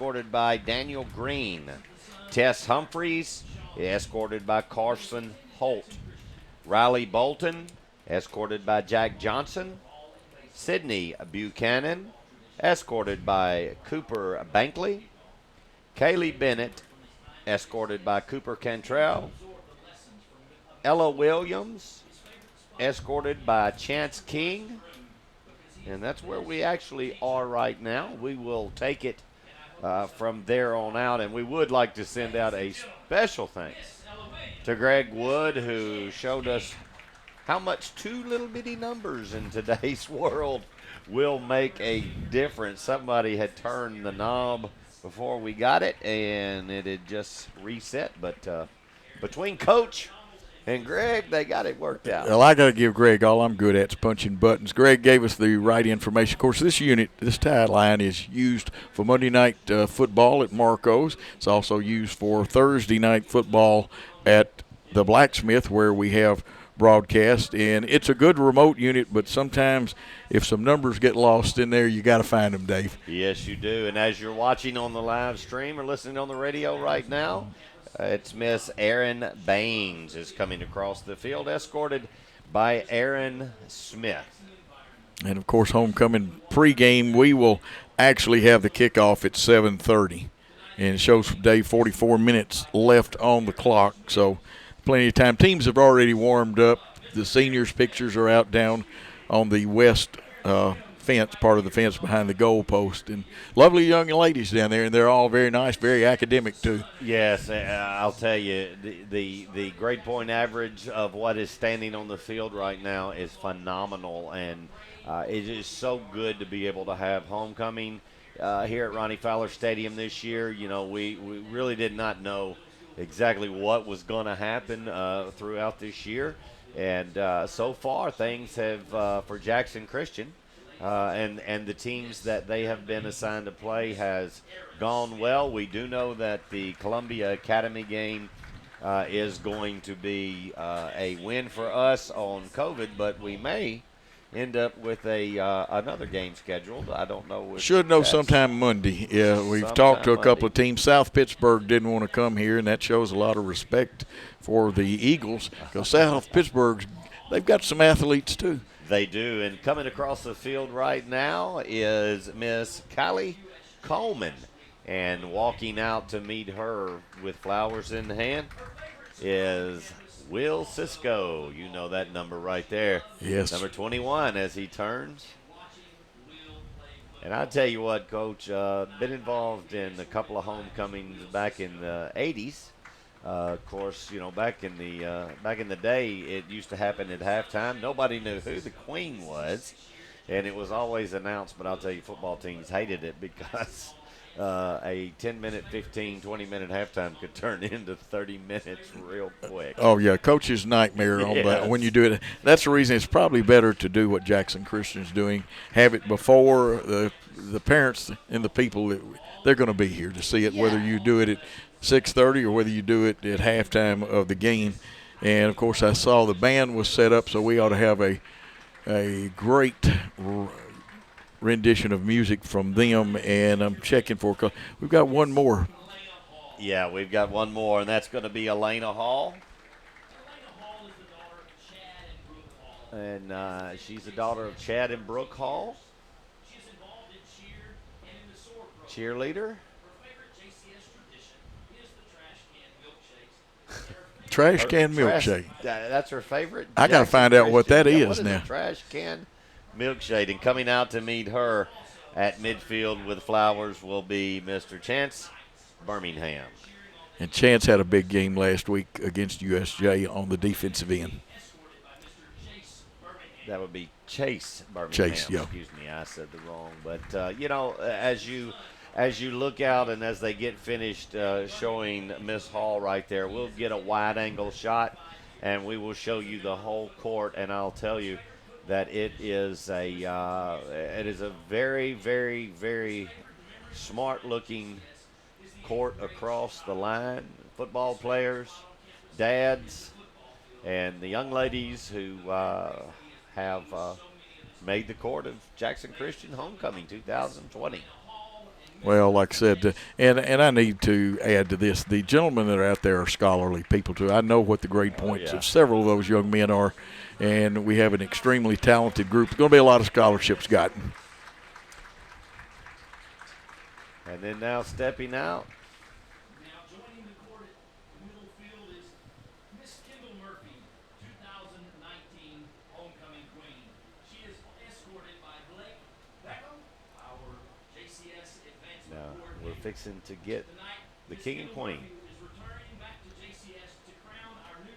escorted by Daniel Green. Tess Humphreys, escorted by Carson Holt. Riley Bolton, escorted by Jack Johnson. Sydney Buchanan, escorted by Cooper Bankley. Kaylee Bennett, escorted by Cooper Cantrell. Ella Williams, escorted by Chance King. And that's where we actually are right now. We will take it from there on out, and we would like to send out a special thanks to Greg Wood, who showed us how much two little bitty numbers in today's world will make a difference. Somebody had turned the knob before we got it, and it had just reset. But between Coach and Greg, they got it worked out. Well, I got to give Greg all I'm good at is punching buttons. Greg gave us the right information. Of course, this tie line is used for Monday night football at Marco's. It's also used for Thursday night football at the Blacksmith, where we have broadcast. And it's a good remote unit, but sometimes if some numbers get lost in there, you got to find them, Dave. Yes, you do. And as you're watching on the live stream or listening on the radio right now, it's Miss Erin Baines is coming across the field, escorted by Aaron Smith. And, of course, homecoming pregame, we will actually have the kickoff at 7:30. And it shows Dave 44 minutes left on the clock, so plenty of time. Teams have already warmed up. The seniors' pictures are out down on the west fence, part of the fence behind the goal post. And lovely young ladies down there, and they're all very nice, very academic too. Yes, I'll tell you, the grade point average of what is standing on the field right now is phenomenal, and it is so good to be able to have homecoming here at Ronnie Fowler Stadium this year. You know, we really did not know exactly what was going to happen throughout this year, and so far things have, for Jackson Christian, and the teams that they have been assigned to play has gone well. We do know that the Columbia Academy game is going to be a win for us on COVID, but we may end up with another game scheduled. I don't know. Should know sometime Monday. Yeah, we've talked to a couple of teams. South Pittsburgh didn't want to come here, and that shows a lot of respect for the Eagles, because South Pittsburgh, they've got some athletes too. They do, and coming across the field right now is Miss Kylie Coleman, and walking out to meet her with flowers in hand is Will Cisco. You know that number right there. Yes. Number 21 as he turns. And I'll tell you what, Coach, been involved in a couple of homecomings back in the 80s. Of course, you know, back in the day, it used to happen at halftime. Nobody knew who the queen was, and it was always announced. But I'll tell you, football teams hated it because a 10-minute, 15, 20-minute halftime could turn into 30 minutes real quick. Oh, yeah, coach's nightmare on that when you do it. That's the reason it's probably better to do what Jackson Christian's doing. Have it before the parents and the people, they're going to be here to see it, whether you do it at 6:30 or whether you do it at halftime of the game. And, of course, I saw the band was set up, so we ought to have a great rendition of music from them. And I'm checking for – we've got one more. Yeah, we've got one more, and that's going to be Elena Hall. And she's the daughter of Chad and Brooke Hall. Cheerleader. Trash can milkshake. That's her favorite. I got to find out what that is what is now. A trash can milkshake. And coming out to meet her at midfield with flowers will be Mr. Chance Birmingham. And Chance had a big game last week against USJ on the defensive end. That would be Chase Birmingham. Chase, yeah. Excuse me, I said the wrong. But, you know, as you look out and as they get finished showing Miss Hall right there, we'll get a wide-angle shot, and we will show you the whole court. And I'll tell you that it is a very, very, very smart-looking court across the line. Football players, dads, and the young ladies who have made the court of Jackson Christian Homecoming 2020. Well, like I said, and I need to add to this, the gentlemen that are out there are scholarly people, too. I know what the grade points of several of those young men are, and we have an extremely talented group. There's going to be a lot of scholarships gotten. And then now stepping out. Now joining the court at the middle field is Miss Kendall Murphy, 2019 homecoming queen. She is escorted by Blake Beckham, our JCS advancement Now coordinator. we're fixing to get Tonight, the Miss king and Kendall queen. Murphy is returning back to JCS to crown our new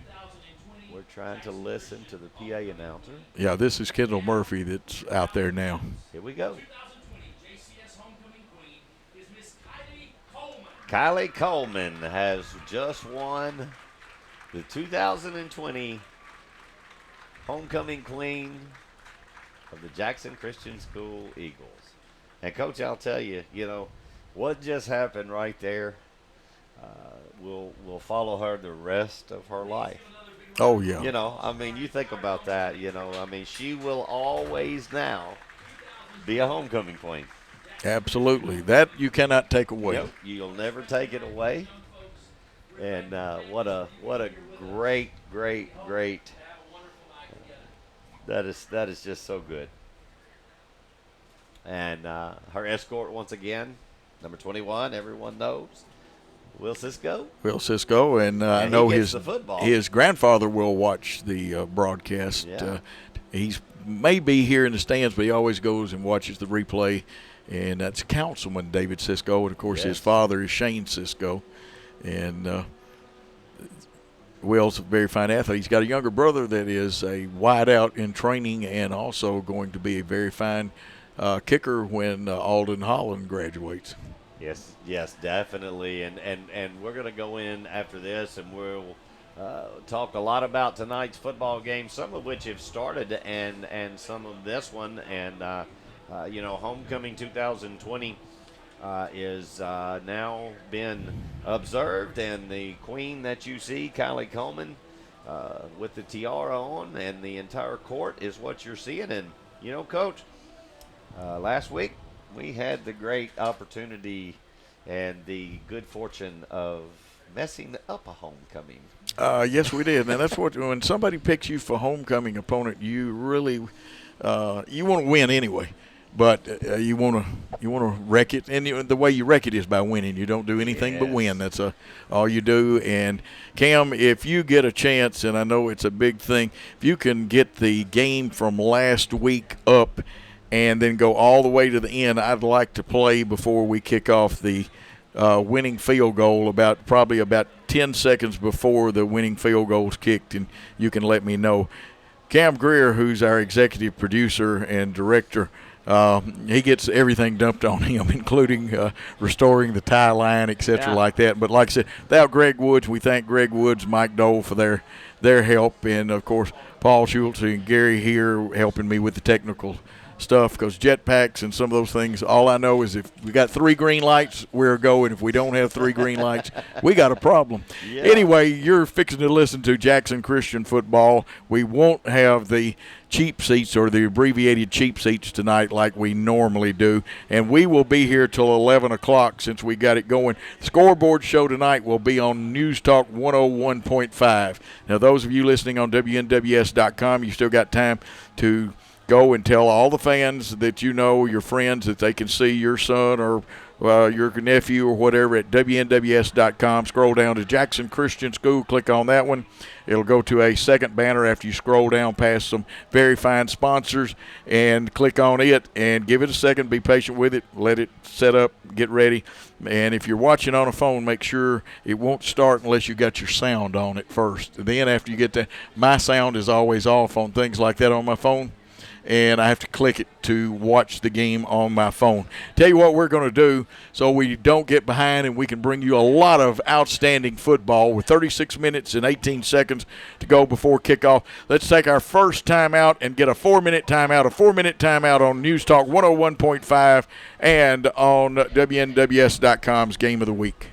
2020. We're trying to listen to the PA announcer. Yeah, this is Kendall Murphy that's out there now. Here we go. 2020 JCS homecoming queen is Miss Kylie Coleman. Kylie Coleman has just won the 2020 homecoming queen of the Jackson Christian School Eagles. And, Coach, I'll tell you, what just happened right there will follow her the rest of her life. Oh, yeah. You think about that, she will always now be a homecoming queen. Absolutely. That you cannot take away. Yep, you'll never take it away. And what a great that is just so good. And her escort once again, number 21, everyone knows, Will Cisco. Will Cisco, and I know his grandfather will watch the broadcast. Yeah. He's may be here in the stands, but he always goes and watches the replay. And that's Councilman David Cisco, and of course his father is Shane Cisco. And Will's a very fine athlete. He's got a younger brother that is a wideout in training and also going to be a very fine kicker when Alden Holland graduates. Yes, definitely. And we're going to go in after this, and we'll talk a lot about tonight's football game, some of which have started, and some of this one. And, Homecoming 2020 is now been observed, and the queen that you see, Kylie Coleman, with the tiara on, and the entire court is what you're seeing. And, Coach, last week we had the great opportunity and the good fortune of messing up a homecoming. Yes, we did. And that's when somebody picks you for homecoming opponent, you really you want to win anyway. But you want to wreck it, and the way you wreck it is by winning. You don't do anything but win. That's all you do. And Cam, if you get a chance, and I know it's a big thing, if you can get the game from last week up, and then go all the way to the end, I'd like to play before we kick off the winning field goal. Probably about 10 seconds before the winning field goal is kicked, and you can let me know. Cam Greer, who's our executive producer and director. He gets everything dumped on him, including restoring the tie line, etc., like that. But like I said, without Greg Woods, we thank Greg Woods, Mike Dole for their help, and of course Paul Schultz and Gary here helping me with the technical stuff, because jetpacks and some of those things, all I know is if we got 3 green lights, we're going. If we don't have 3 green lights, we got a problem. Yeah. Anyway, you're fixing to listen to Jackson Christian football. We won't have the cheap seats or the abbreviated cheap seats tonight like we normally do, and we will be here till 11 o'clock since we got it going. The scoreboard show tonight will be on News Talk 101.5. Now, those of you listening on WNWS.com, you still got time to go and tell all the fans that your friends, that they can see your son or your nephew or whatever at WNWS.com. Scroll down to Jackson Christian School. Click on that one. It'll go to a second banner after you scroll down past some very fine sponsors, and click on it and give it a second. Be patient with it. Let it set up. Get ready. And if you're watching on a phone, make sure it won't start unless you got your sound on it first. And then after you get that, my sound is always off on things like that on my phone, and I have to click it to watch the game on my phone. Tell you what we're going to do so we don't get behind and we can bring you a lot of outstanding football with 36 minutes and 18 seconds to go before kickoff. Let's take our first timeout and get a 4-minute timeout, on News Talk 101.5 and on WNWS.com's Game of the Week.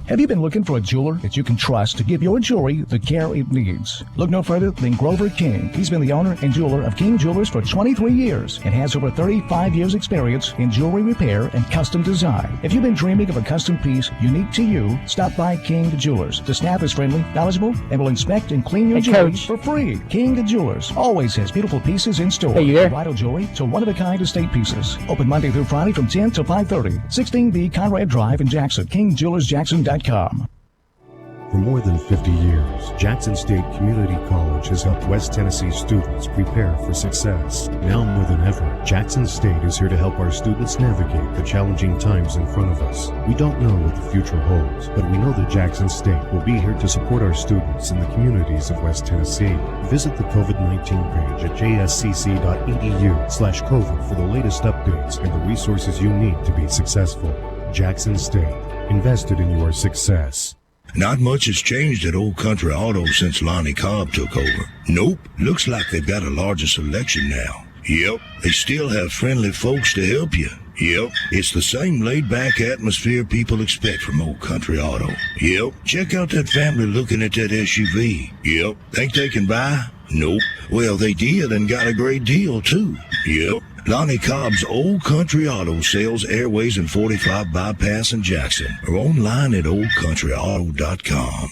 Have you been looking for a jeweler that you can trust to give your jewelry the care it needs? Look no further than Grover King. He's been the owner and jeweler of King Jewelers for 23 years and has over 35 years experience in jewelry repair and custom design. If you've been dreaming of a custom piece unique to you, stop by King Jewelers. The staff is friendly, knowledgeable, and will inspect and clean your jewelry for free. King Jewelers always has beautiful pieces in store. Hey, you there? Bridal jewelry to one-of-a-kind estate pieces. Open Monday through Friday from 10 to 5:30. 16B Conrad Drive in Jackson. KingJewelersJackson.com. For more than 50 years, Jackson State Community College has helped West Tennessee students prepare for success. Now more than ever, Jackson State is here to help our students navigate the challenging times in front of us. We don't know what the future holds, but we know that Jackson State will be here to support our students in the communities of West Tennessee. Visit the COVID-19 page at jscc.edu/COVID for the latest updates and the resources you need to be successful. Jackson State, invested in your success. Not much has changed at Old Country Auto since Lonnie Cobb took over. Nope, looks like they've got a larger selection now. Yep, they still have friendly folks to help you. Yep, it's the same laid-back atmosphere people expect from Old Country Auto. Yep, check out that family looking at that SUV. Yep, think they can buy? Nope. Well, they did and got a great deal, too. Yep. Lonnie Cobb's Old Country Auto sells Airways and 45 Bypass in Jackson or online at oldcountryauto.com.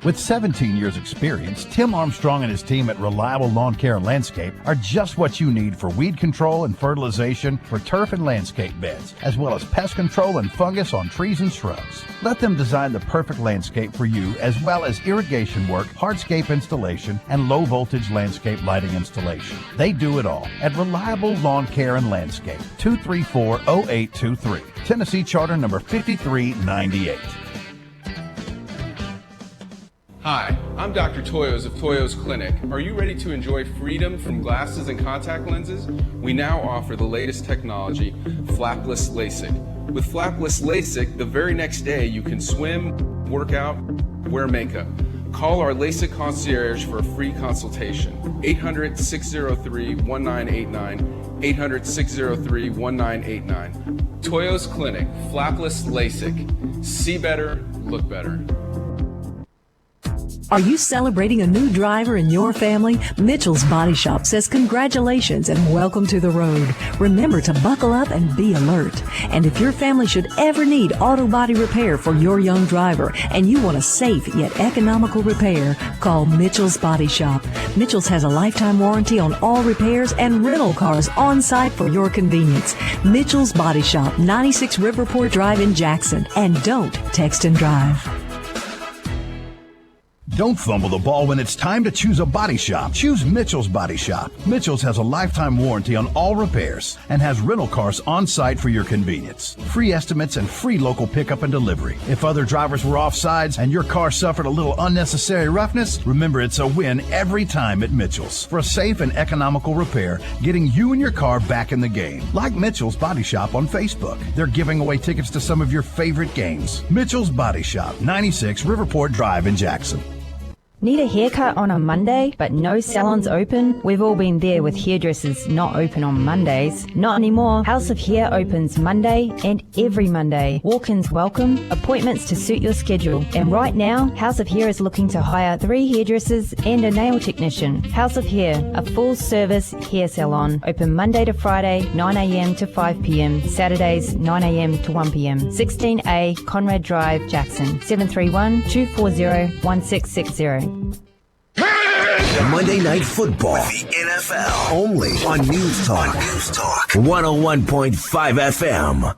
With 17 years experience, Tim Armstrong and his team at Reliable Lawn Care and Landscape are just what you need for weed control and fertilization for turf and landscape beds, as well as pest control and fungus on trees and shrubs. Let them design the perfect landscape for you, as well as irrigation work, hardscape installation, and low voltage landscape lighting installation. They do it all at Reliable Lawn Care and Landscape, 234-0823, Tennessee Charter number 5398. Hi, I'm Dr. Toyos of Toyos Clinic. Are you ready to enjoy freedom from glasses and contact lenses? We now offer the latest technology, flapless LASIK. With flapless LASIK, the very next day you can swim, work out, wear makeup. Call our LASIK concierge for a free consultation. 800-603-1989, 800-603-1989. Toyos Clinic, flapless LASIK. See better, look better. Are you celebrating a new driver in your family? Mitchell's Body Shop says congratulations and welcome to the road. Remember to buckle up and be alert. And if your family should ever need auto body repair for your young driver and you want a safe yet economical repair, call Mitchell's Body Shop. Mitchell's has a lifetime warranty on all repairs and rental cars on site for your convenience. Mitchell's Body Shop, 96 Riverport Drive in Jackson. And don't text and drive. Don't fumble the ball when it's time to choose a body shop. Choose Mitchell's Body Shop. Mitchell's has a lifetime warranty on all repairs and has rental cars on site for your convenience. Free estimates and free local pickup and delivery. If other drivers were off sides and your car suffered a little unnecessary roughness, remember it's a win every time at Mitchell's. For a safe and economical repair, getting you and your car back in the game. Like Mitchell's Body Shop on Facebook. They're giving away tickets to some of your favorite games. Mitchell's Body Shop, 96 Riverport Drive in Jackson. Need a haircut on a Monday, but no salons open? We've all been there with hairdressers not open on Mondays. Not anymore. House of Hair opens Monday and every Monday. Walk-ins welcome, appointments to suit your schedule. And right now, House of Hair is looking to hire 3 hairdressers and a nail technician. House of Hair, a full-service hair salon. Open Monday to Friday, 9 a.m. to 5 p.m. Saturdays, 9 a.m. to 1 p.m. 16A Conrad Drive, Jackson. 731-240-1660. Monday Night Football, the NFL, only on News Talk, 101.5 FM.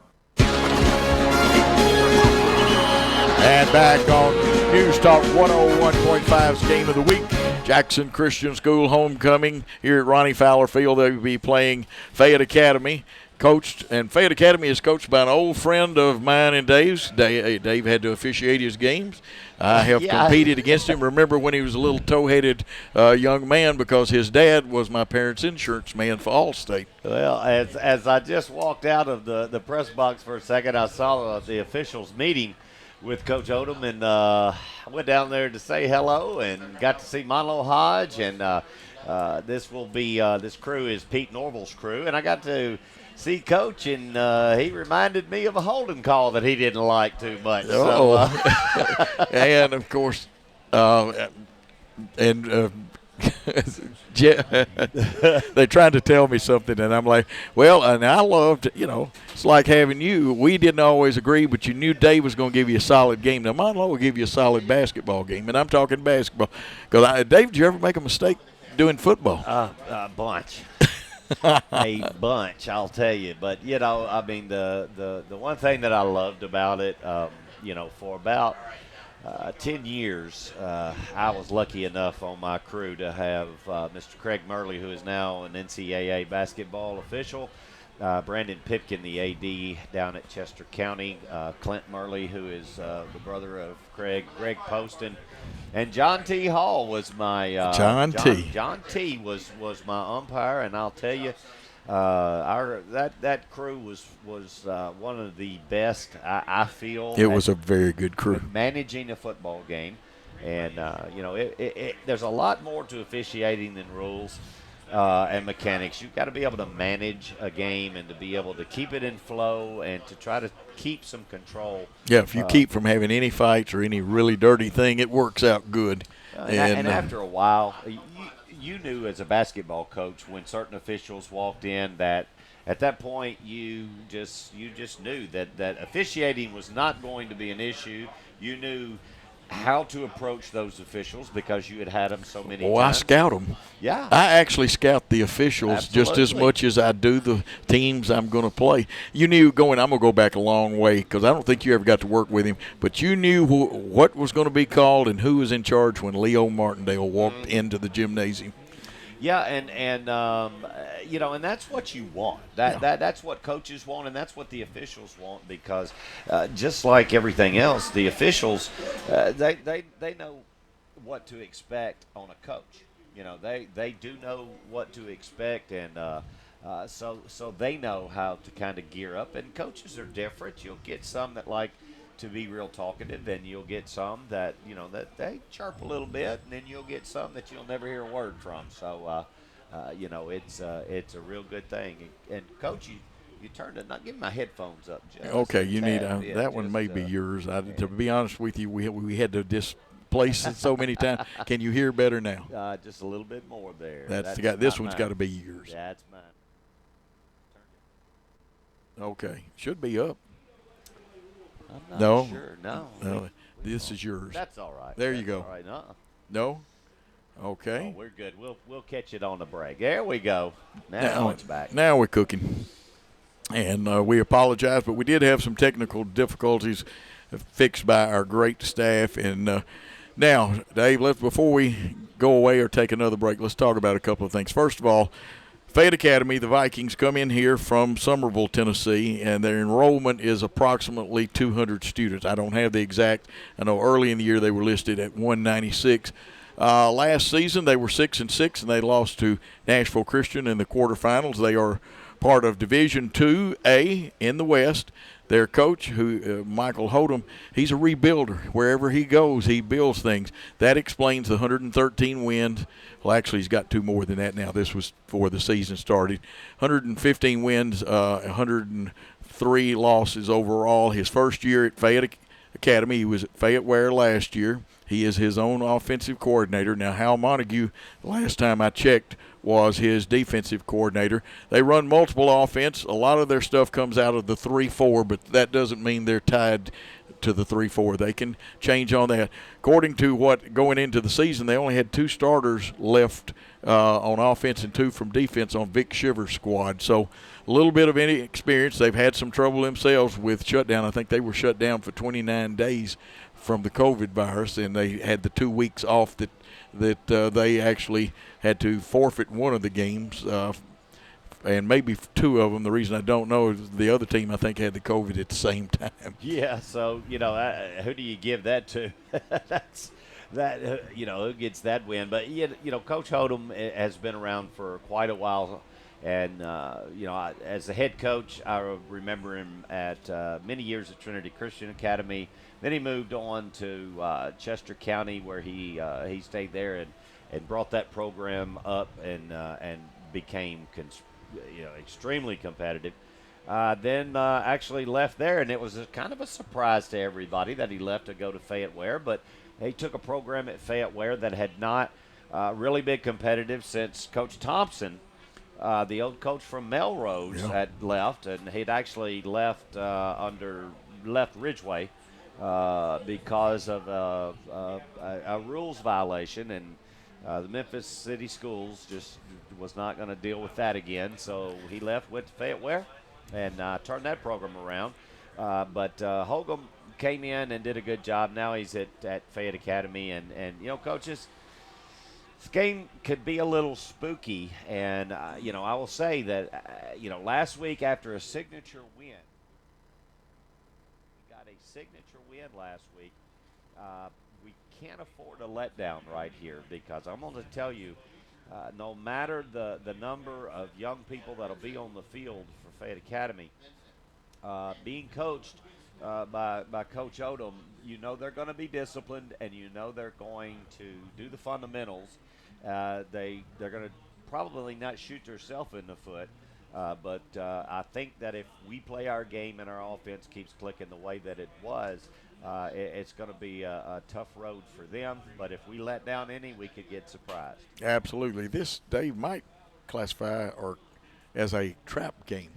And back on News Talk 101.5's Game of the Week. Jackson Christian School homecoming here at Ronnie Fowler Field. They will be playing Fayette Academy. Fayette Academy is coached by an old friend of mine and Dave's. Dave had to officiate his games. I have competed against him. Remember when he was a little tow-headed young man, because his dad was my parents' insurance man for Allstate. Well, as I just walked out of the press box for a second, I saw the officials meeting with Coach Odom, and I went down there to say hello and got to see Monlo Hodge, and this crew is Pete Norval's crew, and I got to see Coach, and he reminded me of a holding call that he didn't like too much. Oh, So, and of course, they tried to tell me something, and I'm like, well, and I loved, it's like having you. We didn't always agree, but you knew Dave was going to give you a solid game. Now, mine will give you a solid basketball game, and I'm talking basketball. Because, Dave, did you ever make a mistake doing football? a bunch. A bunch, I'll tell you. But, I mean, the one thing that I loved about it, for about 10 years, I was lucky enough on my crew to have Mr. Craig Murley, who is now an NCAA basketball official, Brandon Pipkin, the AD down at Chester County, Clint Murley, who is the brother of Craig, Greg Poston, and John T. Hall was my John T. John T. was my umpire, and I'll tell you, that crew was one of the best I feel. It was a very good crew. Managing a football game, and there's a lot more to officiating than rules and mechanics. You've got to be able to manage a game and to be able to keep it in flow and to try to keep some control. Yeah, if you keep from having any fights or any really dirty thing, it works out good. And after a while, you knew as a basketball coach when certain officials walked in that at that point you just knew that officiating was not going to be an issue. You knew how to approach those officials because you had them so many times. I scout them. Yeah. I actually scout the officials just as Absolutely. much as I do the teams I'm going to play. You knew I'm going to go back a long way because I don't think you ever got to work with him, but you knew what was going to be called and who was in charge when Leo Martindale walked into the gymnasium. Yeah, and that's what you want. That's what coaches want, and that's what the officials want because just like everything else, the officials they know what to expect on a coach. They do know what to expect, and so they know how to kind of gear up. And coaches are different. You'll get some that like to be real talkative, and you'll get some that that they chirp a little bit, and then you'll get some that you'll never hear a word from. So it's a real good thing. And coach, you turned it. Not give my headphones up, Joe. Okay, you need that one may be yours. To be honest with you, we had to displace it so many times. Can you hear better now? Just a little bit more there. This one's got to be yours. That's mine. Okay, should be up. I'm not No, sure. No, this is yours. That's all right. There you go. All right. No. Okay. Oh, we're good. We'll catch it on the break. There we go. Now it's back. Now we're cooking. And we apologize, but we did have some technical difficulties fixed by our great staff. And now, Dave, before we go away or take another break, let's talk about a couple of things. First of all, Fayette Academy, the Vikings, come in here from Summerville, Tennessee, and their enrollment is approximately 200 students. I don't have the exact. I know early in the year they were listed at 196. Last season they were 6-6, and they lost to Nashville Christian in the quarterfinals. They are part of Division II-A in the West. Their coach, Michael Hodum, he's a rebuilder. Wherever he goes, he builds things. That explains the 113 wins. Well, actually, he's got two more than that now. This was before the season started. 115 wins, 103 losses overall. His first year at Fayette Academy, he was at Fayette Ware last year. He is his own offensive coordinator. Now, Hal Montague, last time I checked, was his defensive coordinator. They run multiple offense. A lot of their stuff comes out of the 3-4, but that doesn't mean they're tied to the 3-4. They can change on that. According to what going into the season, they only had two starters left on offense and two from defense on Vic Shiver's squad. So a little bit of inexperience. They've had some trouble themselves with shutdown. I think they were shut down for 29 days from the COVID virus, and they had the 2 weeks off that they actually had to forfeit one of the games, and maybe two of them. The reason I don't know is the other team, I think, had the COVID at the same time. Yeah, so, who do you give that to? Who gets that win? But, Coach Hodum has been around for quite a while. And, as a head coach, I remember him at many years at Trinity Christian Academy. Then he moved on to Chester County, where he stayed there and brought that program up and became extremely competitive. then actually left there, and it was kind of a surprise to everybody that he left to go to Fayette Ware. But he took a program at Fayette Ware that had not really been competitive since Coach Thompson, the old coach from Melrose, had left, and he'd actually left Ridgeway because of a rules violation, and the Memphis City Schools just was not going to deal with that again. So he left, went to Fayette Ware, and turned that program around. But Holcomb came in and did a good job. Now he's at Fayette Academy, and you know, coaches, this game could be a little spooky. And you know, I will say that you know, last week after a signature win, we got a signature win last week. We can't afford a letdown right here, because I'm going to tell you, no matter the number of young people that'll be on the field for Fayette Academy, being coached by Coach Odom, you know they're going to be disciplined, and you know they're going to do the fundamentals. They're going to probably not shoot themselves in the foot, but I think that if we play our game and our offense keeps clicking the way that it was, it's going to be a tough road for them. But if we let down any, we could get surprised. Absolutely. This, Dave, might classify as a trap game.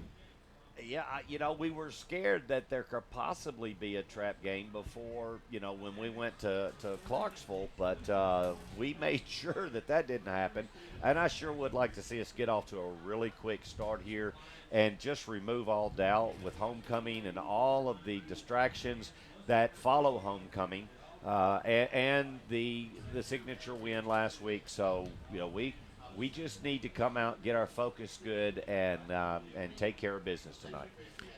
Yeah, you know, we were scared that there could possibly be a trap game before, you know, when we went to Clarksville, but we made sure that didn't happen. And I sure would like to see us get off to a really quick start here and just remove all doubt with homecoming and all of the distractions that follow homecoming and the signature win last week. So, you know, we just need to come out, get our focus good, and take care of business tonight.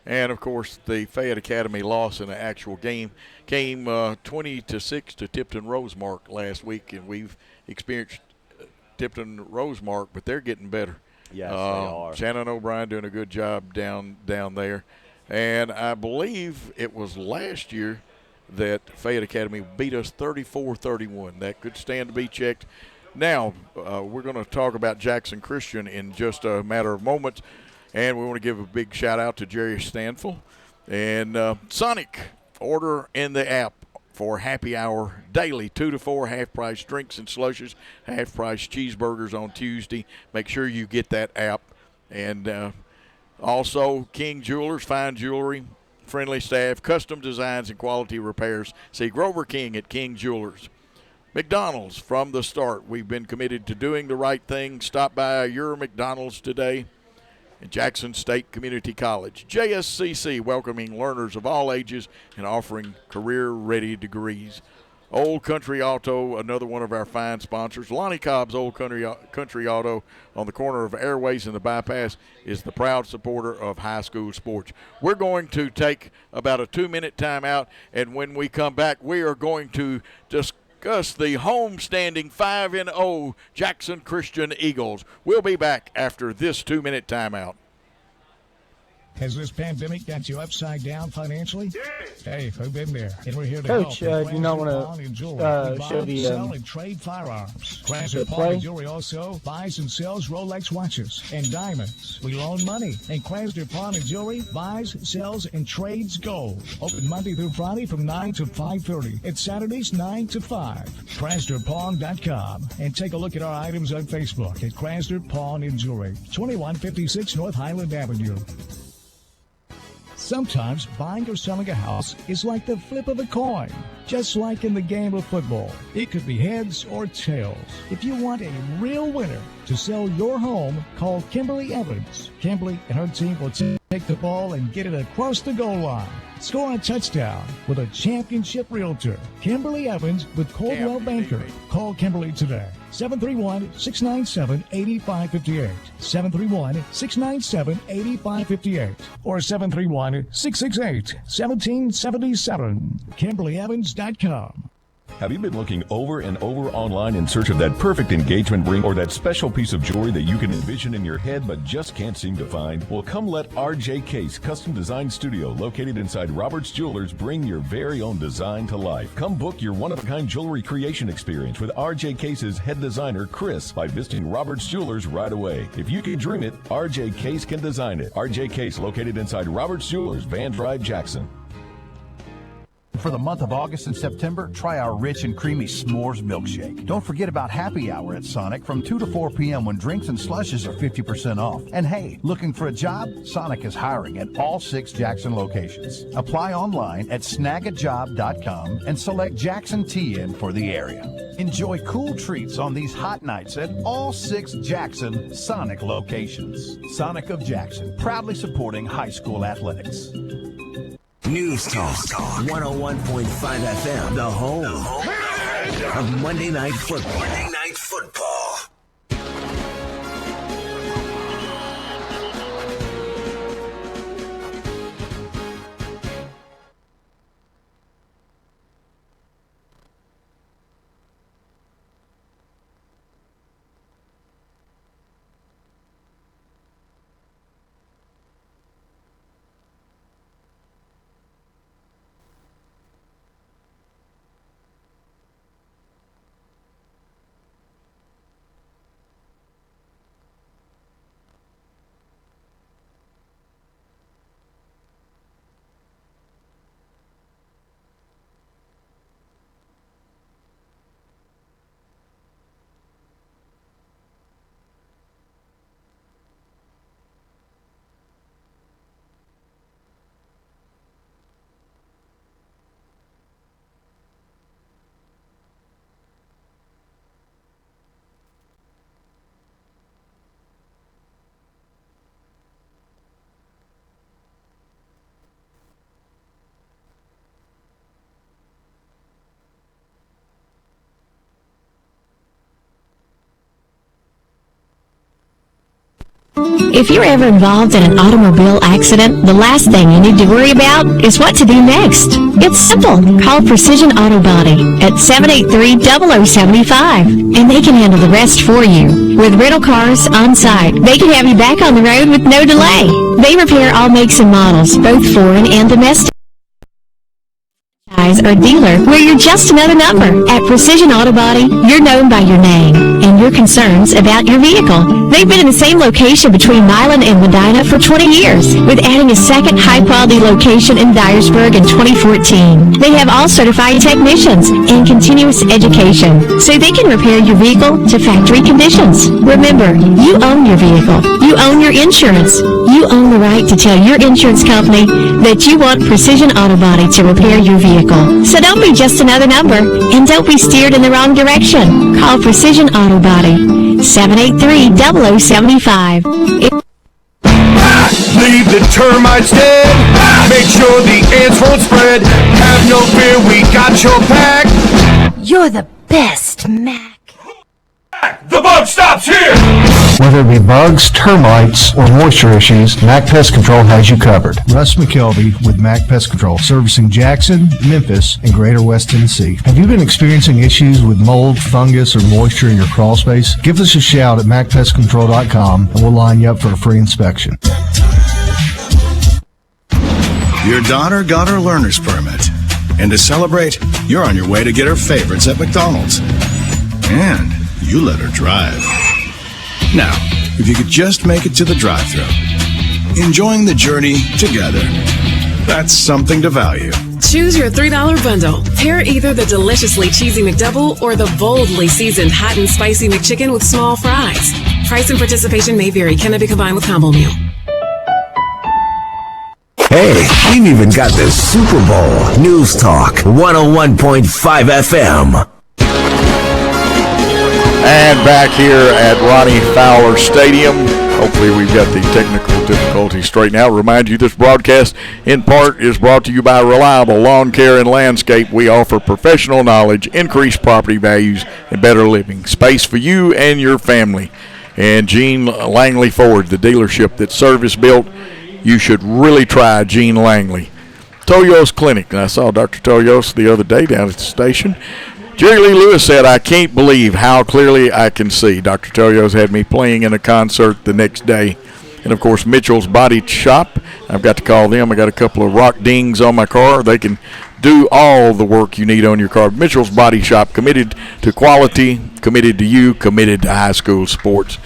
And, of course, the Fayette Academy loss in the actual game came 20-6 to Tipton Rosemark last week, and we've experienced Tipton Rosemark, but they're getting better. Yes, they are. Shannon O'Brien doing a good job down there. And I believe it was last year that Fayette Academy beat us 34-31. That could stand to be checked. Now, we're going to talk about Jackson Christian in just a matter of moments, and we want to give a big shout-out to Jerry Stanfield. And Sonic, order in the app for happy hour daily, 2 to 4 half-price drinks and slushes, half-price cheeseburgers on Tuesday. Make sure you get that app. And also, King Jewelers, fine jewelry, friendly staff, custom designs, and quality repairs. See Grover King at King Jewelers. McDonald's, from the start, we've been committed to doing the right thing. Stop by your McDonald's today. And Jackson State Community College, JSCC, welcoming learners of all ages and offering career-ready degrees. Old Country Auto, another one of our fine sponsors. Lonnie Cobb's Old Country Auto on the corner of Airways and the Bypass is the proud supporter of high school sports. We're going to take about a 2-minute timeout, and when we come back, we are going to discuss the homestanding 5-0 Jackson Christian Eagles. We'll be back after this 2-minute timeout. Has this pandemic got you upside down financially? Hey, we've been there, and we're here to Coach, help. do you not want to show the sell and trade firearms. Craftsman Pawn and Jewelry also buys and sells Rolex watches and diamonds. We loan money, and Craftsman Pawn and Jewelry buys, sells, and trades gold. Open Monday through Friday from 9 to 5:30, and Saturdays 9 to 5. CraftsmanPawn.com, and take a look at our items on Facebook at Craftsman Pawn and Jewelry, 2156 North Highland Avenue. Sometimes buying or selling a house is like the flip of a coin, just like in the game of football. It could be heads or tails. If you want a real winner to sell your home, call Kimberly Evans. Kimberly and her team will take the ball and get it across the goal line. Score a touchdown with a championship realtor. Kimberly Evans with Coldwell Banker. Call Kimberly today. 731-697-8558. 731-697-8558. Or 731-668-1777. KimberlyEvans.com. Have you been looking over and over online in search of that perfect engagement ring or that special piece of jewelry that you can envision in your head but just can't seem to find? Well, come let RJ Case Custom Design Studio, located inside Roberts Jewelers, bring your very own design to life. Come book your one-of-a-kind jewelry creation experience with RJ Case's head designer, Chris, by visiting Roberts Jewelers right away. If you can dream it, RJ Case can design it. RJ Case, located inside Roberts Jewelers, Van Drive, Jackson. For the month of August and September, try our rich and creamy s'mores milkshake. Don't forget about happy hour at Sonic from 2 to 4 p.m. when drinks and slushes are 50% off. And hey, looking for a job? Sonic is hiring at all 6 Jackson locations. Apply online at snagajob.com and select Jackson TN for the area. Enjoy cool treats on these hot nights at all 6 Jackson Sonic locations. Sonic of Jackson, proudly supporting high school athletics. News Talk 101.5 FM, the home of Monday Night Football. Monday Night Football. If you're ever involved in an automobile accident, the last thing you need to worry about is what to do next. It's simple. Call Precision Auto Body at 783-0075, and they can handle the rest for you. With rental cars on site, they can have you back on the road with no delay. They repair all makes and models, both foreign and domestic. Or dealer, where you're just another number. At Precision Auto Body, you're known by your name and your concerns about your vehicle. They've been in the same location between Milan and Medina for 20 years, with adding a second high-quality location in Dyersburg in 2014. They have all certified technicians and continuous education, so they can repair your vehicle to factory conditions. Remember, you own your vehicle. You own your insurance. You own the right to tell your insurance company that you want Precision Auto Body to repair your vehicle. So don't be just another number, and don't be steered in the wrong direction. Call Precision Auto Body, 783-0075. Leave the termites dead. Make sure the ants won't spread. Have no fear, we got your back. You're the best, Mac. The bug stops here. Whether it be bugs, termites, or moisture issues, Mack Pest Control has you covered. Russ McKelvey with Mack Pest Control, servicing Jackson, Memphis, and Greater West Tennessee. Have you been experiencing issues with mold, fungus, or moisture in your crawl space? Give us a shout at MackPestControl.com, and we'll line you up for a free inspection. Your daughter got her learner's permit. And to celebrate, you're on your way to get her favorites at McDonald's. And you let her drive. Now, if you could just make it to the drive-thru, enjoying the journey together, that's something to value. Choose your $3 bundle. Pair either the deliciously cheesy McDouble or the boldly seasoned hot and spicy McChicken with small fries. Price and participation may vary. Cannot be combined with combo meal. Hey, we've even got the Super Bowl. News Talk 101.5 FM. And back here at Ronnie Fowler Stadium, hopefully we've got the technical difficulties straightened out. Remind you this broadcast in part is brought to you by Reliable Lawn Care and Landscape. We offer professional knowledge, increased property values, and better living space for you and your family. And Gene Langley Ford, the dealership that's service built. You should really try Gene Langley. Toyos Clinic. And I saw Dr. Toyos the other day down at the station. Jerry Lee Lewis said, I can't believe how clearly I can see. Dr. Toyo's had me playing in a concert the next day. And, of course, Mitchell's Body Shop. I've got to call them. I got a couple of rock dings on my car. They can do all the work you need on your car. Mitchell's Body Shop, committed to quality, committed to you, committed to high school sports.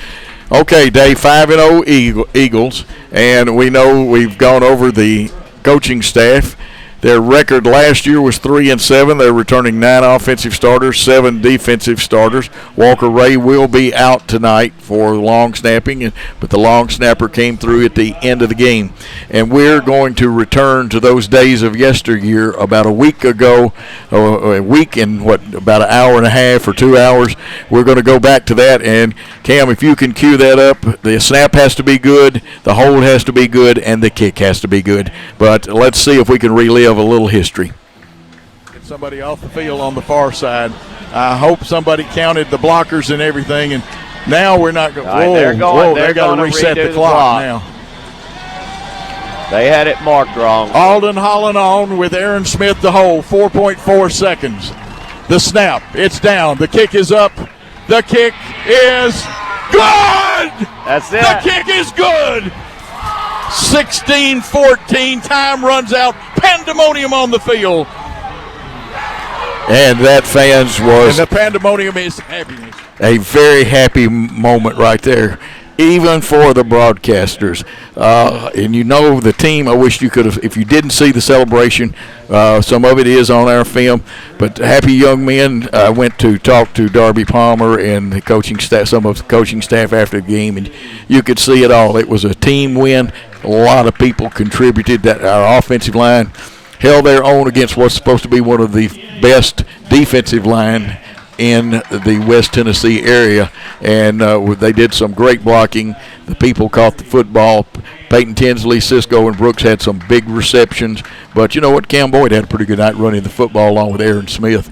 Okay, Dave, 5-0 Eagles. And we know we've gone over the coaching staff. Their record last year was 3-7. They're returning 9 offensive starters, 7 defensive starters. Walker Ray will be out tonight for long snapping, but the long snapper came through at the end of the game. And we're going to return to those days of yesteryear about a week ago, a week and about an hour and a half or 2 hours. We're going to go back to that. And Cam, if you can cue that up, the snap has to be good, the hold has to be good, and the kick has to be good. But let's see if we can relive a little history. Get somebody off the field on the far side. I hope somebody counted the blockers and everything. And now we're not going. They're going. They got to reset the clock now. They had it marked wrong. Alden Holland on with Aaron Smith the hold. 4.4 seconds. The snap. It's down. The kick is up. The kick is good. That's it. The kick is good. 16-14, time runs out, pandemonium on the field. And that fans was. And the pandemonium is happiness. A very happy moment right there, even for the broadcasters. And you know the team, I wish you could have, if you didn't see the celebration, some of it is on our film, but happy young men. I went to talk to Darby Palmer and the coaching staff, some of the coaching staff after the game, and you could see it all. It was a team win. A lot of people contributed. That our offensive line held their own against what's supposed to be one of the best defensive line in the West Tennessee area, and they did some great blocking. The people caught the football. Peyton Tinsley, Cisco, and Brooks had some big receptions. But you know what? Cam Boyd had a pretty good night running the football along with Aaron Smith.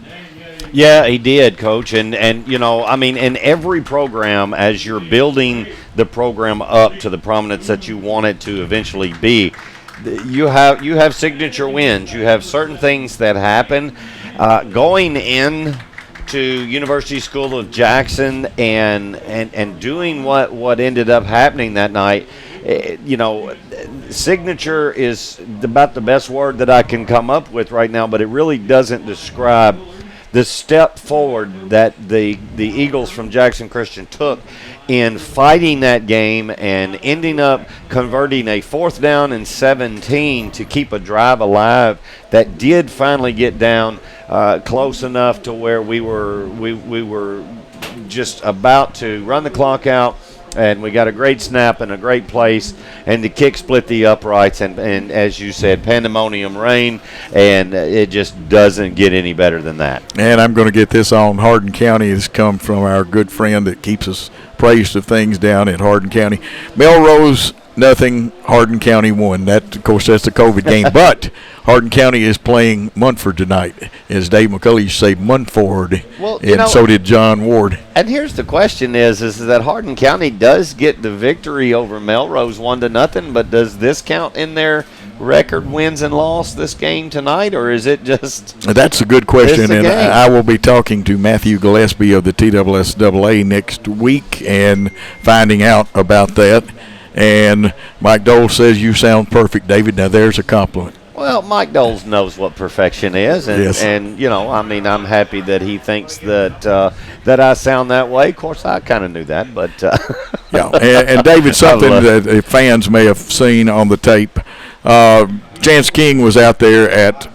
Yeah, he did, Coach. And you know, I mean, in every program, as you're building the program up to the prominence that you want it to eventually be, you have signature wins. You have certain things that happen. Going in to University School of Jackson and doing what ended up happening that night, you know, signature is about the best word that I can come up with right now, but it really doesn't describe the step forward that the Eagles from Jackson Christian took in fighting that game and ending up converting a 4th down and 17 to keep a drive alive that did finally get down close enough to where we were just about to run the clock out, and we got a great snap and a great place, and the kick split the uprights, and as you said, pandemonium reigned, and it just doesn't get any better than that. And I'm going to get this on Hardin County. It's come from our good friend that keeps us praised of things down at Hardin County. Melrose, nothing. Hardin County won. That, of course, that's the COVID game. But Hardin County is playing Munford tonight. As Dave McCulley used to say, Munford. Well, and so did John Ward. And here's the question is that Hardin County does get the victory over Melrose 1-0, but does this count in their record wins and loss this game tonight, or is it just? That's a good question, and I will be talking to Matthew Gillespie of the TSSAA next week and finding out about that. And Mike Dole says you sound perfect, David. Now there's a compliment. Well, Mike Doles knows what perfection is, and, yes. And you know, I mean, I'm happy that he thinks that that I sound that way. Of course, I kind of knew that, but yeah. And David, something that fans may have seen on the tape. Chance King was out there at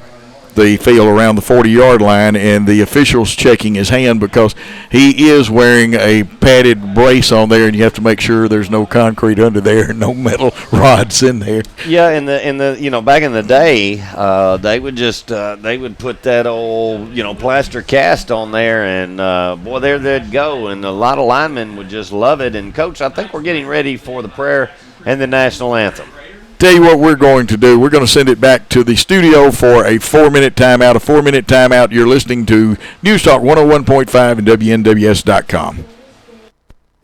the field around the 40-yard line, and the officials checking his hand because he is wearing a padded brace on there, and you have to make sure there's no concrete under there and no metal rods in there. Yeah, in the you know, back in the day, they would just they would put that old, you know, plaster cast on there, and boy, there they'd go, and a lot of linemen would just love it. And Coach, I think we're getting ready for the prayer and the national anthem. Tell you what we're going to do. We're going to send it back to the studio for a 4-minute timeout. A 4-minute timeout. You're listening to News Talk 101.5 and WNWS.com.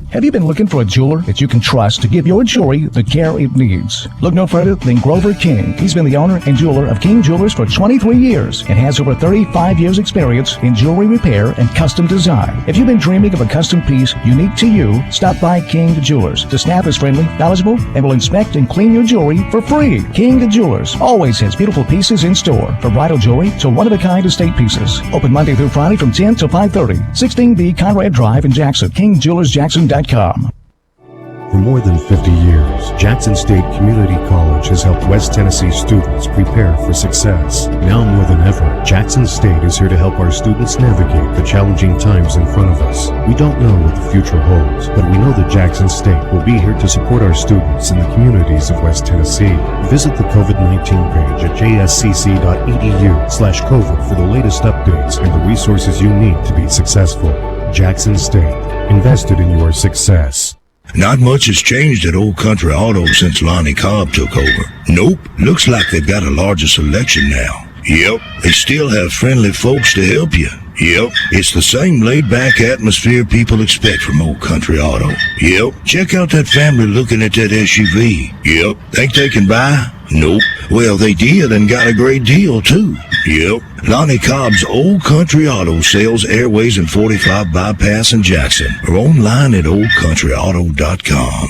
Have you been looking for a jeweler that you can trust to give your jewelry the care it needs? Look no further than Grover King. He's been the owner and jeweler of King Jewelers for 23 years and has over 35 years experience in jewelry repair and custom design. If you've been dreaming of a custom piece unique to you, stop by King Jewelers. The staff is friendly, knowledgeable, and will inspect and clean your jewelry for free. King Jewelers always has beautiful pieces in store, from bridal jewelry to one-of-a-kind estate pieces. Open Monday through Friday from 10 to 5:30. 16B Conrad Drive in Jackson. KingJewelersJackson.com. For more than 50 years, Jackson State Community College has helped West Tennessee students prepare for success. Now more than ever, Jackson State is here to help our students navigate the challenging times in front of us. We don't know what the future holds, but we know that Jackson State will be here to support our students in the communities of West Tennessee. Visit the COVID-19 page at jscc.edu/COVID for the latest updates and the resources you need to be successful. Jackson State, invested in your success. Not much has changed at Old Country Auto since Lonnie Cobb took over. Nope, looks like they've got a larger selection now. Yep, they still have friendly folks to help you. Yep, it's the same laid-back atmosphere people expect from Old Country Auto. Yep, check out that family looking at that SUV. Yep, think they can buy? Nope. Well, they did and got a great deal, too. Yep, Lonnie Cobb's Old Country Auto sells Airways and 45 Bypass in Jackson, or online at oldcountryauto.com.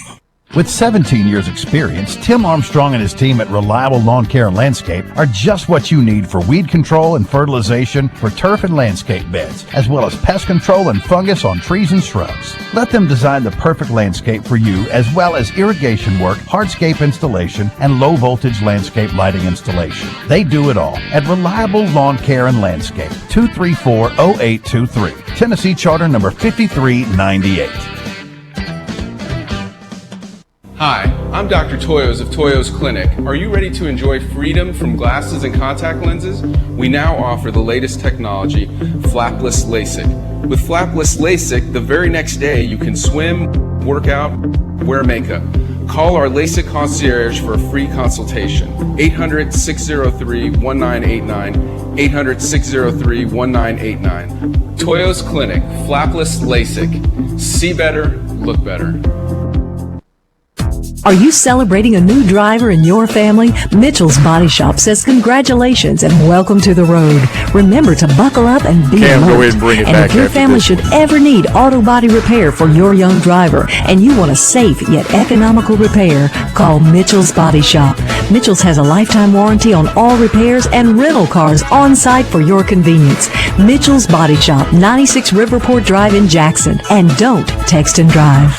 With 17 years experience, Tim Armstrong and his team at Reliable Lawn Care and Landscape are just what you need for weed control and fertilization for turf and landscape beds, as well as pest control and fungus on trees and shrubs. Let them design the perfect landscape for you, as well as irrigation work, hardscape installation, and low voltage landscape lighting installation. They do it all at Reliable Lawn Care and Landscape, 234-0823, Tennessee Charter number 5398. Hi, I'm Dr. Toyos of Toyos Clinic. Are you ready to enjoy freedom from glasses and contact lenses? We now offer the latest technology, flapless LASIK. With flapless LASIK, the very next day you can swim, work out, wear makeup. Call our LASIK concierge for a free consultation. 800-603-1989, 800-603-1989. Toyos Clinic, flapless LASIK. See better, look better. Are you celebrating a new driver in your family? Mitchell's Body Shop says congratulations and welcome to the road. Remember to buckle up and be Cam, alert. go ahead and bring it and back if your after family this. should ever need auto body repair for your young driver and you want a safe yet economical repair, call Mitchell's Body Shop. Mitchell's has a lifetime warranty on all repairs and rental cars on site for your convenience. Mitchell's Body Shop, 96 Riverport Drive in Jackson. And don't text and drive.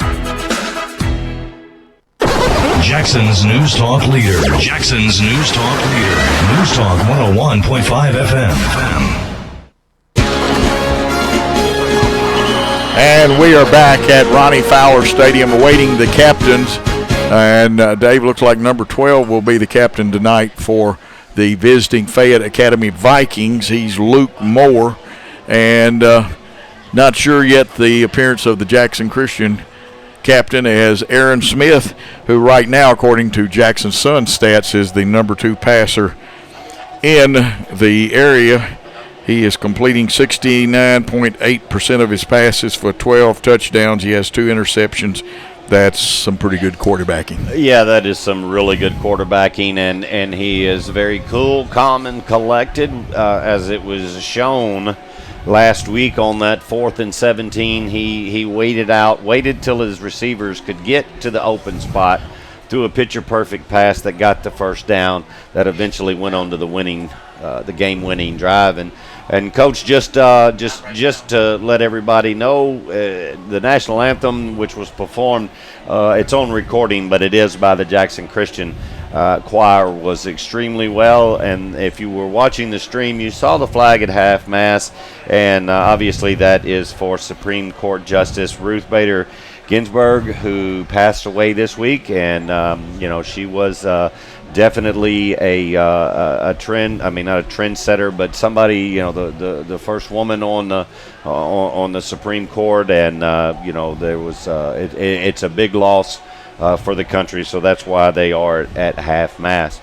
Jackson's News Talk leader. Jackson's News Talk leader. News Talk 101.5 FM. And we are back at Ronnie Fowler Stadium awaiting the captains. And Dave, looks like number 12 will be the captain tonight for the visiting Fayette Academy Vikings. He's Luke Moore. And not sure yet the appearance of the Jackson Christian captain as Aaron Smith, who right now, according to Jackson Sun stats, is the number 2 passer in the area. He is completing 69.8% of his passes for 12 touchdowns. He has 2 interceptions. That's some pretty good quarterbacking. Yeah, that is some really good quarterbacking, and he is very cool, calm, and collected, as it was shown last week on that 4th and 17. He waited till his receivers could get to the open spot, threw a picture-perfect pass that got the first down that eventually went on to the game-winning drive. And Coach, just to let everybody know, the National Anthem, which was performed, it's on recording, but it is by the Jackson Christian choir, was extremely well. And if you were watching the stream, you saw the flag at half mast, and obviously that is for Supreme Court Justice Ruth Bader Ginsburg, who passed away this week. And she was definitely a trend. I mean, not a trendsetter, but somebody, the first woman on the Supreme Court, and there was it's a big loss for the country, so that's why they are at half mast.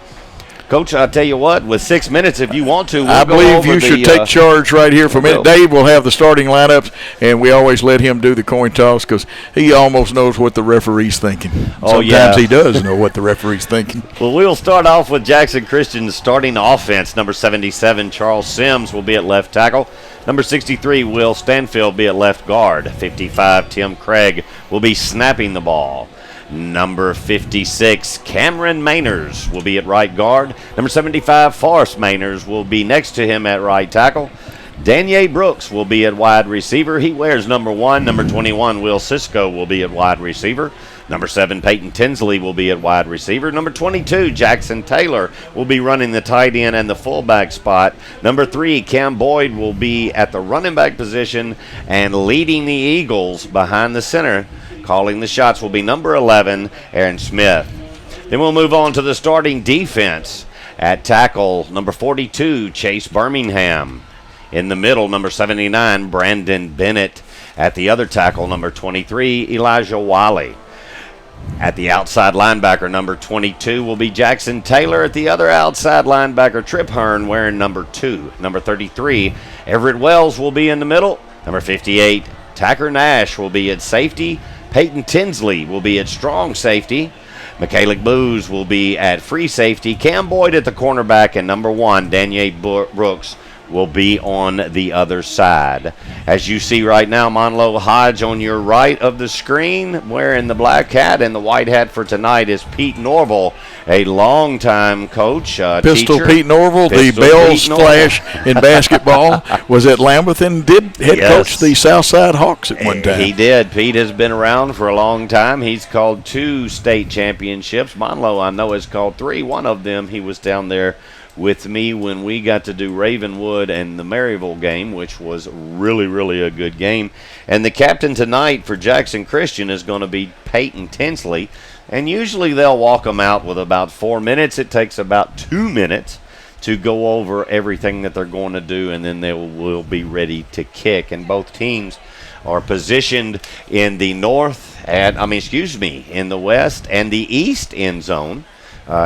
Coach, I'll tell you what, with 6 minutes, if you want to, I believe you should take charge right here for a minute. Dave will have the starting lineups, and we always let him do the coin toss because he almost knows what the referee's thinking. Sometimes he does know what the referee's thinking. Well, we'll start off with Jackson Christian's starting offense. Number 77, Charles Sims, will be at left tackle. Number 63, Will Stanfield, be at left guard. 55, Tim Craig, will be snapping the ball. Number 56, Cameron Mainers, will be at right guard. Number 75, Forrest Mainers, will be next to him at right tackle. Danier Brooks will be at wide receiver. He wears number 1. Number 21, Will Cisco, will be at wide receiver. Number 7, Peyton Tinsley, will be at wide receiver. Number 22, Jackson Taylor, will be running the tight end and the fullback spot. Number 3, Cam Boyd, will be at the running back position and leading the Eagles behind the center. Calling the shots will be number 11, Aaron Smith. Then we'll move on to the starting defense. At tackle, number 42, Chase Birmingham. In the middle, number 79, Brandon Bennett. At the other tackle, number 23, Elijah Wiley. At the outside linebacker, number 22, will be Jackson Taylor. At the other outside linebacker, Trip Hearn, wearing number 2. Number 33, Everett Wells, will be in the middle. Number 58, Tacker Nash, will be at safety. Peyton Tinsley will be at strong safety. Michaelic Booz will be at free safety. Cam Boyd at the cornerback. And number 1, Danier Brooks, will be on the other side. As you see right now, Monlo Hodge on your right of the screen, wearing the black hat, and the white hat for tonight is Pete Norville, a longtime coach, Pistol teacher. Pete Norville, the Bells Flash in basketball, was at Lambeth and did head coach the Southside Hawks at one time. He did. Pete has been around for a long time. He's called 2 state championships. Monlo, I know, has called 3. One of them, he was down there with me when we got to do Ravenwood and the Maryville game, which was really, really a good game. And the captain tonight for Jackson Christian is going to be Peyton Tinsley. And usually they'll walk them out with about 4 minutes. It takes about 2 minutes to go over everything that they're going to do, and then they will be ready to kick. And both teams are positioned in the in the west and the east end zone.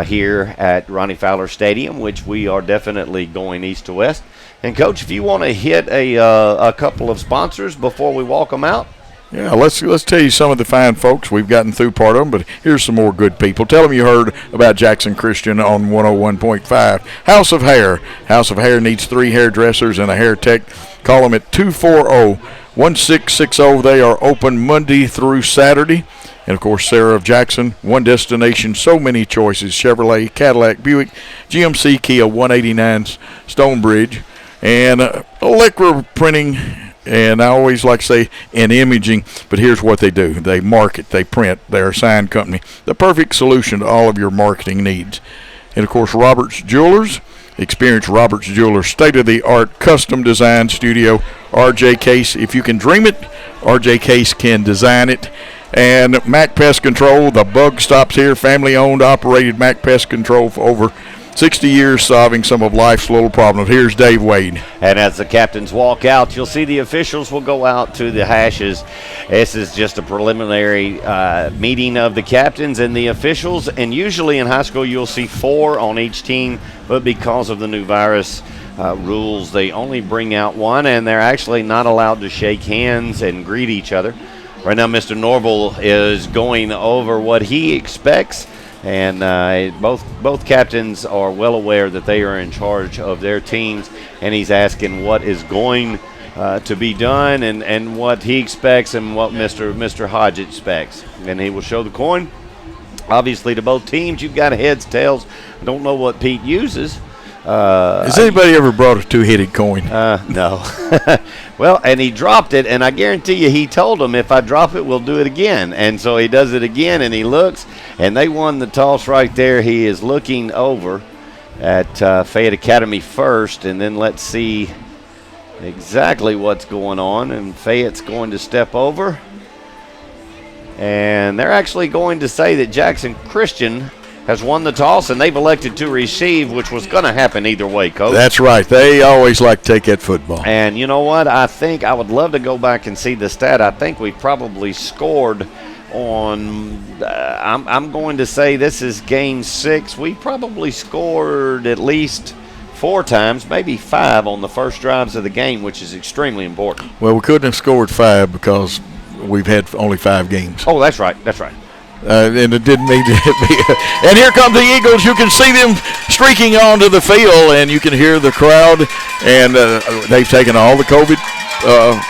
Here at Ronnie Fowler Stadium, which we are definitely going east to west. And, Coach, if you want to hit a couple of sponsors before we walk them out. Yeah, let's tell you some of the fine folks. We've gotten through part of them, but here's some more good people. Tell them you heard about Jackson Christian on 101.5. House of Hair. House of Hair needs 3 hairdressers and a hair tech. Call them at 240-1660. They are open Monday through Saturday. And, of course, Sarah of Jackson, one destination, so many choices. Chevrolet, Cadillac, Buick, GMC, Kia, 189 Stonebridge, and Electra Printing, and I always like to say, and imaging, but here's what they do. They market, they print, they're a sign company. The perfect solution to all of your marketing needs. And, of course, Roberts Jewelers. Experience Roberts Jewelers' state-of-the-art custom design studio. R.J. Case, if you can dream it, R.J. Case can design it. And Mack Pest Control, the bug stops here. Family-owned, operated Mack Pest Control for over 60 years, solving some of life's little problems. Here's Dave Wade. And as the captains walk out, you'll see the officials will go out to the hashes. This is just a preliminary meeting of the captains and the officials. And usually in high school, you'll see 4 on each team. But because of the new virus rules, they only bring out 1. And they're actually not allowed to shake hands and greet each other. Right now, Mr. Norville is going over what he expects, and both captains are well aware that they are in charge of their teams, and he's asking what is going to be done and what he expects and what Mr. Hodge expects. And he will show the coin, obviously, to both teams. You've got heads, tails. I don't know what Pete uses. Has anybody ever brought a 2-headed coin? No. Well, and he dropped it, and I guarantee you he told him, if I drop it, we'll do it again. And so he does it again, and he looks, and they won the toss right there. He is looking over at Fayette Academy first, and then let's see exactly what's going on. And Fayette's going to step over, and they're actually going to say that Jackson Christian has won the toss, and they've elected to receive, which was going to happen either way, Coach. That's right. They always like to take that football. And you know what? I think I would love to go back and see the stat. I think we probably scored I'm going to say this is game 6. We probably scored at least 4 times, maybe 5 on the first drives of the game, which is extremely important. Well, we couldn't have scored 5 because we've had only 5 games. Oh, that's right. That's right. And it didn't need to be. And here come the Eagles. You can see them streaking onto the field, and you can hear the crowd. And they've taken all the COVID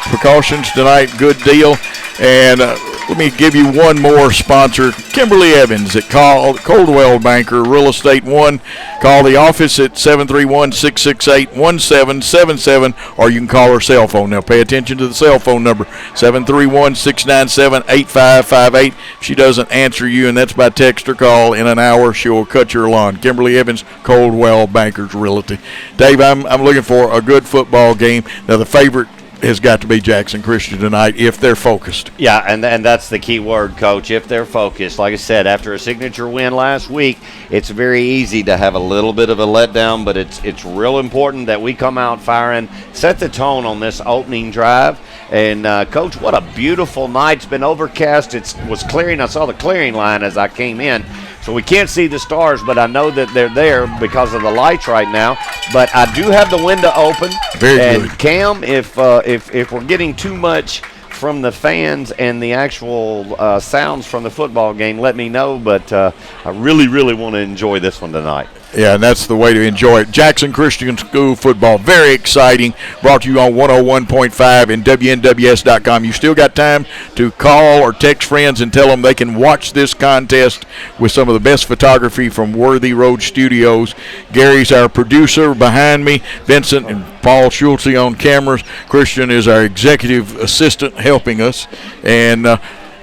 precautions tonight. Good deal. And let me give you one more sponsor, Kimberly Evans at Coldwell Banker Real Estate 1. Call the office at 731-668-1777, or you can call her cell phone. Now pay attention to the cell phone number, 731-697-8558. If she doesn't answer you, and that's by text or call, in an hour she'll cut your lawn. Kimberly Evans, Coldwell Bankers Realty. Dave, I'm looking for a good football game. Now the favorite has got to be Jackson Christian tonight if they're focused. Yeah, and that's the key word, Coach, if they're focused. Like I said, after a signature win last week, it's very easy to have a little bit of a letdown, but it's real important that we come out firing, set the tone on this opening drive. And, Coach, what a beautiful night. It's been overcast. It was clearing. I saw the clearing line as I came in. So we can't see the stars, but I know that they're there because of the lights right now. But I do have the window open. Very and good. Cam, if we're getting too much from the fans and the actual sounds from the football game, let me know. But I really, really want to enjoy this one tonight. Yeah, and that's the way to enjoy it. Jackson Christian School football, very exciting. Brought to you on 101.5 and WNWS.com. You still got time to call or text friends and tell them they can watch this contest with some of the best photography from Worthy Road Studios. Gary's our producer behind me. Vincent and Paul Schultze on cameras. Christian is our executive assistant helping us. And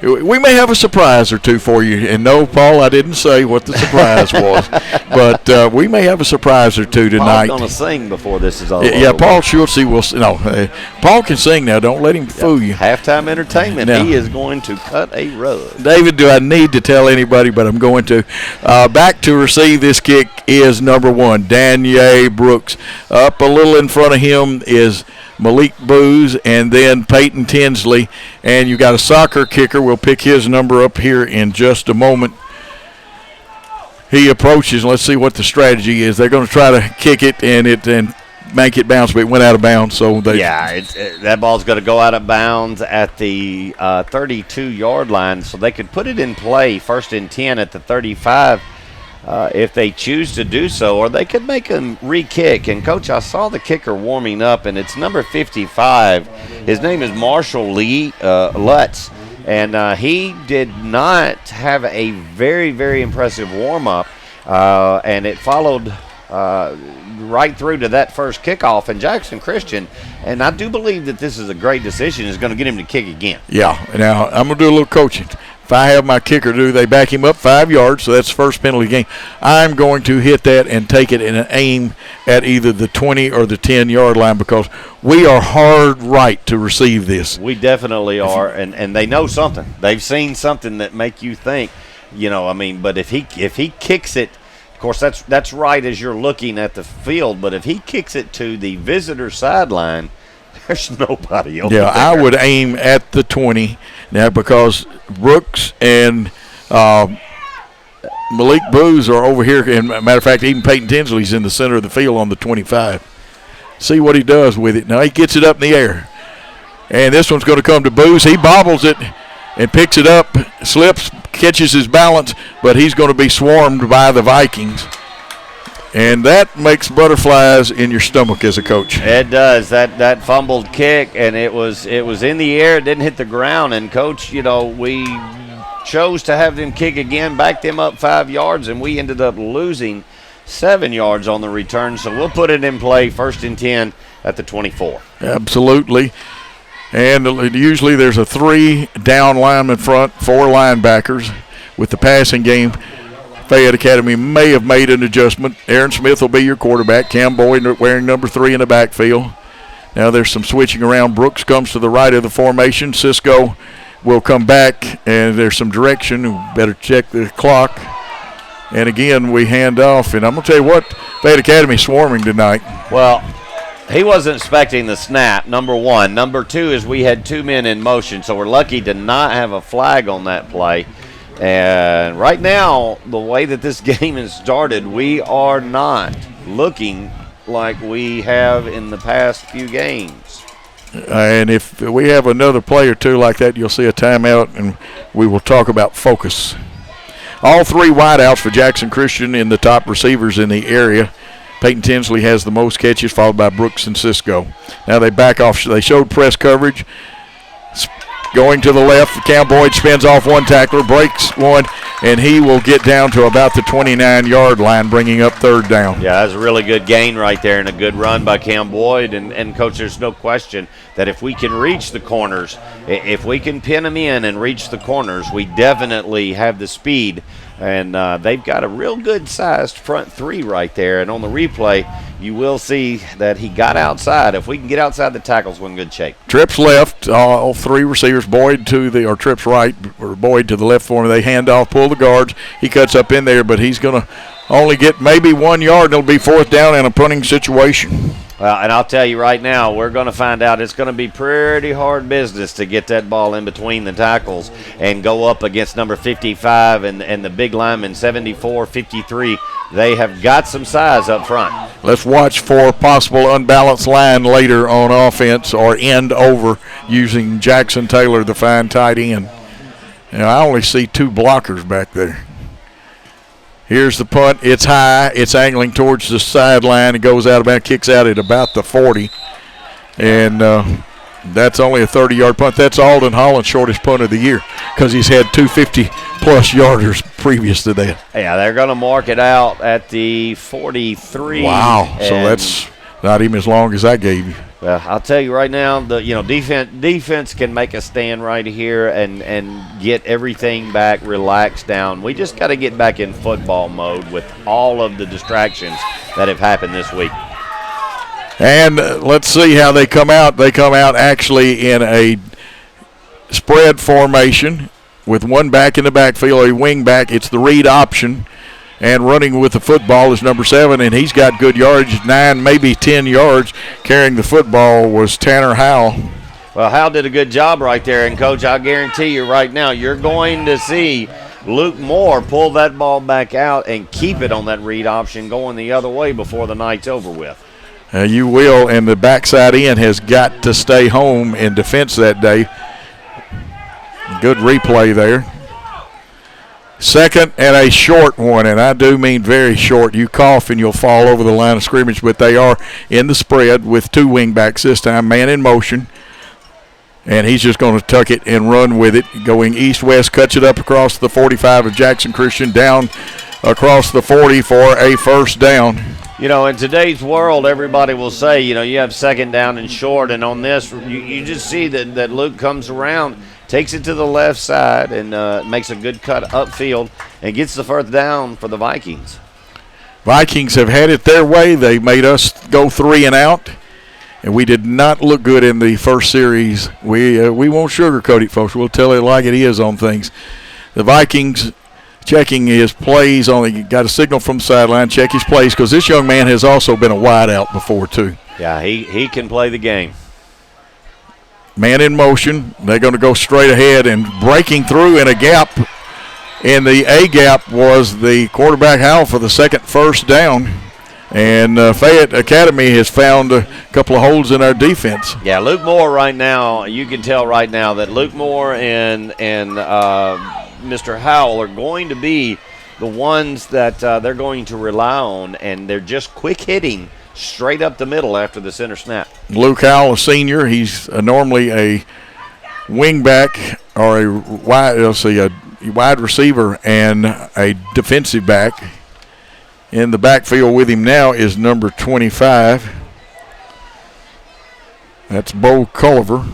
we may have a surprise or two for you. And no, Paul, I didn't say what the surprise was. But we may have a surprise or two tonight. Paul's going to sing before this is all Yeah, over. Paul Schultze will. No, Paul can sing now. Don't let him fool you. Halftime entertainment. Now, he is going to cut a rug. David, do I need to tell anybody, but I'm going to. Back to receive this kick is number 1, Danye Brooks. Up a little in front of him is Malik Booz, and then Peyton Tinsley. And you got a soccer kicker. We'll pick his number up here in just a moment. He approaches, and let's see what the strategy is. They're going to try to kick it and make it bounce, but it went out of bounds. So that ball's going to go out of bounds at the 32-yard line, so they could put it in play 1st and 10 at the 35 if they choose to do so, or they could make him re-kick. And, Coach, I saw the kicker warming up, and it's number 55. His name is Marshall Lee Lutz, and he did not have a very, very impressive warm-up, and it followed right through to that first kickoff. And Jackson Christian, and I do believe that this is a great decision, is going to get him to kick again. Yeah. Now, I'm going to do a little coaching. If I have my kicker do, they back him up 5 yards, so that's the first penalty game. I'm going to hit that and take it and aim at either the 20 or the 10-yard line, because we are hard right to receive this. We definitely are, and they know something. They've seen something that make you think, but if he kicks it, of course that's right as you're looking at the field, but if he kicks it to the visitor sideline, there's nobody over there. Yeah, I would aim at the 20 now, because Brooks and Malik Booz are over here. And matter of fact, even Peyton Tinsley's in the center of the field on the 25. See what he does with it. Now he gets it up in the air. And this one's going to come to Booz. He bobbles it and picks it up, slips, catches his balance, but he's going to be swarmed by the Vikings. And that makes butterflies in your stomach as a coach. It does. That fumbled kick, and it was in the air. It didn't hit the ground. And, Coach, we chose to have them kick again, back them up 5 yards, and we ended up losing 7 yards on the return. So we'll put it in play 1st and 10 at the 24. Absolutely. And usually there's a 3 down lineman front, 4 linebackers with the passing game. Fayette Academy may have made an adjustment. Aaron Smith will be your quarterback. Cam Boyd wearing number 3 in the backfield. Now there's some switching around. Brooks comes to the right of the formation. Cisco will come back, and there's some direction. We better check the clock. And again, we hand off. And I'm going to tell you what, Fayette Academy swarming tonight. Well, He wasn't expecting the snap, number one. Number two is we had 2 men in motion, so we're lucky to not have a flag on that play. And right now, the way that this game has started, we are not looking like we have in the past few games. And if we have another play or two like that, you'll see a timeout, and we will talk about focus. All 3 wideouts for Jackson Christian in the top receivers in the area. Peyton Tinsley has the most catches, followed by Brooks and Cisco. Now they back off. They showed press coverage. Going to the left, Cam Boyd spins off one tackler, breaks one, and he will get down to about the 29-yard line, bringing up 3rd down. Yeah, that's a really good gain right there and a good run by Cam Boyd. And Coach, there's no question that if we can reach the corners, if we can pin them in and reach the corners, we definitely have the speed. And they've got a real good-sized front 3 right there. And on the replay, you will see that he got outside. If we can get outside the tackles, we're in good shape. Trips left, all 3 receivers. Boyd or Trips right, or Boyd to the left for him. They hand off, pull the guards. He cuts up in there, but he's going to only get maybe 1 yard, and it'll be 4th down in a punting situation. Well, and I'll tell you right now, we're going to find out it's going to be pretty hard business to get that ball in between the tackles and go up against number 55 and the big lineman 74, 53. They have got some size up front. Let's watch for possible unbalanced line later on offense or end over using Jackson Taylor, the fine tight end. I only see 2 blockers back there. Here's the punt. It's high. It's angling towards the sideline. It goes out about, kicks out at about the 40. And that's only a 30-yard punt. That's Alden Holland's shortest punt of the year because he's had 2 50-plus yarders previous to that. Yeah, they're going to mark it out at the 43. Wow. So that's not even as long as I gave you. Well, I'll tell you right now, defense can make a stand right here and get everything back, relaxed down. We just got to get back in football mode with all of the distractions that have happened this week. And let's see how they come out. They come out actually in a spread formation with 1 back in the backfield, a wing back. It's the read option. And running with the football is number 7, and he's got good yardage, 9, maybe 10 yards. Carrying the football was Tanner Howell. Well, Howell did a good job right there, and, Coach, I guarantee you right now you're going to see Luke Moore pull that ball back out and keep it on that read option going the other way before the night's over with. You will, and the backside end has got to stay home in defense that day. Good replay there. 2nd and a short one, and I do mean very short. You cough and you'll fall over the line of scrimmage, but they are in the spread with 2 wingbacks this time, man in motion. And he's just going to tuck it and run with it. Going east-west, cuts it up across the 45 of Jackson Christian, down across the 40 for a 1st down. In today's world, everybody will say, you have 2nd down and short, and on this, you just see that Luke comes around, takes it to the left side, and makes a good cut upfield and gets the 1st down for the Vikings. Vikings have had it their way. They made us go 3 and out, and we did not look good in the first series. We won't sugarcoat it, folks. We'll tell it like it is on things. The Vikings checking his plays. Only got a signal from the sideline, check his plays, because this young man has also been a wideout before, too. Yeah, he can play the game. Man in motion. They're going to go straight ahead, and breaking through in a gap. In the A gap was the quarterback Howell for the 2nd 1st down. And Fayette Academy has found a couple of holes in our defense. Yeah, Luke Moore right now, you can tell right now that Luke Moore and Mr. Howell are going to be the ones that they're going to rely on, and they're just quick hitting straight up the middle after the center snap. Luke Howell, a senior, he's normally a wingback or a wide receiver and a defensive back. In the backfield with him now is number 25. That's Bo Culliver.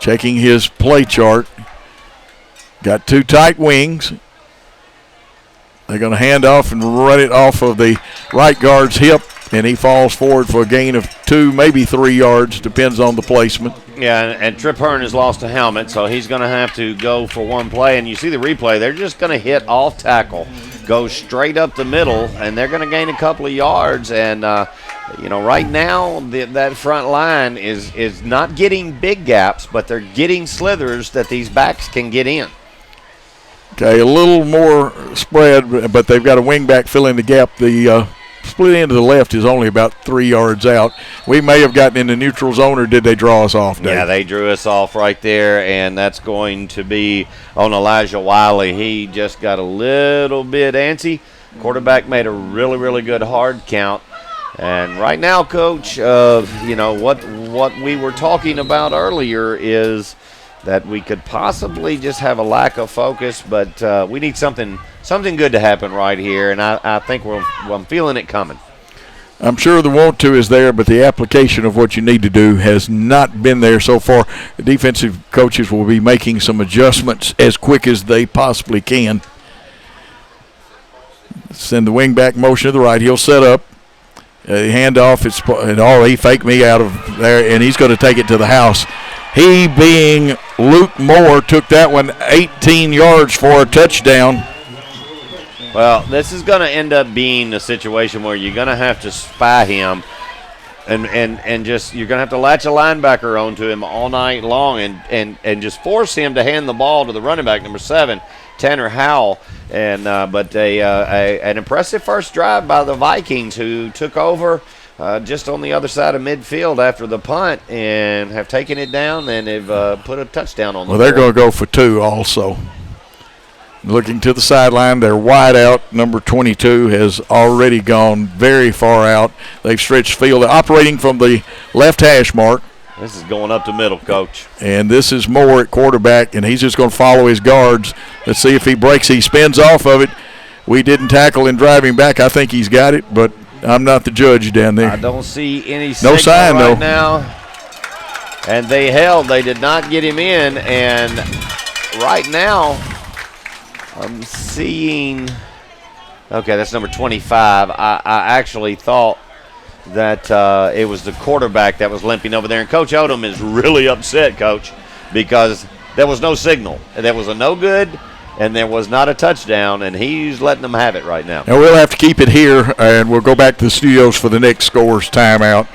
Checking his play chart. Got 2 tight wings. They're going to hand off and run it off of the right guard's hip, and he falls forward for a gain of 2, maybe 3 yards, depends on the placement. Yeah, and Trip Hearn has lost a helmet, so he's going to have to go for one play. And you see the replay, they're just going to hit off tackle, go straight up the middle, and they're going to gain a couple of yards. And, right now that front line is not getting big gaps, but they're getting slithers that these backs can get in. Okay, a little more spread, but they've got a wing back filling the gap. The split end to the left is only about 3 yards out. We may have gotten in the neutral zone, or did they draw us off, Dave? Yeah, they drew us off right there, and that's going to be on Elijah Wiley. He just got a little bit antsy. Quarterback made a really, really good hard count. And right now, Coach, what we were talking about earlier is that we could possibly just have a lack of focus, but we need something good to happen right here, and I think I'm feeling it coming. I'm sure the want to is there, but the application of what you need to do has not been there so far. The defensive coaches will be making some adjustments as quick as they possibly can. Send the wing back motion to the right. He'll set up. Handoff. He faked me out of there, and he's going to take it to the house. He, being Luke Moore, took that one 18 yards for a touchdown. Well, this is going to end up being a situation where you're going to have to spy him and just you're going to have to latch a linebacker onto him all night long and just force him to hand the ball to the running back, number 7, Tanner Howell. But an impressive first drive by the Vikings, who took over just on the other side of midfield after the punt and have taken it down and have put a touchdown on the board. Well, they're going to go for 2 also. Looking to the sideline, they're wide out. Number 22 has already gone very far out. They've stretched field, operating from the left hash mark. This is going up the middle, Coach. And this is Moore at quarterback, and he's just going to follow his guards. Let's see if he breaks. He spins off of it. We didn't tackle and drive him back. I think he's got it, but I'm not the judge down there. I don't see any no sign right now. And they held. They did not get him in. And right now, I'm seeing – okay, that's number 25. I actually thought that it was the quarterback that was limping over there. And Coach Odom is really upset, Coach, because there was no signal. There was a no good, and there was not a touchdown, and he's letting them have it right now. And we'll have to keep it here, and we'll go back to the studios for the next scores timeout.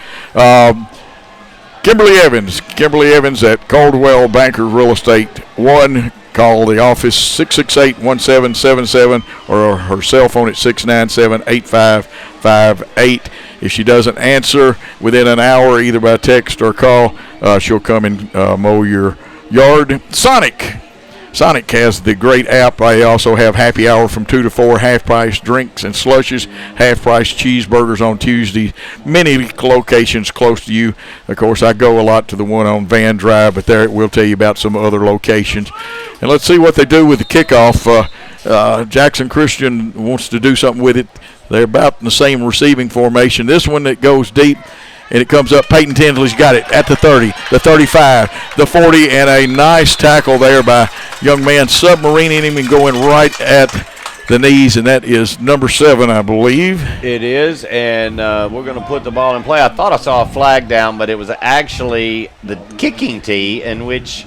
Kimberly Evans at Caldwell Banker Real Estate 1. Call the office 668-1777 or her cell phone at 697-8558. If she doesn't answer within an hour, either by text or call, she'll come and mow your yard. Sonic has the great app. I also have happy hour from 2 to 4, half-price drinks and slushes, half-price cheeseburgers on Tuesday. Many locations close to you. Of course, I go a lot to the one on Van Drive, but there we'll tell you about some other locations. And let's see what they do with the kickoff. Jackson Christian wants to do something with it. They're about in the same receiving formation. This one that goes deep, and it comes up. Peyton Tinsley's got it at the 30, the 35, the 40, and a nice tackle there by young man submarining him and going right at the knees, and that is number 7, I believe. It is, and we're going to put the ball in play. I thought I saw a flag down, but it was actually the kicking tee, in which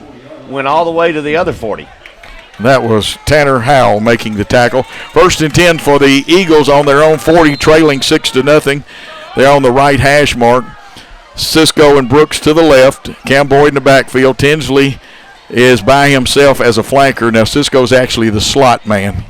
went all the way to the other 40. That was Tanner Howell making the tackle. 1st and 10 for the Eagles on their own 40, trailing 6-0. They're on the right hash mark. Cisco and Brooks to the left. Cam Boyd in the backfield. Tinsley is by himself as a flanker. Now Cisco's actually the slot man.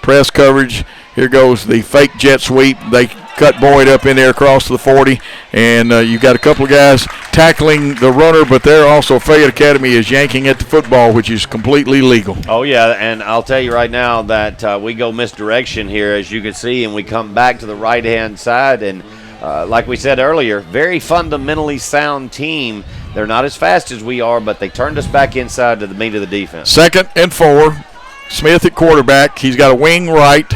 Press coverage. Here goes the fake jet sweep. They cut Boyd up in there across the 40. And you got a couple of guys tackling the runner, but there also Fayette Academy is yanking at the football, which is completely legal. Oh, yeah, and I'll tell you right now that we go misdirection here, as you can see, and we come back to the right-hand side. And like we said earlier, very fundamentally sound team. They're not as fast as we are, but they turned us back inside to the meat of the defense. 2nd and 4. Smith at quarterback. He's got a wing right.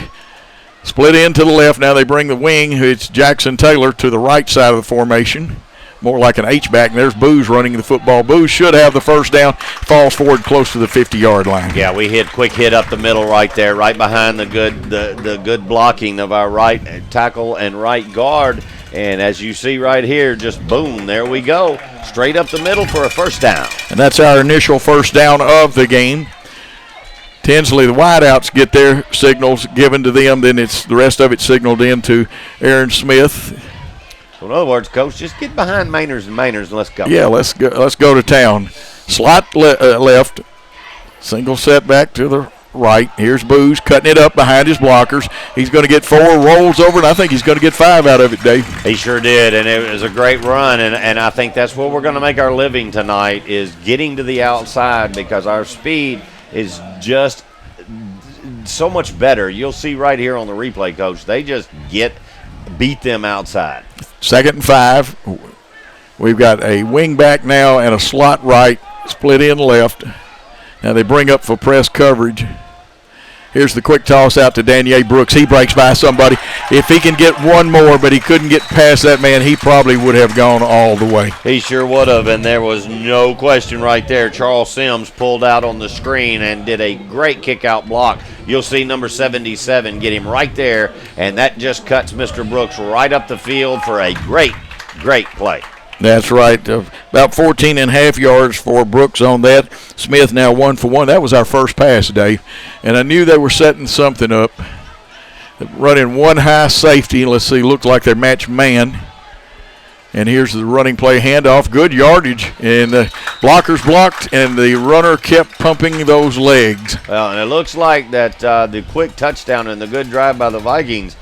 Split in to the left. Now they bring the wing, it's Jackson Taylor, to the right side of the formation. More like an H-back. And there's Booz running the football. Booz should have the first down. Falls forward close to the 50-yard line. Yeah, we hit quick hit up the middle right there, right behind the good blocking of our right tackle and right guard. And as you see right here, just boom, there we go. Straight up the middle for a first down. And that's our initial first down of the game. Tinsley, the wideouts get their signals given to them. Then it's the rest of it signaled in to Aaron Smith. So in other words, Coach, just get behind Mainers and let's go. Yeah, let's go to town. Slot left. Single setback to the right. Here's Booz cutting it up behind his blockers. He's going to get 4, rolls over, and I think he's going to get 5 out of it, Dave. He sure did, and it was a great run, and I think that's where we're going to make our living tonight is getting to the outside because our speed is just so much better. You'll see right here on the replay, Coach, they just beat them outside. 2nd and 5. We've got a wing back now and a slot right, split in left. Now they bring up for press coverage. Here's the quick toss out to Daniel Brooks. He breaks by somebody. If he can get one more, but he couldn't get past that man, he probably would have gone all the way. He sure would have, and there was no question right there. Charles Sims pulled out on the screen and did a great kick-out block. You'll see number 77 get him right there, and that just cuts Mr. Brooks right up the field for a great, great play. That's right. About 14 and a half yards for Brooks on that. Smith now 1 for 1. That was our first pass, Dave. And I knew they were setting something up. Running one high safety. Let's see, looked like they matched man. And here's the running play handoff. Good yardage. And the blockers blocked, and the runner kept pumping those legs. Well, and it looks like that the quick touchdown and the good drive by the Vikings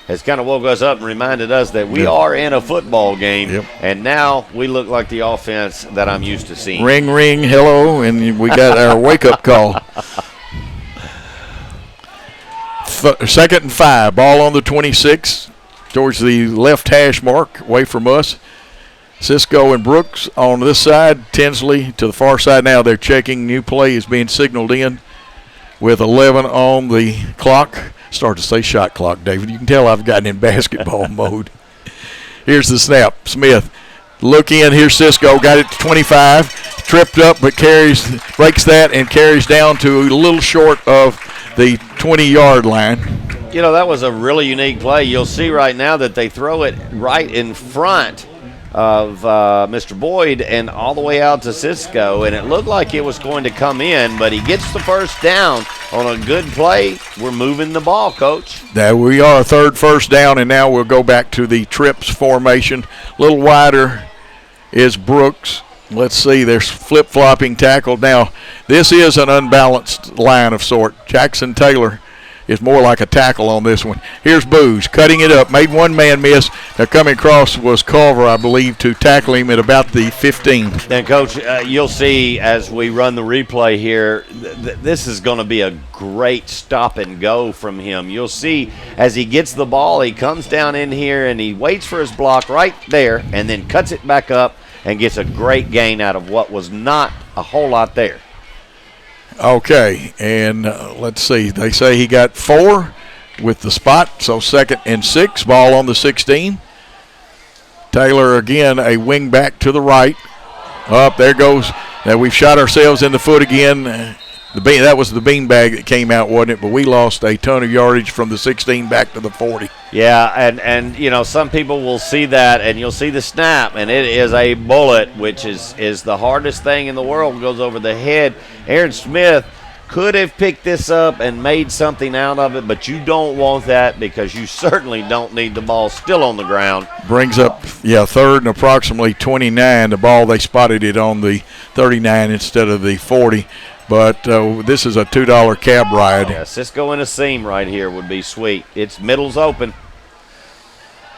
has kind of woke us up and reminded us that we are in a football game, and now we look like the offense that I'm used to seeing. Ring, ring, hello, and we got our wake-up call. 2nd and 5, ball on the 26, towards the left hash mark, away from us. Cisco and Brooks on this side, Tinsley to the far side now. They're checking. New play is being signaled in with 11 on the clock. Start to say shot clock, David. You can tell I've gotten in basketball mode. Here's the snap. Smith, look in. Here's Cisco. Got it to 25. Tripped up, but breaks that and carries down to a little short of the 20-yard line. You know, that was a really unique play. You'll see right now that they throw it right in front of Mr. Boyd and all the way out to Cisco, and it looked like it was going to come in, but he gets the first down on a good play. We're moving the ball, Coach. There we are, 3rd first down, and now we'll go back to the trips formation. A little wider is Brooks. Let's see, they're flip-flopping tackle. Now, this is an unbalanced line of sort. Jackson Taylor is more like a tackle on this one. Here's Booz cutting it up, made one man miss. Now coming across was Culver, I believe, to tackle him at about the 15. And, Coach, you'll see as we run the replay here, this is going to be a great stop and go from him. You'll see as he gets the ball, he comes down in here and he waits for his block right there and then cuts it back up and gets a great gain out of what was not a whole lot there. Okay, and let's see. They say he got 4 with the spot, so 2nd and 6, ball on the 16. Taylor again, a wing back to the right. Up there goes. Now we've shot ourselves in the foot again. That was the beanbag that came out, wasn't it? But we lost a ton of yardage from the 16 back to the 40. Yeah, and you know, some people will see that, and you'll see the snap, and it is a bullet, which is the hardest thing in the world. It goes over the head. Aaron Smith could have picked this up and made something out of it, but you don't want that because you certainly don't need the ball still on the ground. Brings up, 3rd and approximately 29. The ball, they spotted it on the 39 instead of the 40. But this is a $2 cab ride. Yeah, Cisco in a seam right here would be sweet. It's middle's open.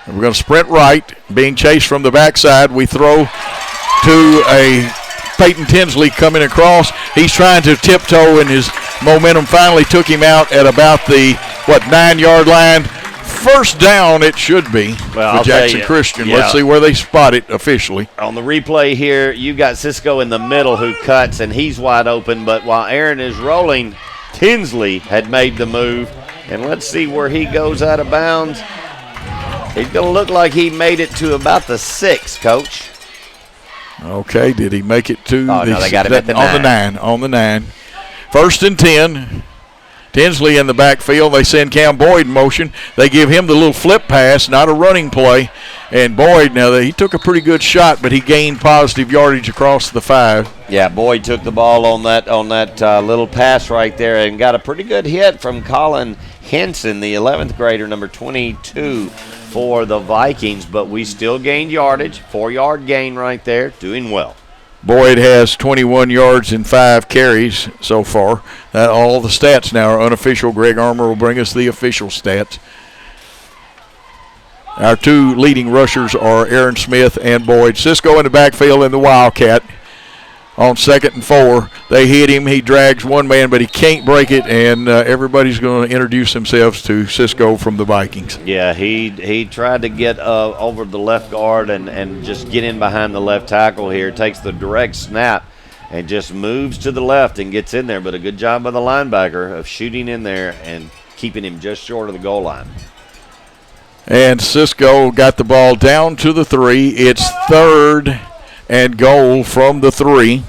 And we're going to sprint right, being chased from the backside. We throw to a Peyton Tinsley coming across. He's trying to tiptoe, and his momentum finally took him out at about the, 9-yard line. First down it should be for Jackson Christian. Yeah. Let's see where they spot it officially. On the replay here, you got Cisco in the middle who cuts, and he's wide open. But while Aaron is rolling, Tinsley had made the move. And let's see where he goes out of bounds. He's going to look like he made it to about the 6, Coach. Okay, did he make it to no, they got him at the 9. On the 9. 1st and 10. Tinsley in the backfield. They send Cam Boyd in motion. They give him the little flip pass, not a running play. And Boyd, now he took a pretty good shot, but he gained positive yardage across the 5. Yeah, Boyd took the ball on that little pass right there and got a pretty good hit from Colin Henson, the 11th grader, number 22 for the Vikings. But we still gained yardage, 4-yard gain right there, doing well. Boyd has 21 yards and 5 carries so far. All the stats now are unofficial. Greg Armour will bring us the official stats. Our 2 leading rushers are Aaron Smith and Boyd. Cisco in the backfield in the Wildcat. On 2nd and 4, they hit him. He drags one man, but he can't break it, and everybody's going to introduce themselves to Cisco from the Vikings. Yeah, he tried to get over the left guard and just get in behind the left tackle here. Takes the direct snap and just moves to the left and gets in there. But a good job by the linebacker of shooting in there and keeping him just short of the goal line. And Cisco got the ball down to the 3. It's 3rd and goal from the 3.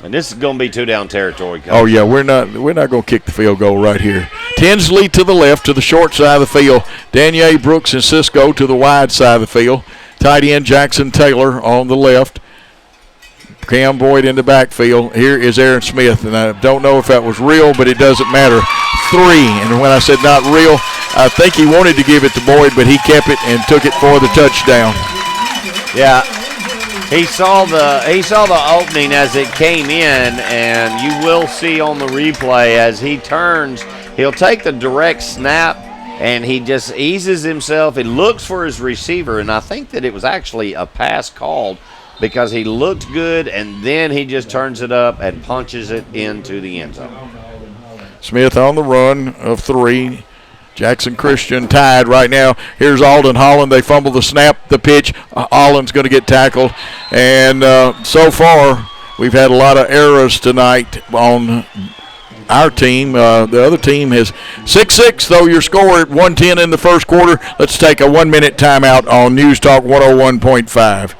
And this is going to be 2-down territory, Coach. Oh yeah, we're not going to kick the field goal right here. Tinsley to the left, to the short side of the field. Danielle Brooks and Cisco to the wide side of the field. Tight end Jackson Taylor on the left. Cam Boyd in the backfield. Here is Aaron Smith, and I don't know if that was real, but it doesn't matter. 3, and when I said not real, I think he wanted to give it to Boyd, but he kept it and took it for the touchdown. Yeah. He saw the opening as it came in, and you will see on the replay as he turns, he'll take the direct snap, and he just eases himself. He looks for his receiver, and I think that it was actually a pass called because he looked good, and then he just turns it up and punches it into the end zone. Smith on the run of 3. Jackson Christian tied right now. Here's Alden Holland. They fumble the snap, the pitch. Holland's going to get tackled. And so far, we've had a lot of errors tonight on our team. The other team has 6-6, though, your score at 110 in the first quarter. Let's take a 1-minute timeout on News Talk 101.5.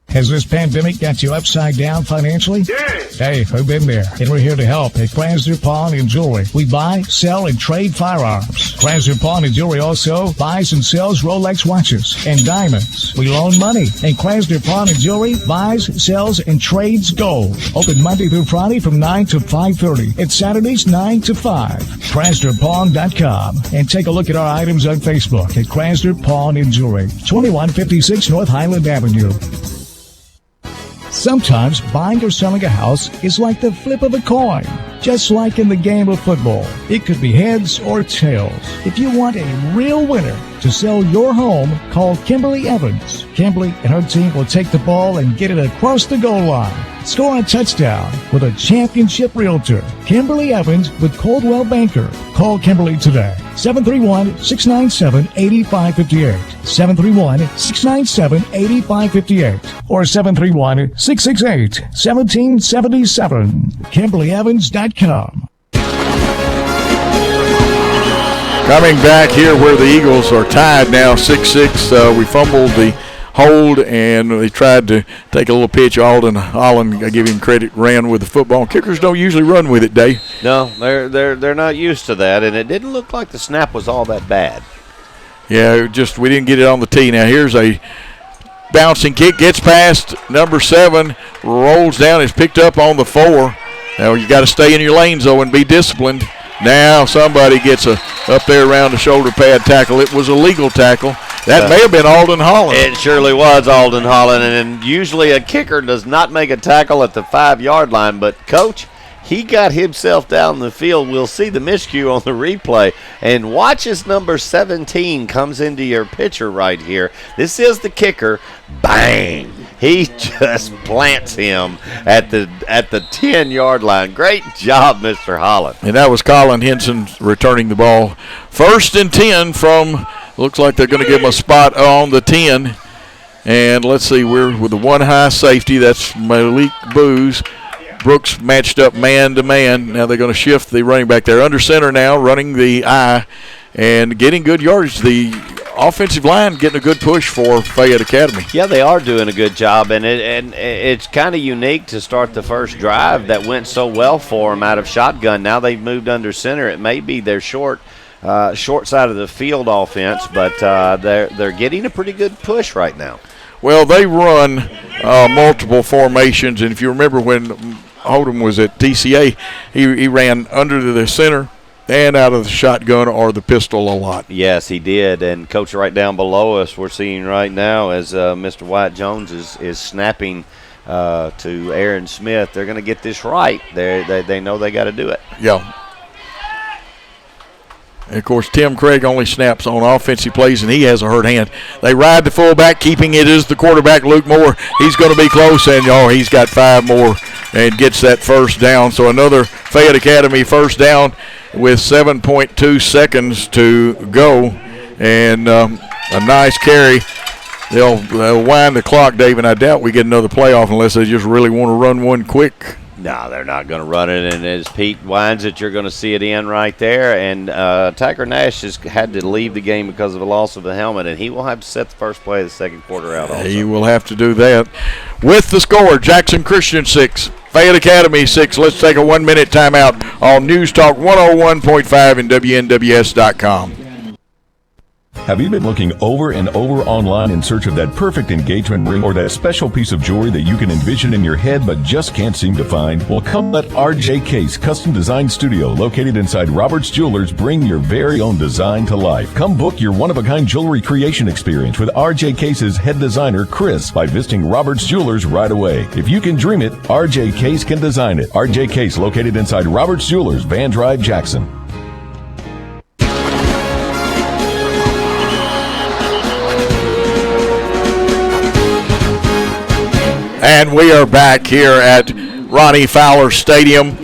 Has this pandemic got you upside down financially? Yes. Hey, we've been there, and we're here to help at Krasner Pawn and Jewelry. We buy, sell, and trade firearms. Krasner Pawn and Jewelry also buys and sells Rolex watches and diamonds. We loan money, and Krasner Pawn and Jewelry buys, sells, and trades gold. Open Monday through Friday from 9 to 5:30. And Saturdays 9 to 5. KrasnerPawn.com. And take a look at our items on Facebook at Krasner Pawn and Jewelry, 2156 North Highland Avenue. Sometimes buying or selling a house is like the flip of a coin. Just like in the game of football, it could be heads or tails. If you want a real winner to sell your home, call Kimberly Evans. Kimberly and her team will take the ball and get it across the goal line. Score a touchdown with a championship realtor, Kimberly Evans with Coldwell Banker. Call Kimberly today, 731-697-8558, 731-697-8558, or 731-668-1777, KimberlyEvans.com. Coming back here where the Eagles are tied now, 6-6. We fumbled the hold, and they tried to take a little pitch. Alden Holland, I give him credit, ran with the football. Kickers don't usually run with it, Dave. No, they're not used to that, and it didn't look like the snap was all that bad. Yeah, we didn't get it on the tee. Now here's a bouncing kick, gets past number 7, rolls down, is picked up on the 4. Now you got to stay in your lanes though and be disciplined. Now somebody gets up there around the shoulder pad tackle. It was a legal tackle. That may have been Alden Holland. It surely was Alden Holland, and usually a kicker does not make a tackle at the 5-yard line, but Coach, he got himself down the field. We'll see the miscue on the replay, and watch as number 17 comes into your picture right here. This is the kicker. Bang! He just plants him at the 10-yard line. Great job, Mr. Holland. And that was Colin Henson returning the ball. 1st and 10 from, looks like they're going to give him a spot on the 10. And let's see, we're with the one high safety. That's Malik Booz. Brooks matched up man-to-man. Now they're going to shift the running back there. Under center now, running the I and getting good yardage. The offensive line getting a good push for Fayette Academy. Yeah, they are doing a good job, and it's kind of unique to start the first drive that went so well for them out of shotgun. Now they've moved under center. It may be their short side of the field offense, but they're getting a pretty good push right now. Well, they run multiple formations, and if you remember when Odom was at TCA, he ran under the center and out of the shotgun or the pistol a lot. Yes, he did. And, Coach, right down below us, we're seeing right now as Mr. Wyatt Jones is snapping to Aaron Smith. They're going to get this right. They know they got to do it. Yeah. And, of course, Tim Craig only snaps on offensive plays, and he has a hurt hand. They ride the fullback, keeping it is the quarterback, Luke Moore. He's going to be close, and he's got 5 more and gets that first down. So another Fayette Academy first down with 7.2 seconds to go. And a nice carry. They'll wind the clock, Dave, and I doubt we get another playoff unless they just really want to run one quick. No, they're not going to run it, and as Pete winds it, you're going to see it in right there. And Tacker Nash has had to leave the game because of the loss of the helmet, and he will have to set the first play of the second quarter out also. He will have to do that. With the score, Jackson Christian 6, Fayette Academy 6. Let's take a 1-minute timeout on News Talk 101.5 and WNWS.com. Have you been looking over and over online in search of that perfect engagement ring or that special piece of jewelry that you can envision in your head but just can't seem to find? Well, come let RJ Case Custom Design Studio, located inside Roberts Jewelers, bring your very own design to life. Come book your one-of-a-kind jewelry creation experience with RJ Case's head designer, Chris, by visiting Roberts Jewelers right away. If you can dream it, RJ Case can design it. RJ Case, located inside Roberts Jewelers, Van Drive, Jackson. And we are back here at Ronnie Fowler Stadium.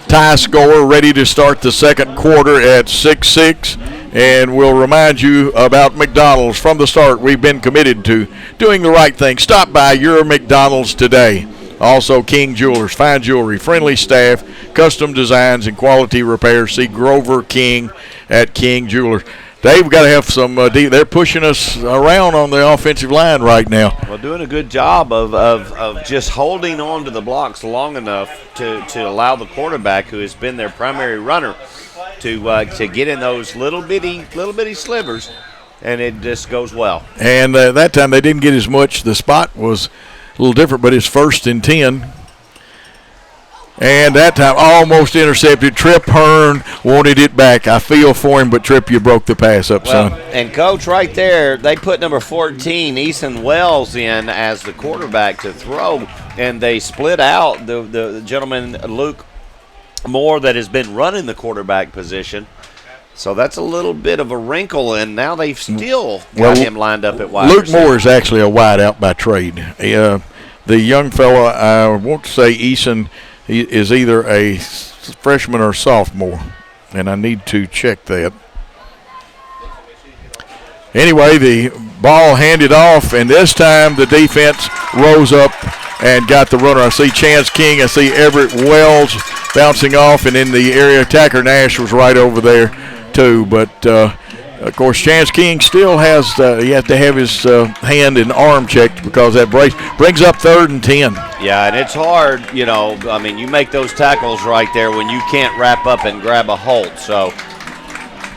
Tie score ready to start the second quarter at 6-6. And we'll remind you about McDonald's. From the start, we've been committed to doing the right thing. Stop by your McDonald's today. Also, King Jewelers, fine jewelry, friendly staff, custom designs, and quality repairs. See Grover King at King Jewelers. Dave, we've got to have some they're pushing us around on the offensive line right now. Well, doing a good job of just holding on to the blocks long enough to allow the quarterback, who has been their primary runner, to get in those little bitty slivers, and it just goes well. And that time they didn't get as much. The spot was a little different, but it's 1st and 10. And that time almost intercepted. Tripp Hearn wanted it back. I feel for him, but Tripp, you broke the pass up, son. And, Coach, right there, they put number 14, Eason Wells, in as the quarterback to throw, and they split out the gentleman, Luke Moore, that has been running the quarterback position. So that's a little bit of a wrinkle, and now they've still got him lined up at wide Luke receiver. Moore is actually a wide out by trade. The young fellow, I want to say Eason, he is either a freshman or sophomore, and I need to check that. Anyway, the ball handed off, and this time the defense rose up and got the runner. I see Chance King, I see Everett Wells bouncing off, and in the area, Tacker Nash was right over there too. But, of course, Chance King still has he has to have his hand and arm checked because that brings up 3rd and 10. Yeah, and it's hard, you make those tackles right there when you can't wrap up and grab a hold. So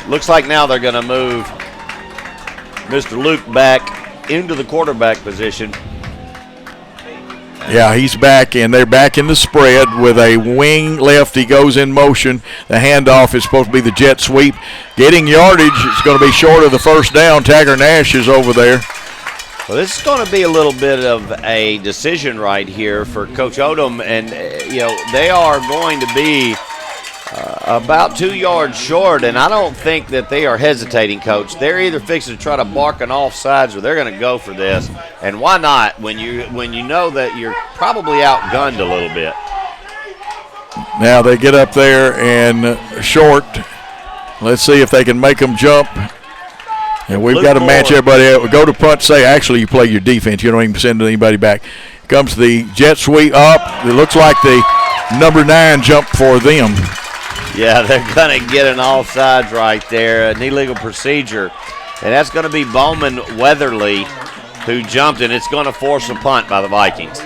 looks like now they're going to move Mr. Luke back into the quarterback position. Yeah, he's back, and they're back in the spread with a wing left. He goes in motion. The handoff is supposed to be the jet sweep. Getting yardage, it's going to be short of the first down. Tacker Nash is over there. Well, this is going to be a little bit of a decision right here for Coach Odom, and, they are going to be about 2 yards short, and I don't think that they are hesitating, Coach. They're either fixing to try to bark an offsides or they're going to go for this. And why not when you know that you're probably outgunned a little bit? Now they get up there and short. Let's see if they can make them jump. And we've got to match everybody up. Go to punt, say, actually, you play your defense. You don't even send anybody back. Comes the jet sweep up. It looks like the number 9 jump for them. Yeah, they're going to get an offsides right there, an illegal procedure. And that's going to be Bowman Weatherly who jumped, and it's going to force a punt by the Vikings.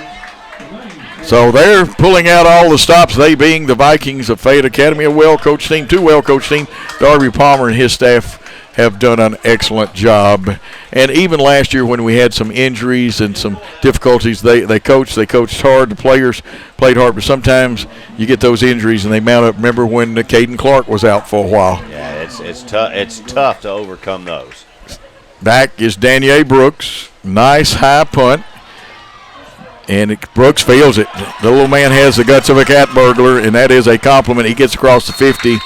So they're pulling out all the stops, they being the Vikings of Fayette Academy, a well-coached team, two well-coached team. Darby Palmer and his staff have done an excellent job. And even last year when we had some injuries and some difficulties, they coached hard. The players played hard, but sometimes you get those injuries and they mount up. Remember when Caden Clark was out for a while? Yeah, it's tough to overcome those. Back is Danielle Brooks. Nice high punt. And Brooks feels it. The little man has the guts of a cat burglar, and that is a compliment. He gets across the 50,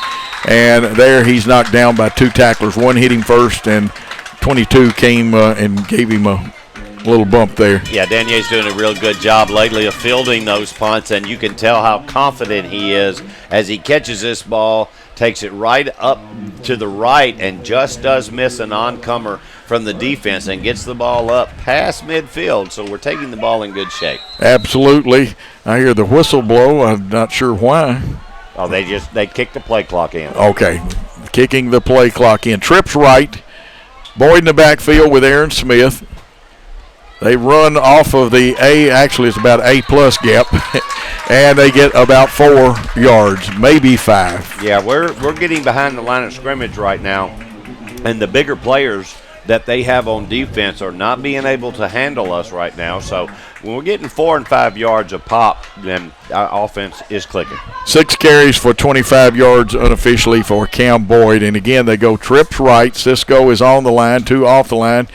and there he's knocked down by two tacklers. One hit him first, and 22 came and gave him a little bump there. Yeah, Danier's doing a real good job lately of fielding those punts, and you can tell how confident he is as he catches this ball, takes it right up to the right, and just does miss an oncomer from the defense and gets the ball up past midfield. So we're taking the ball in good shape. Absolutely. I hear the whistle blow. I'm not sure why. Oh, they kicked the play clock in. Okay, kicking the play clock in. Trips right. Boyd in the backfield with Aaron Smith. They run off of the A, actually it's about A-plus gap, and they get about 4 yards, maybe 5. Yeah, we're getting behind the line of scrimmage right now, and the bigger players that they have on defense are not being able to handle us right now. So when we're getting 4 and 5 yards a pop, then our offense is clicking. 6 carries for 25 yards unofficially for Cam Boyd. And again, they go trips right. Cisco is on the line, 2 off the line.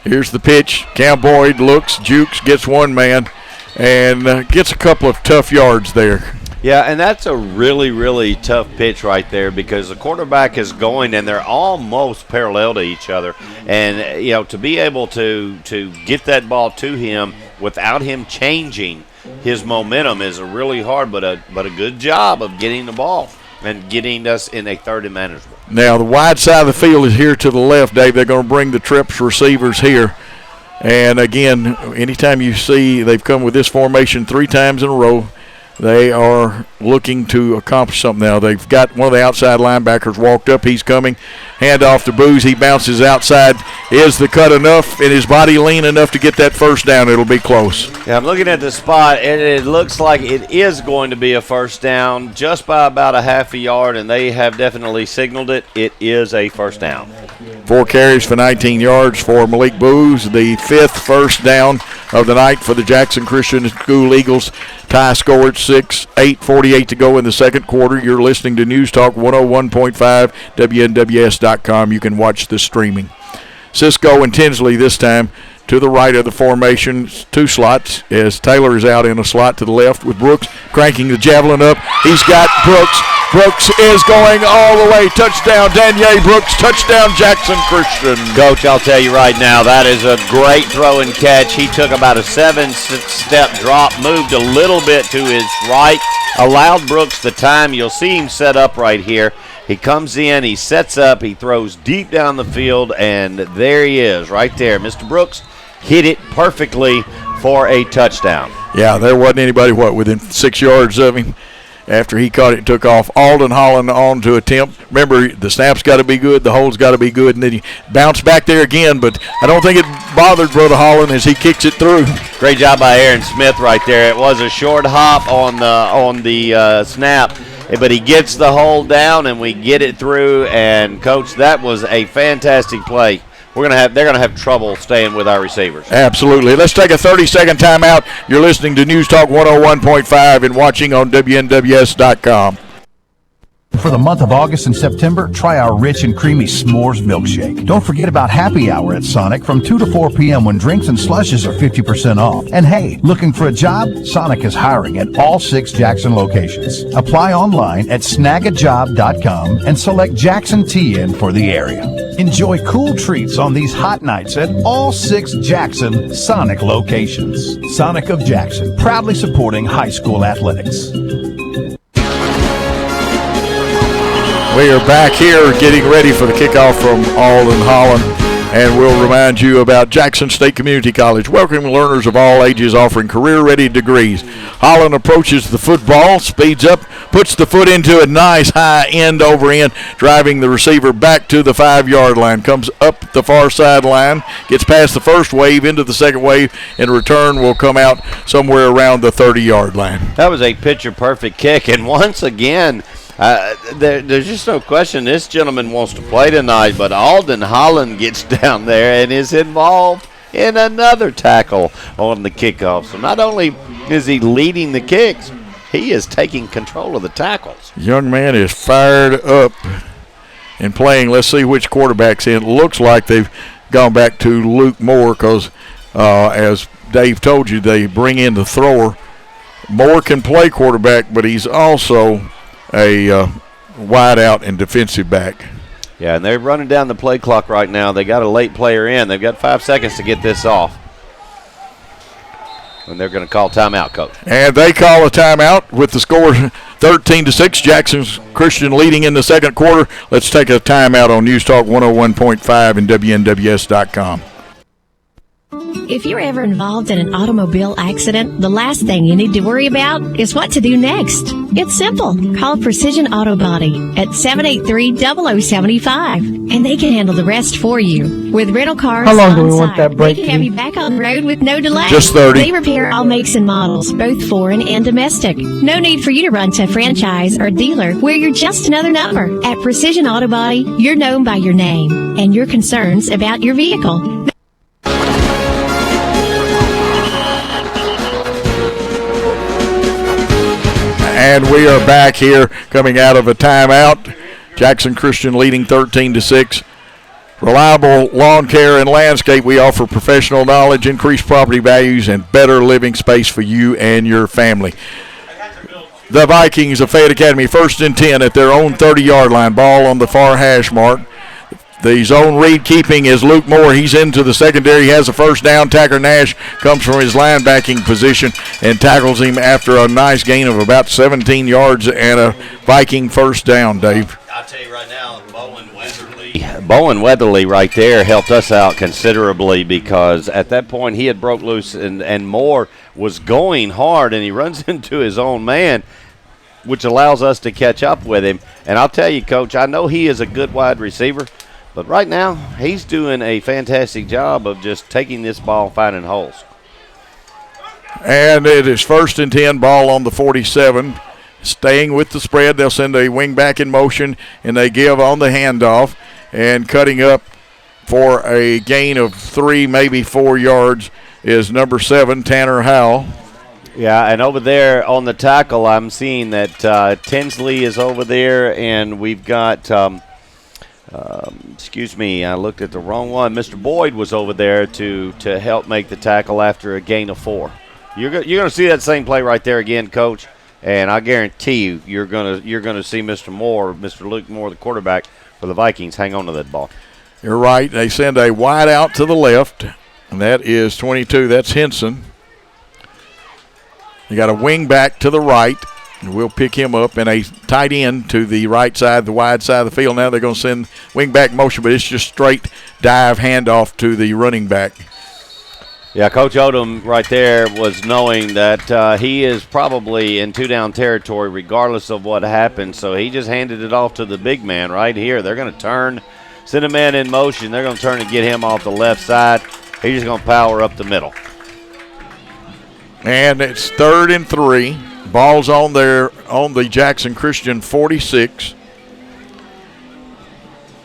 Here's the pitch. Cam Boyd looks, jukes, gets one man, and gets a couple of tough yards there. Yeah, and that's a really, really tough pitch right there because the quarterback is going and they're almost parallel to each other. And, you know, to be able to get that ball to him without him changing his momentum is a really hard but a good job of getting the ball and getting us in a third and manageable. Now, the wide side of the field is here to the left, Dave. They're going to bring the trips receivers here. And, again, anytime you see they've come with this formation 3 times in a row, they are looking to accomplish something now. They've got one of the outside linebackers walked up. He's coming. Hand off to Booz. He bounces outside. Is the cut enough and his body lean enough to get that first down? It'll be close. Yeah, I'm looking at the spot, and it looks like it is going to be a first down just by about a half a yard, and they have definitely signaled it. It is a first down. 4 carries for 19 yards for Malik Booz, the 5th first down of the night for the Jackson Christian School Eagles. Tie score at 6, 8:48 to go in the second quarter. You're listening to News Talk 101.5, WNWS.com. You can watch the streaming. Cisco and Tinsley this time to the right of the formation, 2 slots, as Taylor is out in a slot to the left with Brooks cranking the javelin up. He's got Brooks. Brooks is going all the way. Touchdown, Danielle Brooks. Touchdown, Jackson Christian. Coach, I'll tell you right now, that is a great throw and catch. He took about a 7-step drop, moved a little bit to his right, allowed Brooks the time. You'll see him set up right here. He comes in, he sets up, he throws deep down the field, and there he is right there. Mr. Brooks hit it perfectly for a touchdown. Yeah, there wasn't anybody, within 6 yards of him. After he caught it and took off, Alden Holland on to attempt. Remember, the snap's got to be good, the hold's got to be good, and then he bounced back there again, but I don't think it bothered Brother Holland as he kicks it through. Great job by Aaron Smith right there. It was a short hop on the snap, but he gets the hold down, and we get it through, and, Coach, that was a fantastic play. They're gonna have trouble staying with our receivers. Absolutely. Let's take a 30-second timeout. You're listening to News Talk 101.5 and watching on WNWS.com. For the month of August and September, try our rich and creamy s'mores milkshake. Don't forget about happy hour at Sonic from 2 to 4 p.m. when drinks and slushes are 50% off. And hey, looking for a job? Sonic is hiring at all 6 Jackson locations. Apply online at snagajob.com and select Jackson TN for the area. Enjoy cool treats on these hot nights at all 6 Jackson Sonic locations. Sonic of Jackson, proudly supporting high school athletics. We are back here getting ready for the kickoff from Alden Holland. And we'll remind you about Jackson State Community College, welcoming learners of all ages, offering career-ready degrees. Holland approaches the football, speeds up, puts the foot into a nice high end over end, driving the receiver back to the 5-yard line. Comes up the far sideline, gets past the first wave into the second wave, and return will come out somewhere around the 30-yard line. That was a picture-perfect kick, and once again, there's just no question this gentleman wants to play tonight, but Alden Holland gets down there and is involved in another tackle on the kickoff. So not only is he leading the kicks, he is taking control of the tackles. Young man is fired up and playing. Let's see which quarterback's in. It looks like they've gone back to Luke Moore because, as Dave told you, they bring in the thrower. Moore can play quarterback, but he's also a wide out and defensive back. Yeah, and they're running down the play clock right now. They got a late player in. They've got 5 seconds to get this off. And they're going to call timeout, Coach. And they call a timeout with the score 13-6. Jackson's Christian leading in the second quarter. Let's take a timeout on News Talk 101.5 and WNWS.com. If you're ever involved in an automobile accident, the last thing you need to worry about is what to do next. It's simple. Call Precision Auto Body at 783-0075, and they can handle the rest for you. With rental cars How long do we on want site, that break they can have to? you back on the road with no delay. Just 30. They repair all makes and models, both foreign and domestic. No need for you to run to a franchise or dealer where you're just another number. At Precision Auto Body, you're known by your name and your concerns about your vehicle. And we are back here coming out of a timeout. Jackson Christian leading 13-6. Reliable lawn care and landscape. We offer professional knowledge, increased property values, and better living space for you and your family. The Vikings of Fayette Academy, 1st and 10 at their own 30-yard line. Ball on the far hash mark. The zone read keeping is Luke Moore. He's into the secondary. He has a first down. Tacker Nash comes from his linebacking position and tackles him after a nice gain of about 17 yards and a Viking first down, Dave. I'll tell you right now, Bowen Weatherly right there helped us out considerably because at that point he had broke loose and Moore was going hard and he runs into his own man, which allows us to catch up with him. And I'll tell you, Coach, I know he is a good wide receiver, but right now, he's doing a fantastic job of just taking this ball and finding holes. And it is 1st and 10, ball on the 47. Staying with the spread, they'll send a wing back in motion, and they give on the handoff. And cutting up for a gain of 3, maybe 4 yards is number 7, Tanner Howell. Yeah, and over there on the tackle, I'm seeing that Tinsley is over there, and we've got excuse me, I looked at the wrong one. Mr. Boyd was over there to help make the tackle after a gain of 4. You're going to see that same play right there again, Coach, and I guarantee you're going to see Mr. Luke Moore, the quarterback for the Vikings, hang on to that ball. You're right. They send a wide out to the left, and that is 22. That's Henson. You got a wing back to the right. And we'll pick him up in a tight end to the right side, the wide side of the field. Now they're going to send wing back motion, but it's just straight dive handoff to the running back. Yeah, Coach Odom right there was knowing that he is probably in 2-down territory regardless of what happens, so he just handed it off to the big man right here. They're going to turn, send a man in motion. They're going to turn and get him off the left side. He's just going to power up the middle. And it's 3rd and 3. Ball's on there on the Jackson Christian 46.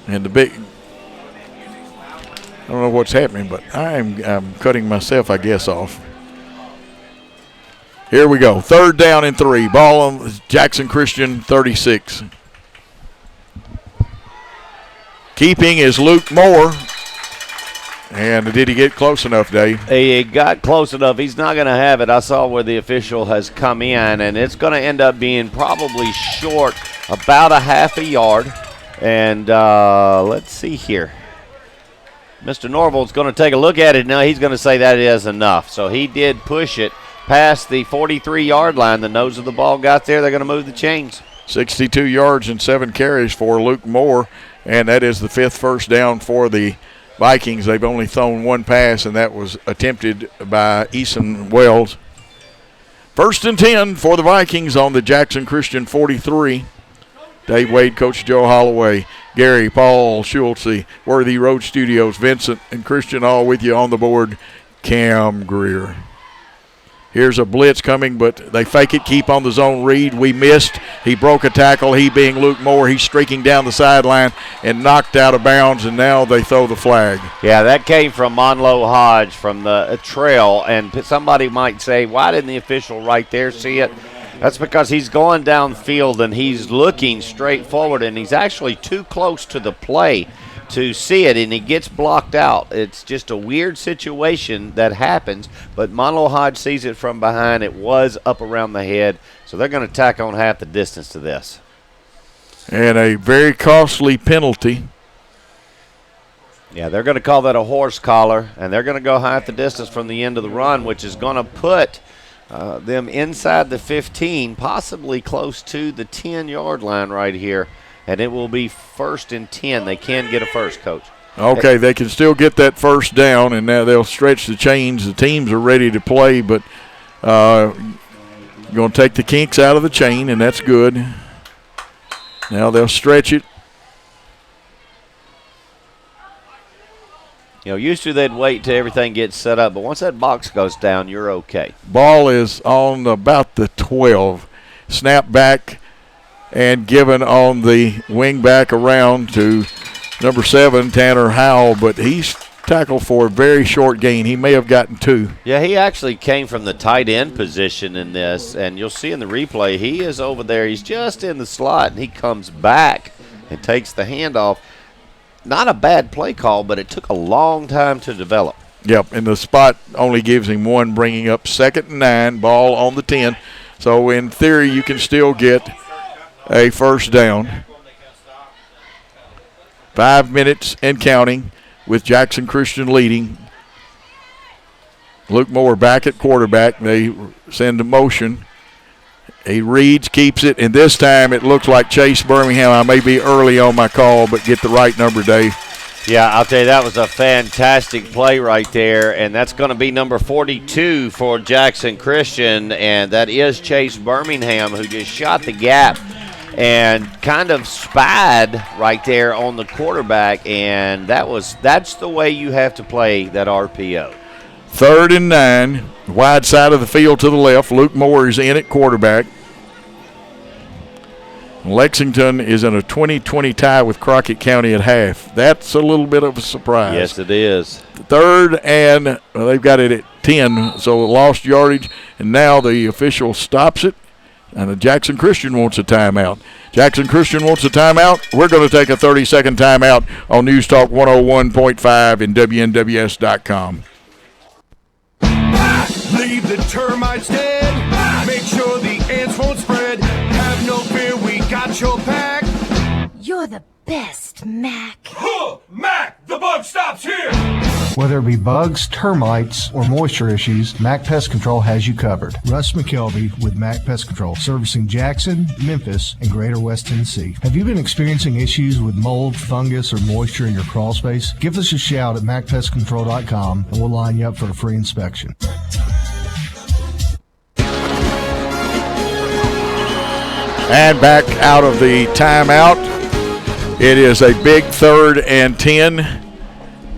And the big, I don't know what's happening, but I'm cutting myself, I guess, off. Here we go. 3rd down and 3. Ball on Jackson Christian 36. Keeping is Luke Moore. And did he get close enough, Dave? He got close enough. He's not going to have it. I saw where the official has come in, and it's going to end up being probably short about a half a yard. And let's see here. Mr. Norville's going to take a look at it now. He's going to say that is enough. So he did push it past the 43-yard line. The nose of the ball got there. They're going to move the chains. 62 yards and 7 carries for Luke Moore, and that is the 5th first down for the Vikings. They've only thrown one pass, and that was attempted by Eason Wells. 1st and 10 for the Vikings on the Jackson Christian 43. Dave Wade, Coach Joe Holloway, Gary, Paul, Schultze, Worthy Road Studios, Vincent, and Christian all with you on the board. Cam Greer. Here's a blitz coming, but they fake it, keep on the zone read. We missed. He broke a tackle. He being Luke Moore. He's streaking down the sideline and knocked out of bounds, and now they throw the flag. Yeah, that came from Monlo Hodge from the trail, and somebody might say, why didn't the official right there see it? That's because he's going downfield and he's looking straight forward, and he's actually too close to the play to see it, and he gets blocked out. It's just a weird situation that happens, but Monlo Hodge sees it from behind. It was up around the head, so they're going to tack on half the distance to this. And a very costly penalty. Yeah, they're going to call that a horse collar, and they're going to go half the distance from the end of the run, which is going to put them inside the 15, possibly close to the 10-yard line right here. And it will be 1st and 10. They can get a first, Coach. Okay, they can still get that first down, and now they'll stretch the chains. The teams are ready to play, but going to take the kinks out of the chain, and that's good. Now they'll stretch it. You know, usually they'd wait till everything gets set up, but once that box goes down, you're okay. Ball is on about the 12. Snap back and given on the wing back around to number 7, Tanner Howell, but he's tackled for a very short gain. He may have gotten 2. Yeah, he actually came from the tight end position in this, and you'll see in the replay, he is over there. He's just in the slot, and he comes back and takes the handoff. Not a bad play call, but it took a long time to develop. Yep, and the spot only gives him 1, bringing up 2nd and 9, ball on the 10. So in theory, you can still get a first down. 5 minutes and counting with Jackson Christian leading. Luke Moore back at quarterback. They send a motion. He reads, keeps it, and this time it looks like Chase Birmingham. I may be early on my call, but get the right number, Dave. Yeah, I'll tell you, that was a fantastic play right there, and that's going to be number 42 for Jackson Christian, and that is Chase Birmingham, who just shot the gap and kind of spied right there on the quarterback, and that's the way you have to play that RPO. 3rd and 9, wide side of the field to the left. Luke Moore is in at quarterback. Lexington is in a 20-20 tie with Crockett County at half. That's a little bit of a surprise. Yes, it is. 3rd and they've got it at 10, so lost yardage, and now the official stops it, and the Jackson Christian wants a timeout. Jackson Christian wants a timeout. We're going to take a 30-second timeout on News Talk 101.5 and WNWS.com. Leave the termites dead. Make sure the ants won't spread. Have no fear, we got your back. You're the best, Mack. Mack, the bug stops here. Whether it be bugs, termites, or moisture issues, Mack Pest Control has you covered. Russ McKelvey with Mack Pest Control, servicing Jackson, Memphis, and Greater West Tennessee. Have you been experiencing issues with mold, fungus, or moisture in your crawl space? Give us a shout at MackPestControl.com, and we'll line you up for a free inspection. And back out of the timeout. It is a big 3rd and 10.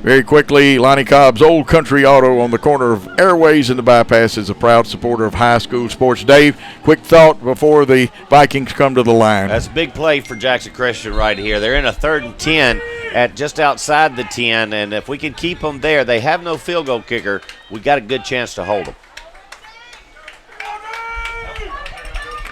Very quickly, Lonnie Cobb's Old Country Auto on the corner of Airways and the Bypass is a proud supporter of high school sports. Dave, quick thought before the Vikings come to the line. That's a big play for Jackson Christian right here. They're in a 3rd and 10 at just outside the 10, and if we can keep them there, they have no field goal kicker. We got a good chance to hold them.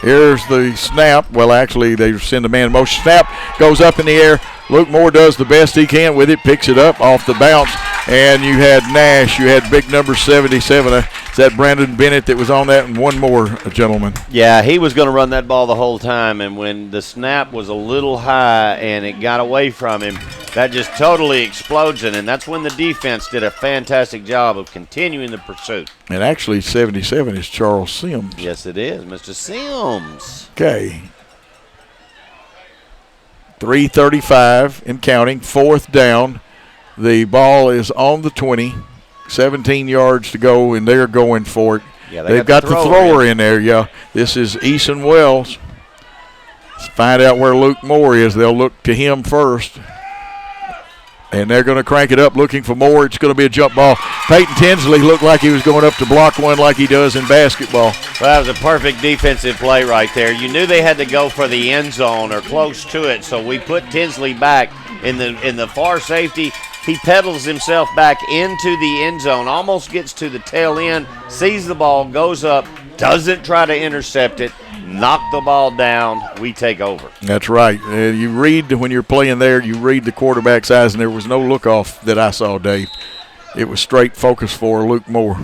Here's the snap. Well, actually, they send a man in motion. Snap goes up in the air. Luke Moore does the best he can with it, picks it up off the bounce, and you had Nash. You had big number 77. Is that Brandon Bennett that was on that, and one more gentleman? Yeah, he was going to run that ball the whole time, and when the snap was a little high and it got away from him, that just totally explodes it, and that's when the defense did a fantastic job of continuing the pursuit. And actually, 77 is Charles Sims. Yes, it is, Mr. Sims. Okay. 3:35 and counting, 4th down. The ball is on the 20, 17 yards to go, and they're going for it. Yeah, they've got the thrower in there, yeah. This is Eason Wells. Let's find out where Luke Moore is. They'll look to him first. And they're going to crank it up looking for more. It's going to be a jump ball. Peyton Tinsley looked like he was going up to block one like he does in basketball. Well, that was a perfect defensive play right there. You knew they had to go for the end zone or close to it, so we put Tinsley back in the far safety. He pedals himself back into the end zone, almost gets to the tail end, sees the ball, goes up, doesn't try to intercept it, knock the ball down, we take over. That's right. You read, when you're playing there, you read the quarterback's eyes, and there was no look-off that I saw, Dave. It was straight focus for Luke Moore.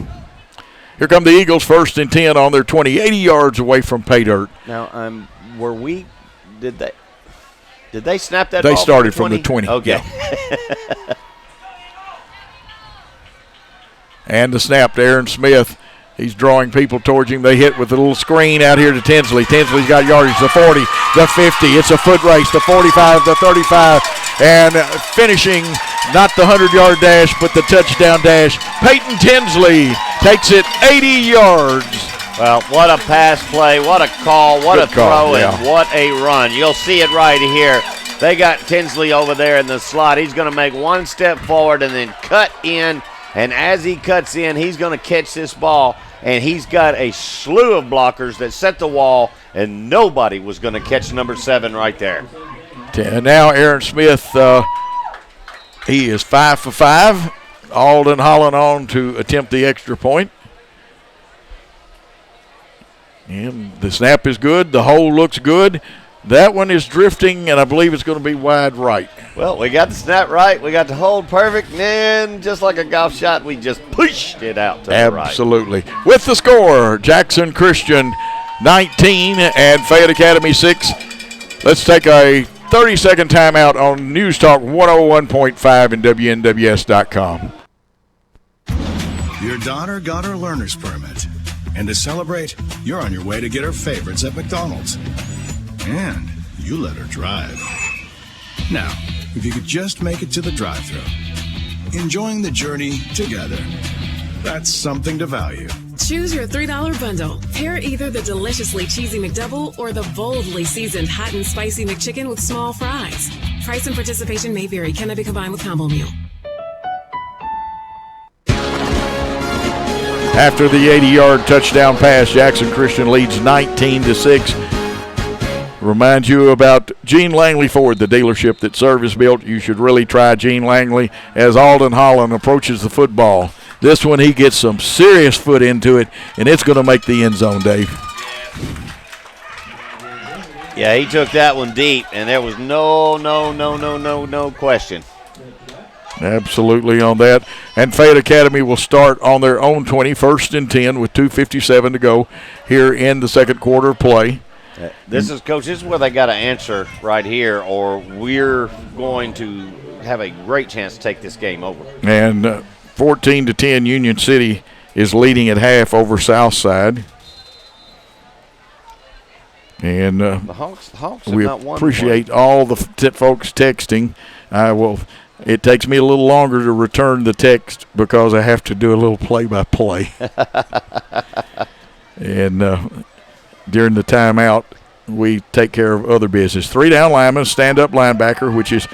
Here come the Eagles, 1st and 10 on their 20, 80 yards away from pay dirt. Now, did they snap that ball? They ball started from the 20. Okay. Yeah. And the snap to Aaron Smith. He's drawing people towards him. They hit with a little screen out here to Tinsley. Tinsley's got yardage, the 40, the 50. It's a foot race, the 45, the 35. And finishing, not the 100-yard dash, but the touchdown dash. Peyton Tinsley takes it 80 yards. Well, what a pass play, what a call, what Good a throw, call, yeah. and what a run. You'll see it right here. They got Tinsley over there in the slot. He's going to make one step forward and then cut in. And as he cuts in, he's going to catch this ball. And he's got a slew of blockers that set the wall, and nobody was going to catch number 7 right there. And now Aaron Smith, he is 5 for 5. Alden Holland on to attempt the extra point. And the snap is good. The hole looks good. That one is drifting, and I believe it's going to be wide right. Well, we got the snap right. We got the hold perfect, and then just like a golf shot, we just pushed it out to the right. Absolutely. With the score, Jackson Christian 19 and Fayette Academy 6. Let's take a 30-second timeout on News Talk 101.5 and WNWS.com. Your daughter got her learner's permit. And to celebrate, you're on your way to get her favorites at McDonald's. And you let her drive. Now, if you could just make it to the drive-thru, enjoying the journey together, that's something to value. Choose your $3 bundle. Pair either the deliciously cheesy McDouble or the boldly seasoned hot and spicy McChicken with small fries. Price and participation may vary. Cannot be combined with combo meal. After the 80-yard touchdown pass, Jackson Christian leads 19-6. Remind you about Gene Langley Ford, the dealership that Service built. You should really try Gene Langley as Alden Holland approaches the football. This one, he gets some serious foot into it, and it's going to make the end zone, Dave. Yeah, he took that one deep, and there was no question. Absolutely on that. And Fayette Academy will start on their own 20, 1st and 10 with 2:57 to go here in the second quarter of play. This is where they got to answer right here, or we're going to have a great chance to take this game over. And 14-10, Union City is leading at half over Southside. And the Hawks have we not won appreciate all the folks texting. It takes me a little longer to return the text because I have to do a little play-by-play. And during the timeout, we take care of other business. 3 down linemen, stand-up linebacker, which is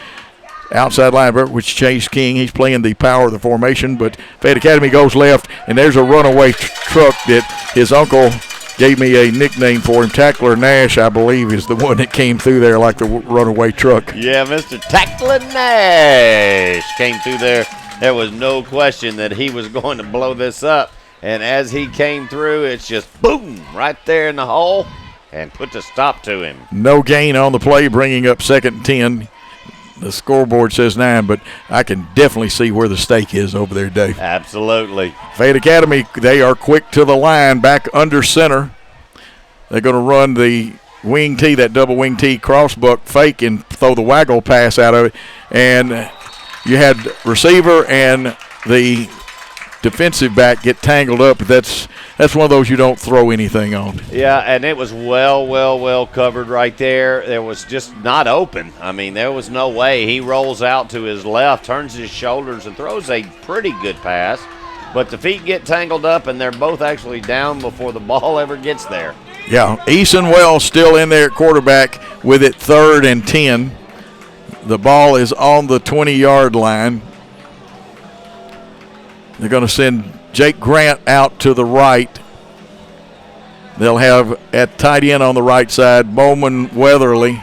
outside linebacker, which Chase King. He's playing the power of the formation, but Fayette Academy goes left, and there's a runaway truck that his uncle gave me a nickname for him. Tackler Nash, I believe, is the one that came through there like the runaway truck. Yeah, Mr. Tackler Nash came through there. There was no question that he was going to blow this up. And as he came through, it's just boom, right there in the hole, and put a stop to him. No gain on the play, bringing up 2nd and 10. The scoreboard says 9, but I can definitely see where the stake is over there, Dave. Absolutely. Fayette Academy, they are quick to the line, back under center. They're going to run the wing T, that double wing T crossbuck fake, and throw the waggle pass out of it. And you had receiver and the defensive back get tangled up. That's one of those you don't throw anything on. Yeah, and it was well covered right there. There was just not open. I mean, there was no way. He rolls out to his left, turns his shoulders, and throws a pretty good pass. But the feet get tangled up, and they're both actually down before the ball ever gets there. Yeah, Eason Wells still in there at quarterback with it 3rd and 10. The ball is on the 20-yard line. They're going to send Jake Grant out to the right. They'll have at tight end on the right side Bowman Weatherly.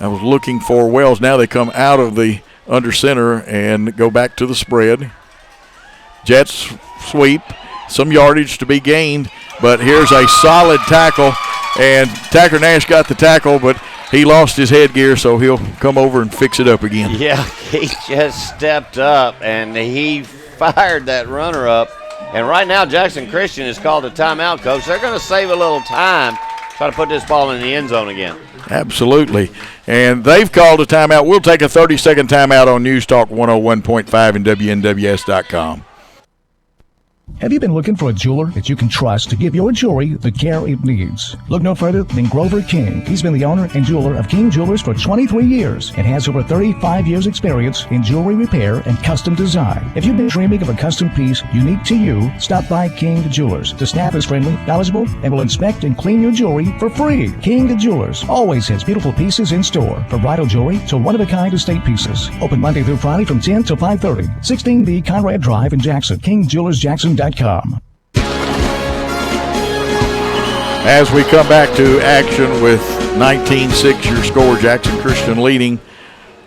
I was looking for Wells. Now they come out of the under center and go back to the spread. Jets sweep. Some yardage to be gained, but here's a solid tackle. And Tacker Nash got the tackle, but he lost his headgear, so he'll come over and fix it up again. Yeah, he just stepped up, and he fired that runner up. And right now, Jackson Christian has called a timeout, Coach. They're going to save a little time, try to put this ball in the end zone again. Absolutely. And they've called a timeout. We'll take a 30-second timeout on News Talk 101.5 and WNWS.com. Have you been looking for a jeweler that you can trust to give your jewelry the care it needs? Look no further than Grover King. He's been the owner and jeweler of King Jewelers for 23 years and has over 35 years experience in jewelry repair and custom design. If you've been dreaming of a custom piece unique to you, stop by King Jewelers. The staff is friendly, knowledgeable, and will inspect and clean your jewelry for free. King Jewelers always has beautiful pieces in store, from bridal jewelry to one-of-a-kind estate pieces. Open Monday through Friday from 10 to 5:30. 16B Conrad Drive in Jackson. KingJewelersJackson.com. As we come back to action with 19-6 your score, Jackson Christian leading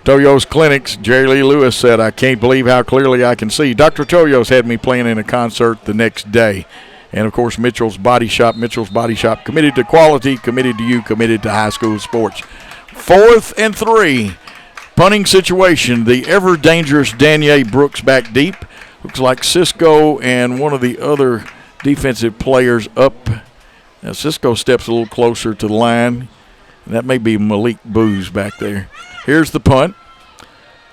Toyo's Clinics. Jerry Lee Lewis said, "I can't believe how clearly I can see." Dr. Toyo's had me playing in a concert the next day. And, of course, Mitchell's Body Shop. Mitchell's Body Shop, committed to quality, committed to you, committed to high school sports. 4th and 3. Punting situation. The ever-dangerous Danielle Brooks back deep. Looks like Cisco and one of the other defensive players up. Now Cisco steps a little closer to the line. And that may be Malik Booz back there. Here's the punt.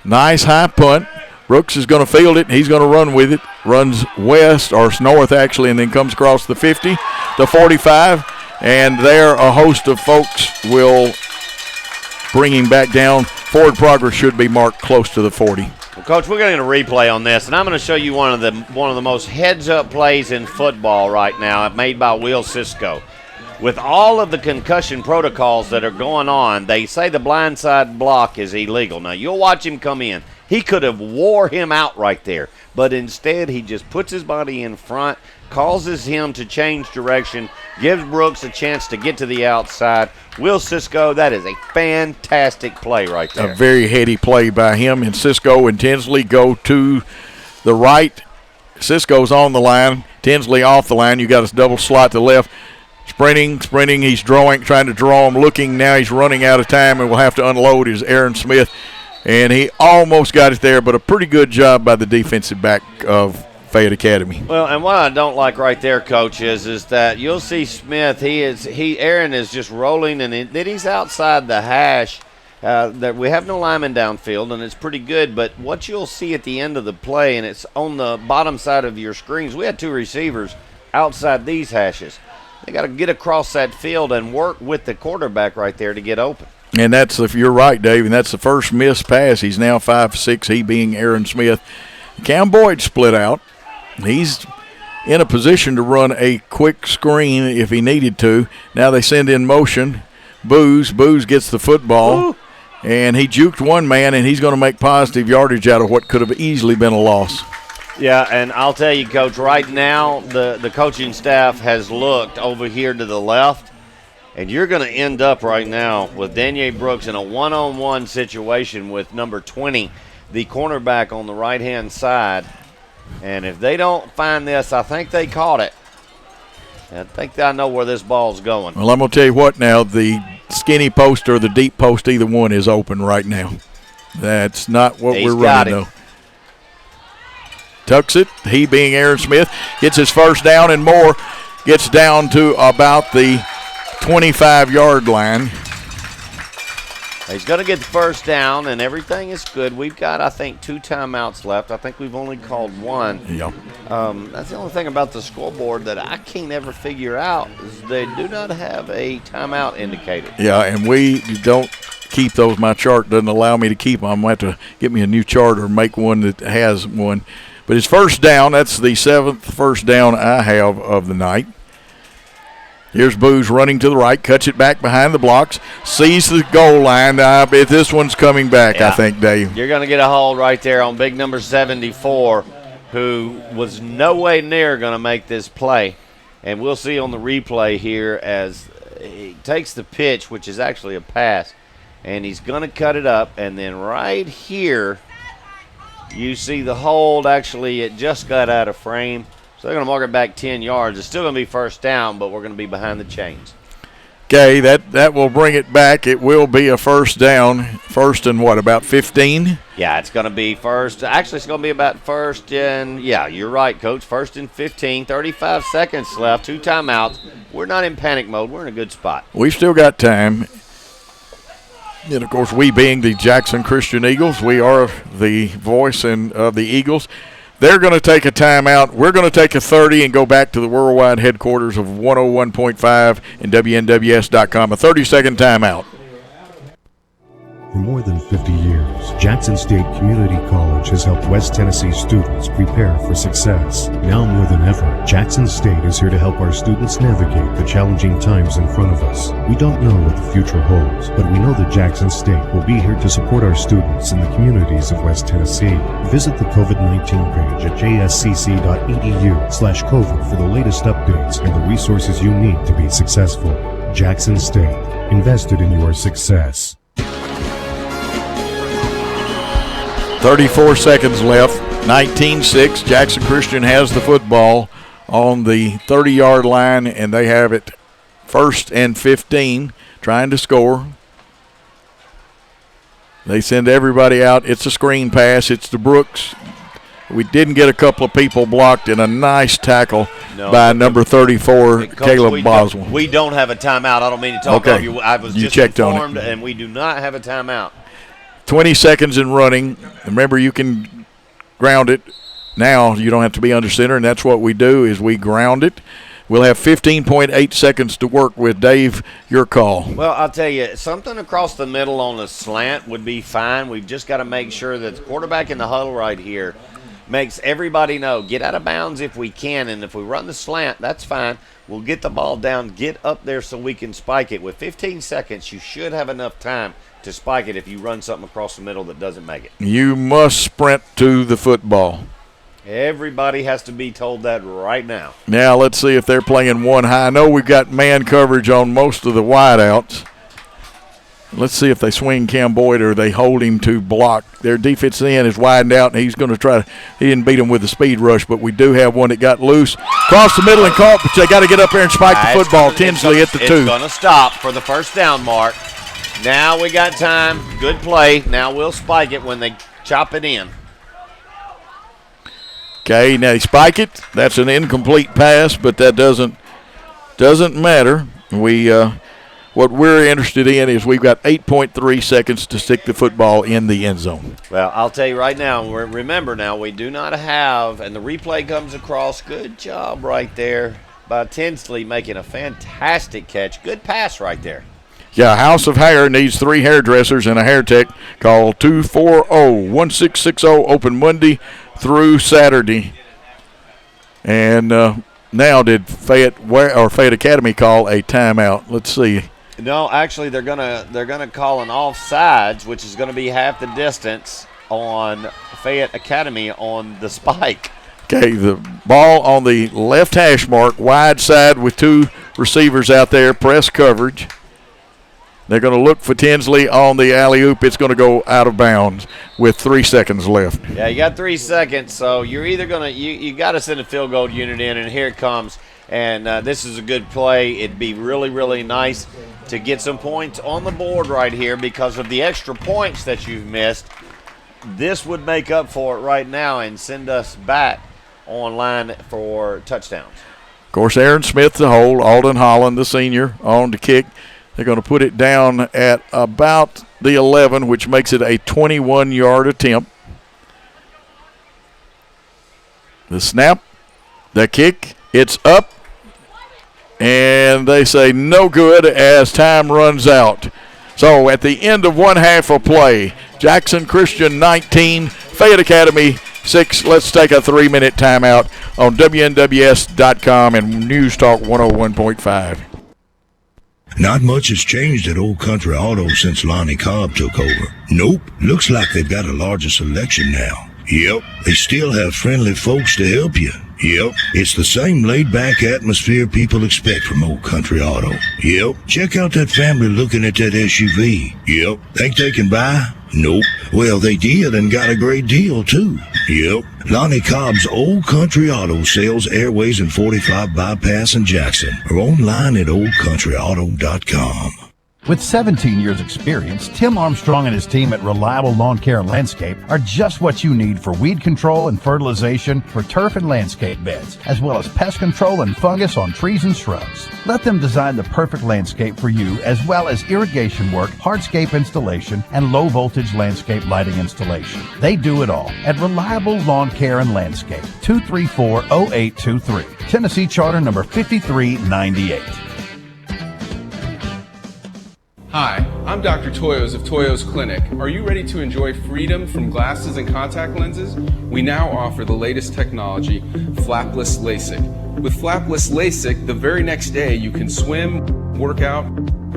Nice high punt. Brooks is going to field it. He's going to run with it. Runs west, or north actually, and then comes across the 50, the 45. And there a host of folks will bring him back down. Forward progress should be marked close to the 40. Well, Coach, we're going to replay on this, and I'm going to show you one of the most heads-up plays in football right now, made by Will Cisco. With all of the concussion protocols that are going on, they say the blindside block is illegal. Now, you'll watch him come in. He could have wore him out right there, but instead he just puts his body in front, causes him to change direction, gives Brooks a chance to get to the outside. Will Cisco, that is a fantastic play right there. A very heady play by him, and Cisco and Tinsley go to the right. Cisco's on the line, Tinsley off the line. You got a double slot to the left. Sprinting, he's trying to draw him, looking. Now he's running out of time and will have to unload is Aaron Smith. And he almost got it there, but a pretty good job by the defensive back of Fayette Academy. Well, and what I don't like right there, Coach, is that you'll see Smith. Aaron is just rolling, and then he's outside the hash. That we have no lineman downfield, and it's pretty good. But what you'll see at the end of the play, and it's on the bottom side of your screens, we had 2 receivers outside these hashes. They got to get across that field and work with the quarterback right there to get open. And that's, if you're right, Dave, and that's the first missed pass. He's now 5'6", he being Aaron Smith. Cam Boyd split out. He's in a position to run a quick screen if he needed to. Now they send in motion. Booz gets the football. Ooh. And he juked one man, and he's going to make positive yardage out of what could have easily been a loss. Yeah, and I'll tell you, Coach, right now the coaching staff has looked over here to the left, and you're going to end up right now with Danielle Brooks in a one-on-one situation with number 20, the cornerback on the right-hand side. And if they don't find this, I think they caught it. I think I know where this ball's going. Well, I'm going to tell you what now, the skinny post or the deep post, either one is open right now. That's not what we're running, though. Tucks it, he being Aaron Smith, gets his first down and more, gets down to about the 25-yard line. He's going to get the first down, and everything is good. We've got, I think, 2 timeouts left. I think we've only called 1. Yeah. That's the only thing about the scoreboard that I can't ever figure out is they do not have a timeout indicated. Yeah, and we don't keep those. My chart doesn't allow me to keep them. I'm going to have to get me a new chart or make one that has one. But it's first down. That's the 7th first down I have of the night. Here's Booz running to the right, cuts it back behind the blocks, sees the goal line. I bet this one's coming back, Yeah. I think, Dave. You're going to get a hold right there on big number 74, who was no way near going to make this play. And we'll see on the replay here as he takes the pitch, which is actually a pass, and he's going to cut it up. And then right here, you see the hold. Actually, it just got out of frame. So they're going to mark it back 10 yards. It's still going to be first down, but we're going to be behind the chains. Okay, that will bring it back. It will be a first down. First and what, about 15? Yeah, it's going to be first. Actually, it's going to be about first and, yeah, you're right, Coach. First and 15, 35 seconds left, 2 timeouts. We're not in panic mode. We're in a good spot. We've still got time. And, of course, we being the Jackson Christian Eagles, we are the voice of the Eagles. They're going to take a timeout. We're going to take a 30 and go back to the worldwide headquarters of 101.5 and WNWS.com. A 30-second timeout. For more than 50 years, Jackson State Community College has helped West Tennessee students prepare for success. Now more than ever, Jackson State is here to help our students navigate the challenging times in front of us. We don't know what the future holds, but we know that Jackson State will be here to support our students in the communities of West Tennessee. Visit the COVID-19 page at jscc.edu/COVID for the latest updates and the resources you need to be successful. Jackson State, invested in your success. 34 seconds left, 19-6. Jackson Christian has the football on the 30-yard line, and they have it first and 15, trying to score. They send everybody out. It's a screen pass. It's to Brooks. We didn't get a couple of people blocked, and a nice tackle by number 34, Caleb Boswell. We don't have a timeout. I don't mean to talk over you. I was just checked informed, on it. and we do not have a timeout. 20 seconds in running. Remember, you can ground it. Now you don't have to be under center, and that's what we do is we ground it. We'll have 15.8 seconds to work with. Dave, your call. Well, I'll tell you, something across the middle on a slant would be fine. We've just got to make sure that the quarterback in the huddle right here makes everybody know, get out of bounds if we can, and if we run the slant, that's fine. We'll get the ball down, get up there so we can spike it. With 15 seconds, you should have enough time to spike it if you run something across the middle that doesn't make it. You must sprint to the football. Everybody has to be told that right now. Now let's see if they're playing one high. I know we've got man coverage on most of the wideouts. Let's see if they swing Cam Boyd or they hold him to block. Their defensive end is widened out, and he's going to try to – he didn't beat him with the speed rush, but we do have one that got loose. Crossed the middle and caught, but they got to get up there and spike the football. Tinsley at the 2. It's going to stop for the first down mark. Now we got time. Good play. Now we'll spike it when they chop it in. Okay, now they spike it. That's an incomplete pass, but that doesn't matter. What we're interested in is we've got 8.3 seconds to stick the football in the end zone. Well, I'll tell you right now, remember now, we do not have, and the replay comes across, good job right there by Tinsley making a fantastic catch. Good pass right there. Yeah, House of Hair needs 3 hairdressers and a hair tech. Call 240-1660, open Monday through Saturday. And now did Fayette Academy call a timeout? Let's see. No, actually they're gonna call an offsides, which is gonna be half the distance on Fayette Academy on the spike. Okay, the ball on the left hash mark, wide side with 2 receivers out there, press coverage. They're going to look for Tinsley on the alley-oop. It's going to go out of bounds with 3 seconds left. Yeah, you got 3 seconds, so you're either going to you got to send a field goal unit in, and here it comes. And this is a good play. It'd be really, really nice to get some points on the board right here because of the extra points that you've missed. This would make up for it right now and send us back online for touchdowns. Of course, Aaron Smith the hold, Alden Holland the senior on to kick. They're going to put it down at about the 11, which makes it a 21-yard attempt. The snap, the kick, it's up, and they say no good as time runs out. So at the end of one half of play, Jackson Christian 19, Fayette Academy 6. Let's take a 3-minute timeout on WNWS.com and News Talk 101.5. Not much has changed at Old Country Auto since Lonnie Cobb took over. Nope, looks like they've got a larger selection now. Yep, they still have friendly folks to help you. Yep, it's the same laid-back atmosphere people expect from Old Country Auto. Yep, check out that family looking at that SUV. Yep, think they can buy? Nope. Well, they did and got a great deal, too. Yep, Lonnie Cobb's Old Country Auto sells Airways and 45 Bypass in Jackson or online at oldcountryauto.com. With 17 years experience, Tim Armstrong and his team at Reliable Lawn Care and Landscape are just what you need for weed control and fertilization for turf and landscape beds, as well as pest control and fungus on trees and shrubs. Let them design the perfect landscape for you, as well as irrigation work, hardscape installation, and low-voltage landscape lighting installation. They do it all at Reliable Lawn Care and Landscape, 234-0823, Tennessee Charter number 5398. Hi, I'm Dr. Toyos of Toyos Clinic. Are you ready to enjoy freedom from glasses and contact lenses? We now offer the latest technology, flapless LASIK. With flapless LASIK, the very next day you can swim, work out,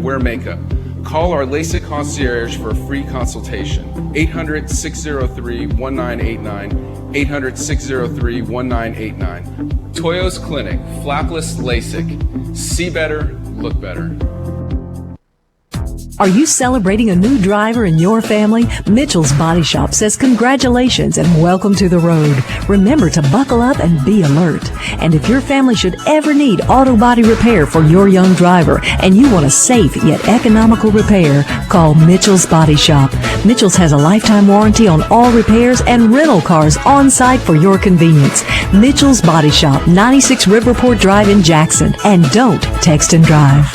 wear makeup. Call our LASIK concierge for a free consultation. 800-603-1989, 800-603-1989. Toyos Clinic, flapless LASIK. See better, look better. Are you celebrating a new driver in your family? Mitchell's Body Shop says congratulations and welcome to the road. Remember to buckle up and be alert. And if your family should ever need auto body repair for your young driver and you want a safe yet economical repair, call Mitchell's Body Shop. Mitchell's has a lifetime warranty on all repairs and rental cars on site for your convenience. Mitchell's Body Shop, 96 Riverport Drive in Jackson. And don't text and drive.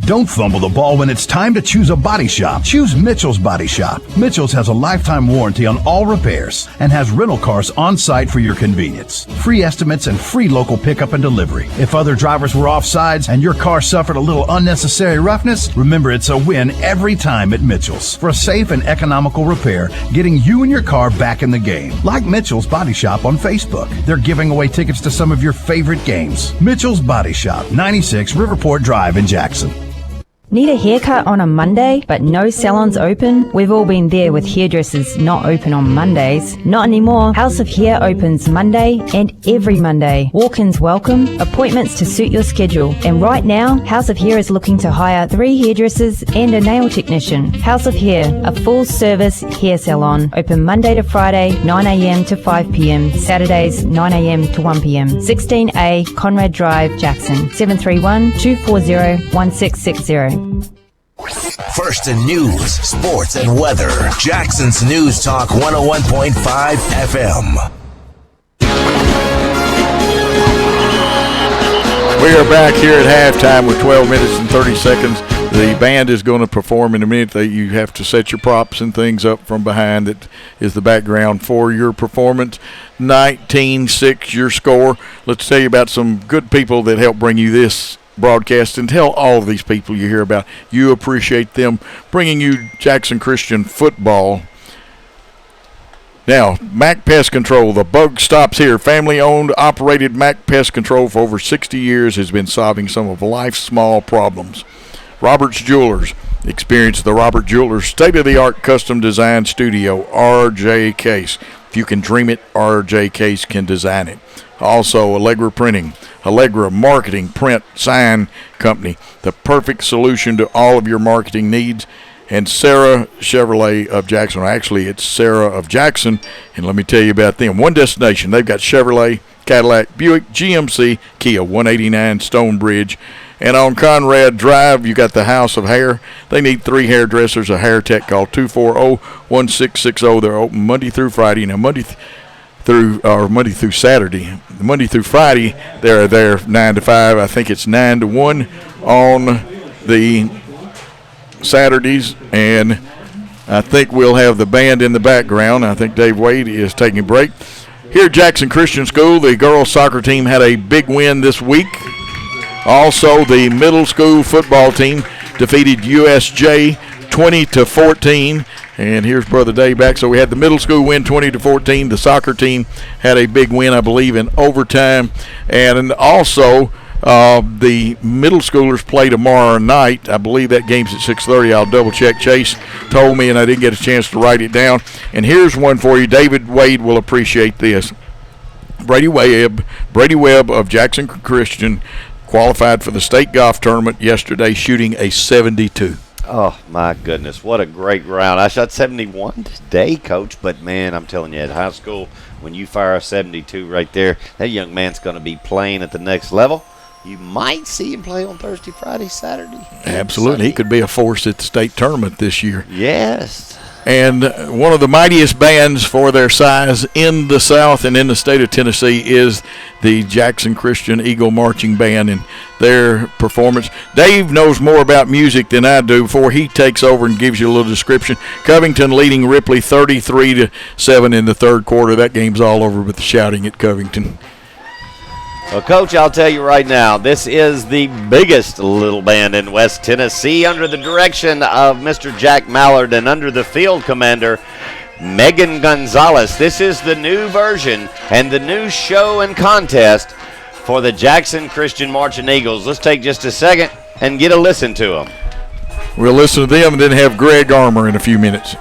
Don't fumble the ball when it's time to choose a body shop. Choose Mitchell's Body Shop. Mitchell's has a lifetime warranty on all repairs and has rental cars on site for your convenience. Free estimates and free local pickup and delivery. If other drivers were off sides and your car suffered a little unnecessary roughness, remember it's a win every time at Mitchell's. For a safe and economical repair, getting you and your car back in the game. Like Mitchell's Body Shop on Facebook. They're giving away tickets to some of your favorite games. Mitchell's Body Shop, 96 Riverport Drive in Jackson. Need a haircut on a Monday, but no salons open? We've all been there with hairdressers not open on Mondays. Not anymore. House of Hair opens Monday and every Monday. Walk-ins welcome, appointments to suit your schedule. And right now, House of Hair is looking to hire 3 hairdressers and a nail technician. House of Hair, a full-service hair salon. Open Monday to Friday, 9 a.m. to 5 p.m. Saturdays, 9 a.m. to 1 p.m. 16A Conrad Drive, Jackson. 731-240-1660. First in news, sports, and weather. Jackson's News Talk 101.5 FM. We are back here at halftime with 12 minutes and 30 seconds. The band is going to perform in a minute. You have to set your props and things up from behind. That is the background for your performance. 19-6 your score. Let's tell you about some good people that help bring you this broadcast, and tell all of these people you hear about you appreciate them bringing you Jackson Christian football. Now, Mack Pest Control, the bug stops here. Family-owned, operated Mack Pest Control for over 60 years has been solving some of life's small problems. Robert's Jewelers. Experience the Robert Jewelers state-of-the-art custom design studio, RJ Case. If you can dream it, RJ Case can design it. Also, Allegra Printing. Allegra Marketing, Print, Sign Company. The perfect solution to all of your marketing needs. And Sarah Chevrolet of Jackson. Actually, it's Sarah of Jackson. And let me tell you about them. One destination. They've got Chevrolet, Cadillac, Buick, GMC, Kia, 189 Stonebridge. And on Conrad Drive, you got the House of Hair. They need 3 hairdressers, a hair tech. Call 240-1660. They're open Monday through Friday. Now, Monday through Saturday. Monday through Friday, they're there 9 to 5. I think it's 9 to 1 on the Saturdays, and I think we'll have the band in the background. I think Dave Wade is taking a break. Here at Jackson Christian School, the girls soccer team had a big win this week. Also, the middle school football team defeated USJ 20-14. And here's Brother Dave back. So we had the middle school win 20-14. The soccer team had a big win, I believe, in overtime. And also, the middle schoolers play tomorrow night. I believe that game's at 6:30. I'll double check. Chase told me, and I didn't get a chance to write it down. And here's one for you. David Wade will appreciate this. Brady Webb of Jackson Christian qualified for the state golf tournament yesterday, shooting a 72. Oh, my goodness. What a great round. I shot 71 today, Coach, but, man, I'm telling you, at high school, when you fire a 72 right there, that young man's going to be playing at the next level. You might see him play on Thursday, Friday, Saturday. Absolutely. Sunday. He could be a force at the state tournament this year. Yes. And one of the mightiest bands for their size in the South and in the state of Tennessee is the Jackson Christian Eagle Marching Band and their performance. Dave knows more about music than I do before he takes over and gives you a little description. Covington leading Ripley 33-7 in the third quarter. That game's all over with the shouting at Covington. Well, Coach, I'll tell you right now, this is the biggest little band in West Tennessee under the direction of Mr. Jack Mallard and under the field commander, Megan Gonzalez. This is the new version and the new show and contest for the Jackson Christian Marching Eagles. Let's take just a second and get a listen to them. We'll listen to them and then have Greg Armour in a few minutes.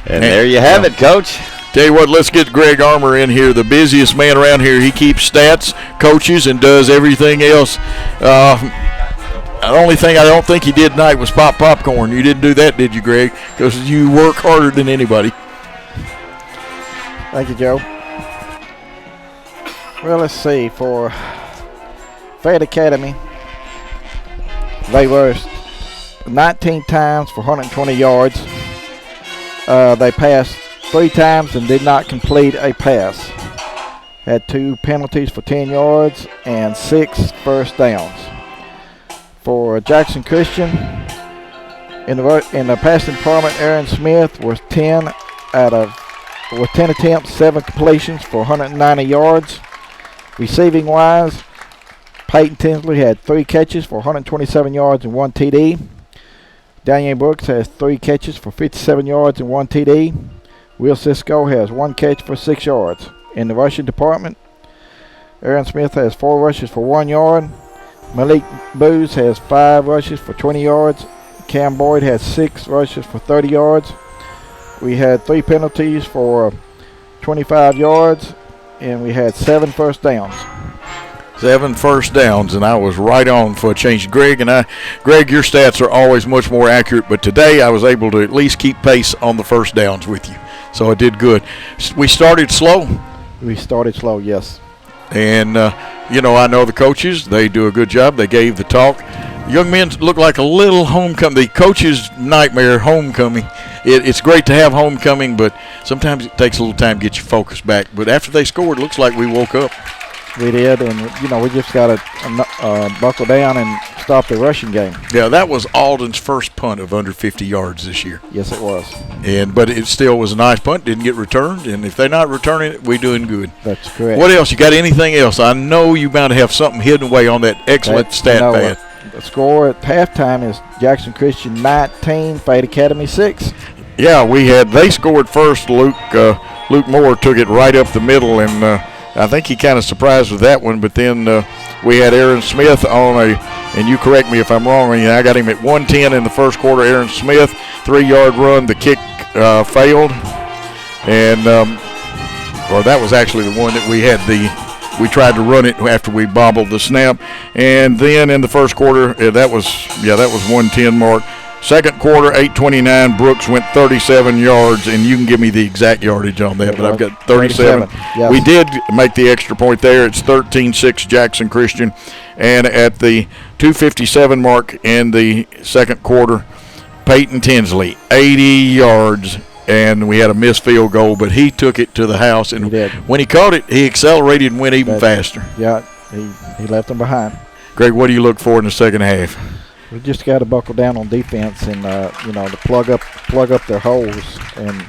And there you have it, Coach. Tell you what, let's get Greg Armour in here, the busiest man around here. He keeps stats, coaches, and does everything else. The only thing I don't think he did tonight was pop popcorn. You didn't do that, did you, Greg? Because you work harder than anybody. Thank you, Joe. Well, let's see. For Fayette Academy, they were 19 times for 120 yards. They passed 3 times and did not complete a pass. Had 2 penalties for 10 yards and 6 first downs. For Jackson Christian, in the passing department, Aaron Smith was 10 attempts, 7 completions for 190 yards. Receiving wise, Peyton Tinsley had 3 catches for 127 yards and 1 TD. Daniel Brooks has 3 catches for 57 yards and 1 TD. Will Cisco has 1 catch for 6 yards. In the rushing department, Aaron Smith has 4 rushes for 1 yard. Malik Booz has 5 rushes for 20 yards. Cam Boyd has 6 rushes for 30 yards. We had 3 penalties for 25 yards, and we had 7 first downs. 7 first downs, and I was right on for a change. Greg, your stats are always much more accurate, but today I was able to at least keep pace on the first downs with you. So I did good. We started slow. We started slow, yes. And, I know the coaches. They do a good job. They gave the talk. Young men look like a little homecoming. The coach's nightmare, homecoming. It's great to have homecoming, but sometimes it takes a little time to get your focus back. But after they scored, it looks like we woke up. We did, and, we just got to buckle down and stop the rushing game. Yeah, that was Alden's first punt of under 50 yards this year. Yes, it was. But it still was a nice punt, didn't get returned, and if they're not returning it, we're doing good. That's correct. What else? You got anything else? I know you're bound to have something hidden away on that excellent stat pad. The score at halftime is Jackson Christian 19, Fayette Academy 6. Yeah, they scored first. Luke Moore took it right up the middle, and I think he kind of surprised with that one, but then we had Aaron Smith on and you correct me if I'm wrong, I got him at 110 in the first quarter. Aaron Smith, 3-yard run. The kick failed, and or that was actually the one that we tried to run it after we bobbled the snap, and then in the first quarter that was 110 mark. Second quarter, 8:29. Brooks went 37 yards, and you can give me the exact yardage on that, but I've got 37. Yes. We did make the extra point there. It's 13-6 Jackson Christian, and at the 2:57 mark in the second quarter, Peyton Tinsley, 80 yards, and we had a missed field goal, but he took it to the house, and when he caught it, he accelerated and went even faster. Yeah, he left them behind. Greg, what do you look for in the second half? We just got to buckle down on defense and to plug up their holes, and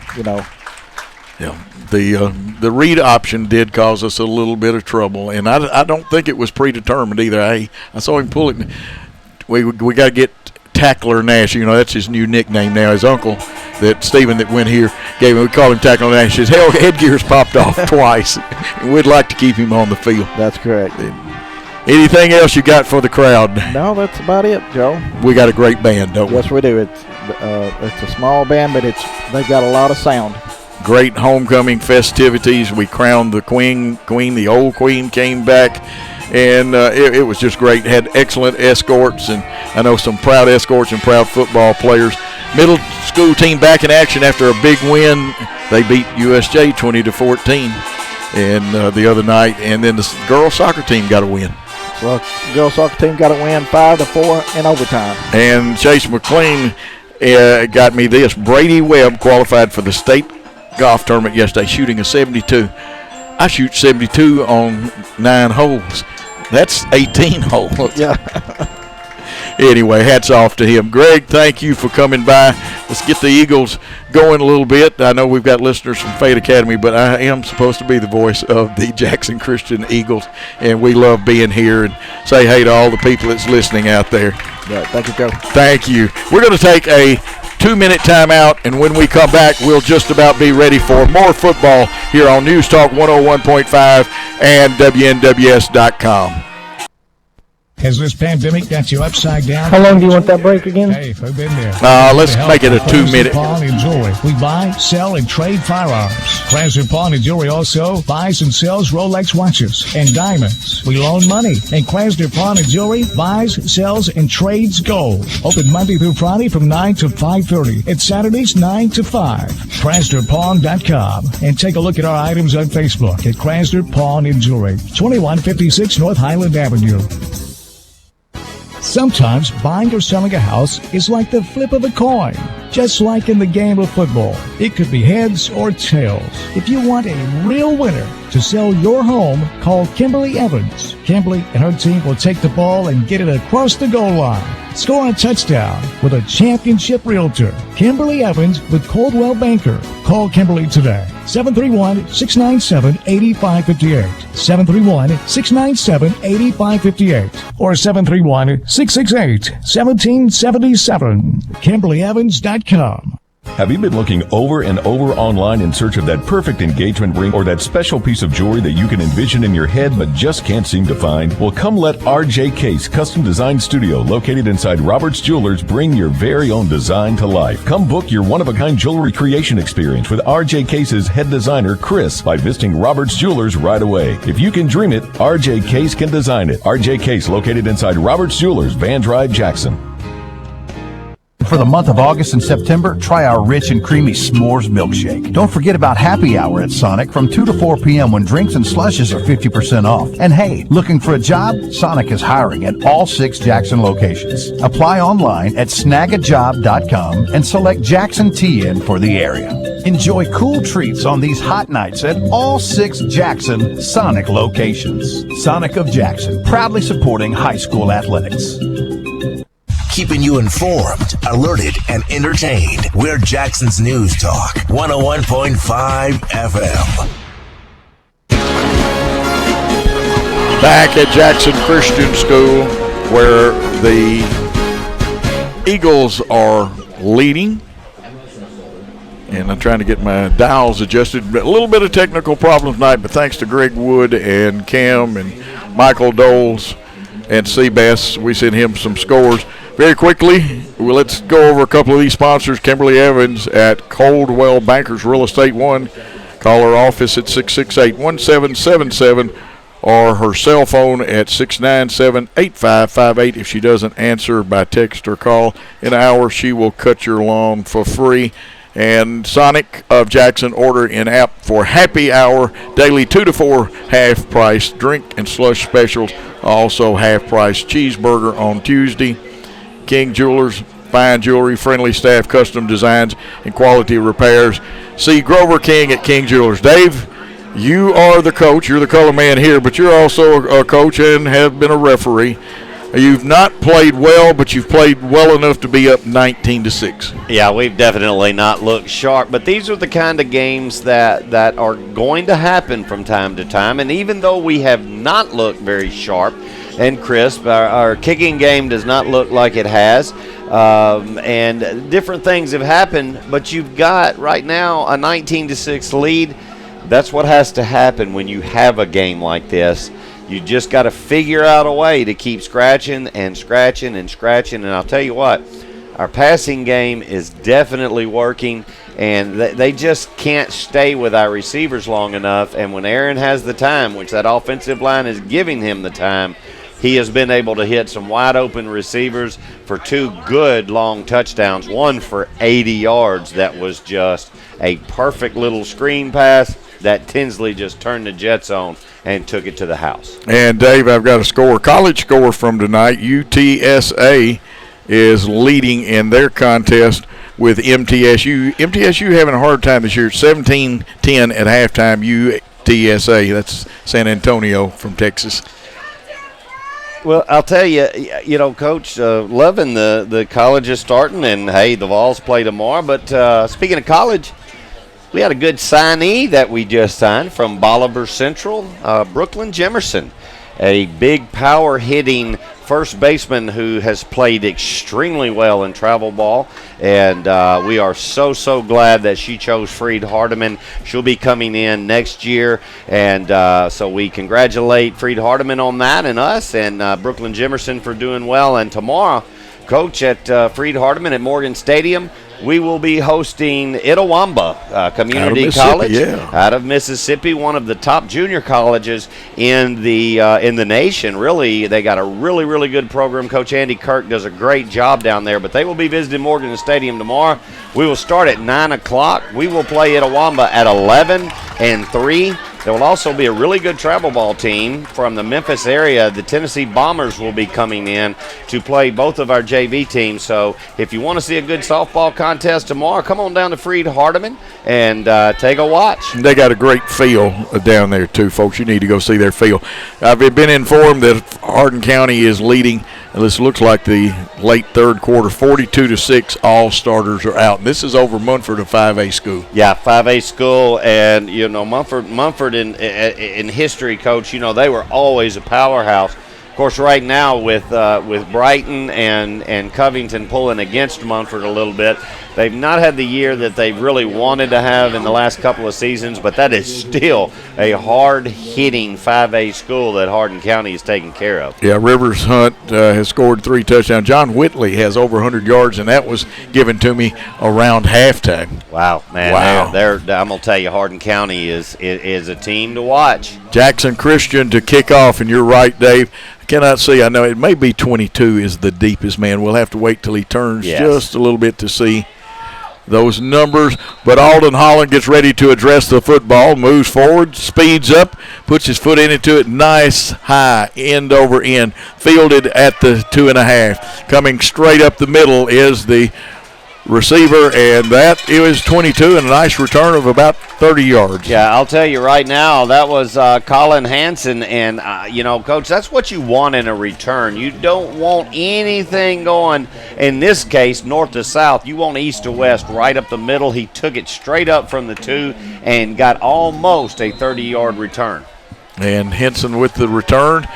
Yeah, the read option did cause us a little bit of trouble, and I don't think it was predetermined either. I saw him pull it. We got to get Tackler Nash. That's his new nickname now. His uncle, Stephen that went here, gave him. We call him Tackler Nash. His headgear's popped off twice. And we'd like to keep him on the field. That's correct. Anything else you got for the crowd? No, that's about it, Joe. We got a great band, don't we? Yes, we do. It's a small band, but they've got a lot of sound. Great homecoming festivities. We crowned the queen. The old queen came back, and it was just great. Had excellent escorts, and I know some proud escorts and proud football players. Middle school team back in action after a big win. They beat USJ 20-14, and the other night, and then the girls soccer team got a win. Well, the girls soccer team got a win 5-4 in overtime. And Chase McLean got me this. Brady Webb qualified for the state golf tournament yesterday, shooting a 72. I shoot 72 on 9 holes. That's 18 holes. Yeah. Anyway, hats off to him. Greg, thank you for coming by. Let's get the Eagles going a little bit. I know we've got listeners from Fayette Academy, but I am supposed to be the voice of the Jackson Christian Eagles, and we love being here, and say hey to all the people that's listening out there. Yeah, thank you, Joe. Thank you. We're going to take a 2-minute timeout, and when we come back, we'll just about be ready for more football here on News Talk 101.5 and WNWS.com. Has this pandemic got you upside down? How long do you want that break again? Hey, we've been there. Let's make it a 2-minute. Pawn and Jewelry. We buy, sell, and trade firearms. Chrysler Pawn and Jewelry also buys and sells Rolex watches and diamonds. We loan money. And Chrysler Pawn and Jewelry buys, sells, and trades gold. Open Monday through Friday from 9 to 5:30. And Saturdays 9 to 5. ChryslerPawn.com. And take a look at our items on Facebook at Chrysler Pawn and Jewelry. 2156 North Highland Avenue. Sometimes buying or selling a house is like the flip of a coin. Just like in the game of football, it could be heads or tails. If you want a real winner to sell your home, call Kimberly Evans. Kimberly and her team will take the ball and get it across the goal line. Score a touchdown with a championship realtor. Kimberly Evans with Coldwell Banker. Call Kimberly today. 731-697-8558. 731-697-8558. Or 731-668-1777. KimberlyEvans.com. Have you been looking over and over online in search of that perfect engagement ring or that special piece of jewelry that you can envision in your head but just can't seem to find? Well, come let RJ Case Custom Design Studio, located inside Roberts Jewelers, bring your very own design to life. Come book your one-of-a-kind jewelry creation experience with RJ Case's head designer, Chris, by visiting Roberts Jewelers right away. If you can dream it, RJ Case can design it. RJ Case, located inside Roberts Jewelers, Van Drive, Jackson. For the month of August and September, try our rich and creamy s'mores milkshake. Don't forget about happy hour at Sonic from 2 to 4 p.m. when drinks and slushes are 50% off. And hey, looking for a job? Sonic is hiring at all 6 Jackson locations. Apply online at snagajob.com and select Jackson TN for the area. Enjoy cool treats on these hot nights at all 6 Jackson Sonic locations. Sonic of Jackson, proudly supporting high school athletics. Keeping you informed, alerted, and entertained. We're Jackson's News Talk, 101.5 FM. Back at Jackson Christian School, where the Eagles are leading. And I'm trying to get my dials adjusted. A little bit of technical problems tonight, but thanks to Greg Wood and Cam and Michael Doles and Seabass, we sent him some scores. Very quickly, Well, let's go over a couple of these sponsors. Kimberly Evans at Coldwell Bankers Real Estate 1. Call her office at 668-1777 or her cell phone at 697-8558. If she doesn't answer by text or call in an hour, she will cut your lawn for free. And Sonic of Jackson, order in app for happy hour daily 2 to 4 half price drink and slush specials, also half price cheeseburger on Tuesday. King Jewelers, fine jewelry, friendly staff, custom designs, and quality repairs. See Grover King at King Jewelers. Dave, you are the coach. You're the color man here, but you're also a coach and have been a referee. You've not played well, but you've played well enough to be up 19-6. Yeah, we've definitely not looked sharp, but these are the kind of games that are going to happen from time to time. And even though we have not looked very sharp and crisp, our kicking game does not look like it has. And different things have happened, but you've got right now a 19-6 lead. That's what has to happen when you have a game like this. You just got to figure out a way to keep scratching and scratching and scratching. And I'll tell you what, our passing game is definitely working, and they just can't stay with our receivers long enough. And when Aaron has the time, which that offensive line is giving him the time, he has been able to hit some wide open receivers for 2 good long touchdowns, one for 80 yards. That was just a perfect little screen pass that Tinsley just turned the Jets on and took it to the house. And, Dave, I've got a college score from tonight. UTSA is leading in their contest with MTSU. MTSU having a hard time this year. 17-10 at halftime, UTSA. That's San Antonio from Texas. Well, I'll tell you, Coach, loving the college is starting, and, hey, the Vols play tomorrow. But speaking of college, we had a good signee that we just signed from Bolivar Central, Brooklyn Jemerson, a big power-hitting first baseman who has played extremely well in travel ball. And we are so glad that she chose Freed Hardeman. She'll be coming in next year. And so we congratulate Freed Hardeman on that and us, and Brooklyn Jemerson for doing well. And tomorrow, Coach, at Freed Hardeman at Morgan Stadium, we will be hosting Itawamba Community College out of Mississippi, one of the top junior colleges in the nation. Really, they got a really good program. Coach Andy Kirk does a great job down there. But they will be visiting Morgan Stadium tomorrow. We will start at 9 o'clock. We will play Itawamba at 11 and 3. There will also be a really good travel ball team from the Memphis area. The Tennessee Bombers will be coming in to play both of our JV teams. So if you want to see a good softball contest tomorrow, come on down to Freed Hardeman and take a watch. They got a great field down there too, folks. You need to go see their field. I've been informed that Hardin County is leading. This looks like the late third quarter, 42-6. All starters are out. And this is over Munford, a 5A school. Yeah, 5A school, and Munford in history, Coach. They were always a powerhouse. Of course, right now with Brighton and Covington pulling against Munford a little bit, they've not had the year that they really wanted to have in the last couple of seasons, but that is still a hard-hitting 5A school that Hardin County is taking care of. Yeah, Rivers Hunt has scored 3 touchdowns. John Whitley has over 100 yards, and that was given to me around halftime. Wow, man. Wow. I'm going to tell you, Hardin County is a team to watch. Jackson Christian to kick off, and you're right, Dave. I cannot see. I know it may be 22 is the deepest man. We'll have to wait till he turns just a little bit to see those numbers. But Alden Holland gets ready to address the football, moves forward, speeds up, puts his foot into it. Nice high, end over end, fielded at the 2.5. Coming straight up the middle is the receiver, and that it was 22 and a nice return of about 30 yards. Yeah, I'll tell you right now, that was Colin Hansen, and Coach, that's what you want in a return. You don't want anything going, in this case, north to south. You want east to west, right up the middle. He took it straight up from the 2 and got almost a 30-yard return. And Henson with the return.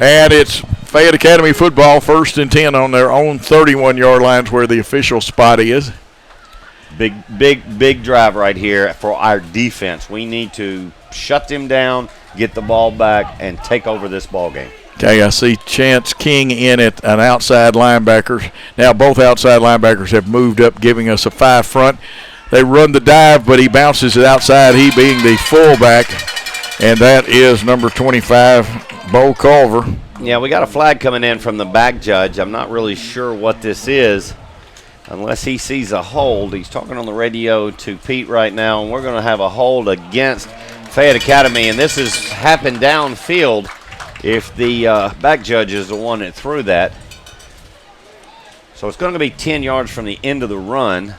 And it's Fayette Academy football, 1st and 10 on their own 31-yard lines where the official spot is. Big drive right here for our defense. We need to shut them down, get the ball back, and take over this ball game. Okay, I see Chance King in at an outside linebacker. Now both outside linebackers have moved up, giving us a 5 front. They run the dive, but he bounces it outside, he being the fullback, and that is number 25, Bo Culver. Yeah, we got a flag coming in from the back judge. I'm not really sure what this is unless he sees a hold. He's talking on the radio to Pete right now, and we're going to have a hold against Fayette Academy, and this has happened downfield if the back judge is the one that threw that. So it's going to be 10 yards from the end of the run.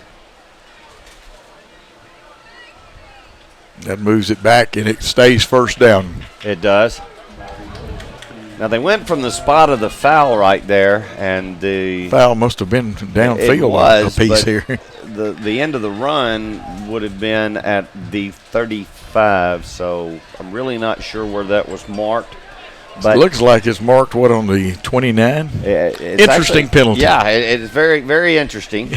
That moves it back, and it stays first down. It does. Now, they went from the spot of the foul right there, and the foul must have been downfield a piece here. The end of the run would have been at the 35, so I'm really not sure where that was marked. But it looks like it's marked, on the 29? Interesting penalty. Yeah, it's very, very interesting.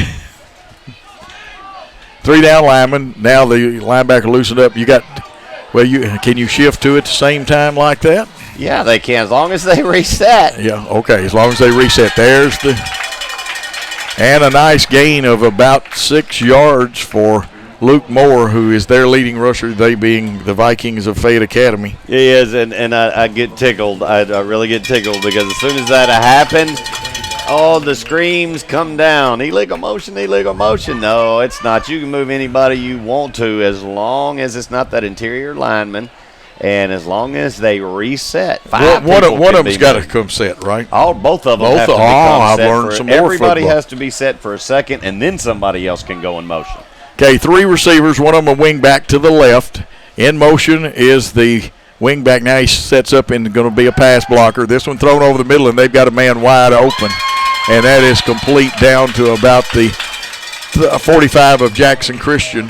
3 down linemen. Now the linebacker loosened up. Can you shift to it at the same time like that? Yeah, they can, as long as they reset. Yeah, okay, as long as they reset. There's and a nice gain of about 6 yards for Luke Moore, who is their leading rusher, they being the Vikings of Fayette Academy. He is, and I get tickled. I really get tickled because as soon as that happened, the screams come down. Illegal motion, illegal motion. No, it's not. You can move anybody you want to as long as it's not that interior lineman and as long as they reset. One of them's got to come set, right? Both of them have to become set. I've learned some more everybody football. Has to be set for a second, and then somebody else can go in motion. Okay, 3 receivers, one of them a wing back to the left. In motion is the wing back. Now he sets up and going to be a pass blocker. This one thrown over the middle, and they've got a man wide open. And that is complete down to about the 45 of Jackson Christian.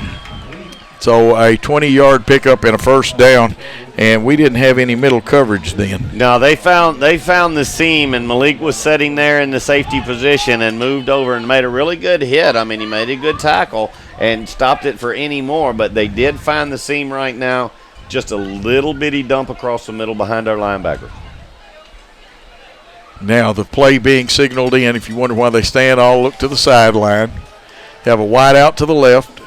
So a 20-yard pickup and a first down, and we didn't have any middle coverage then. No, they found the seam, and Malik was sitting there in the safety position and moved over and made a really good hit. I mean, he made a good tackle and stopped it for any more, but they did find the seam right now. Just a little bitty dump across the middle behind our linebacker. Now the play being signaled in. If you wonder why they stand, all look to the sideline. You have a wide out to the left,